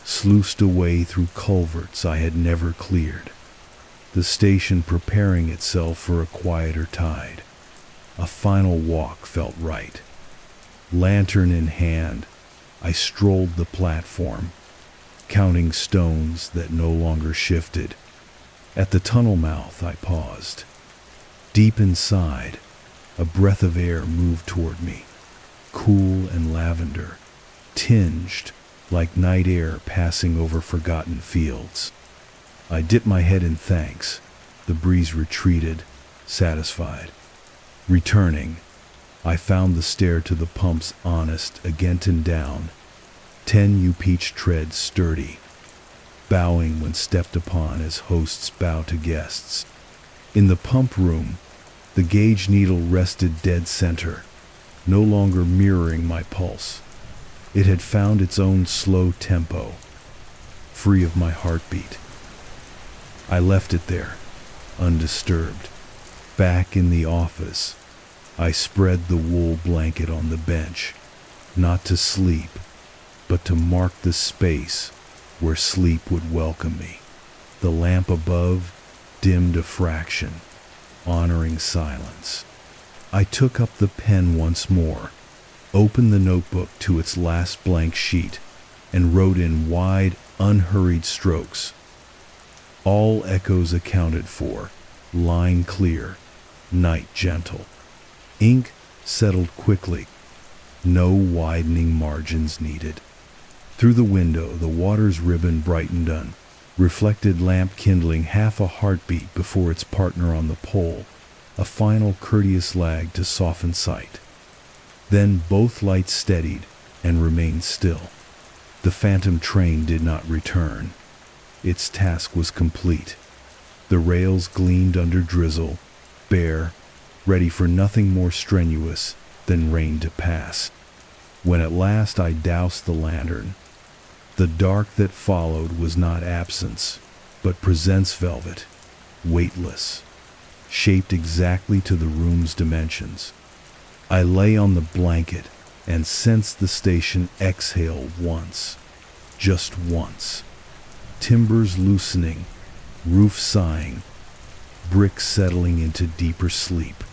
sluiced away through culverts I had never cleared, the station preparing itself for a quieter tide. A final walk felt right. Lantern in hand, I strolled the platform, counting stones that no longer shifted. At the tunnel mouth, I paused. Deep inside, a breath of air moved toward me, cool and lavender, tinged like night air passing over forgotten fields. I dipped my head in thanks. The breeze retreated, satisfied. Returning, I found the stair to the pumps honest, again and down, 10 U-peach treads sturdy, bowing when stepped upon as hosts bow to guests. In the pump room, the gauge needle rested dead center, no longer mirroring my pulse. It had found its own slow tempo, free of my heartbeat. I left it there, undisturbed. Back in the office, I spread the wool blanket on the bench, not to sleep, but to mark the space where sleep would welcome me. The lamp above dimmed a fraction, honoring silence. I took up the pen once more, opened the notebook to its last blank sheet, and wrote in wide, unhurried strokes. All echoes accounted for, line clear, night gentle. Ink settled quickly, no widening margins needed. Through the window, the water's ribbon brightened on, reflected lamp kindling half a heartbeat before its partner on the pole, a final courteous lag to soften sight. Then both lights steadied and remained still. The phantom train did not return. Its task was complete. The rails gleamed under drizzle, bare, ready for nothing more strenuous than rain to pass. When at last I doused the lantern, the dark that followed was not absence, but presence velvet, weightless, shaped exactly to the room's dimensions. I lay on the blanket and sensed the station exhale once, just once. Timbers loosening, roof sighing, bricks settling into deeper sleep.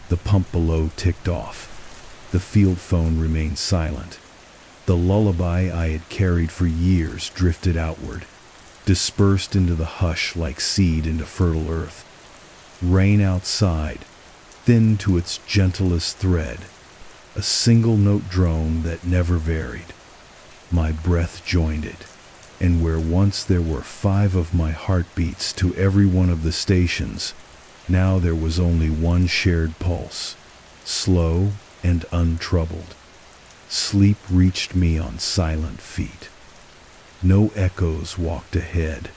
The pump below ticked off. The field phone remained silent. The lullaby I had carried for years drifted outward, dispersed into the hush like seed into fertile earth. Rain outside, thin to its gentlest thread, a single note drone that never varied. My breath joined it, and where once there were 5 of my heartbeats to every one of the stations, now there was only one shared pulse, slow and untroubled. Sleep reached me on silent feet. No echoes walked ahead,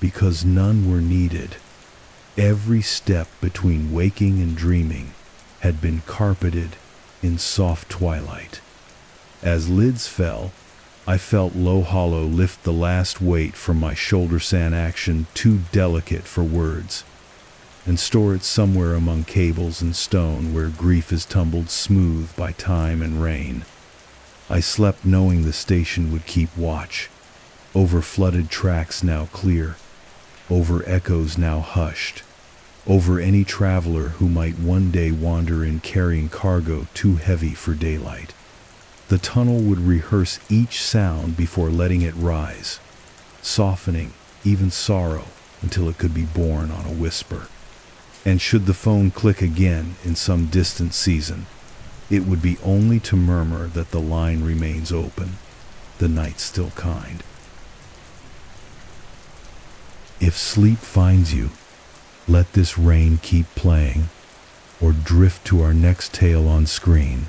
because none were needed. Every step between waking and dreaming had been carpeted in soft twilight. As lids fell, I felt Low Hollow lift the last weight from my shoulder-sand action too delicate for words, and store it somewhere among cables and stone where grief is tumbled smooth by time and rain. I slept knowing the station would keep watch, over flooded tracks now clear, over echoes now hushed, over any traveler who might one day wander in carrying cargo too heavy for daylight. The tunnel would rehearse each sound before letting it rise, softening even sorrow until it could be born on a whisper. And should the phone click again in some distant season, it would be only to murmur that the line remains open, the night still kind. If sleep finds you, let this rain keep playing, or drift to our next tale on screen.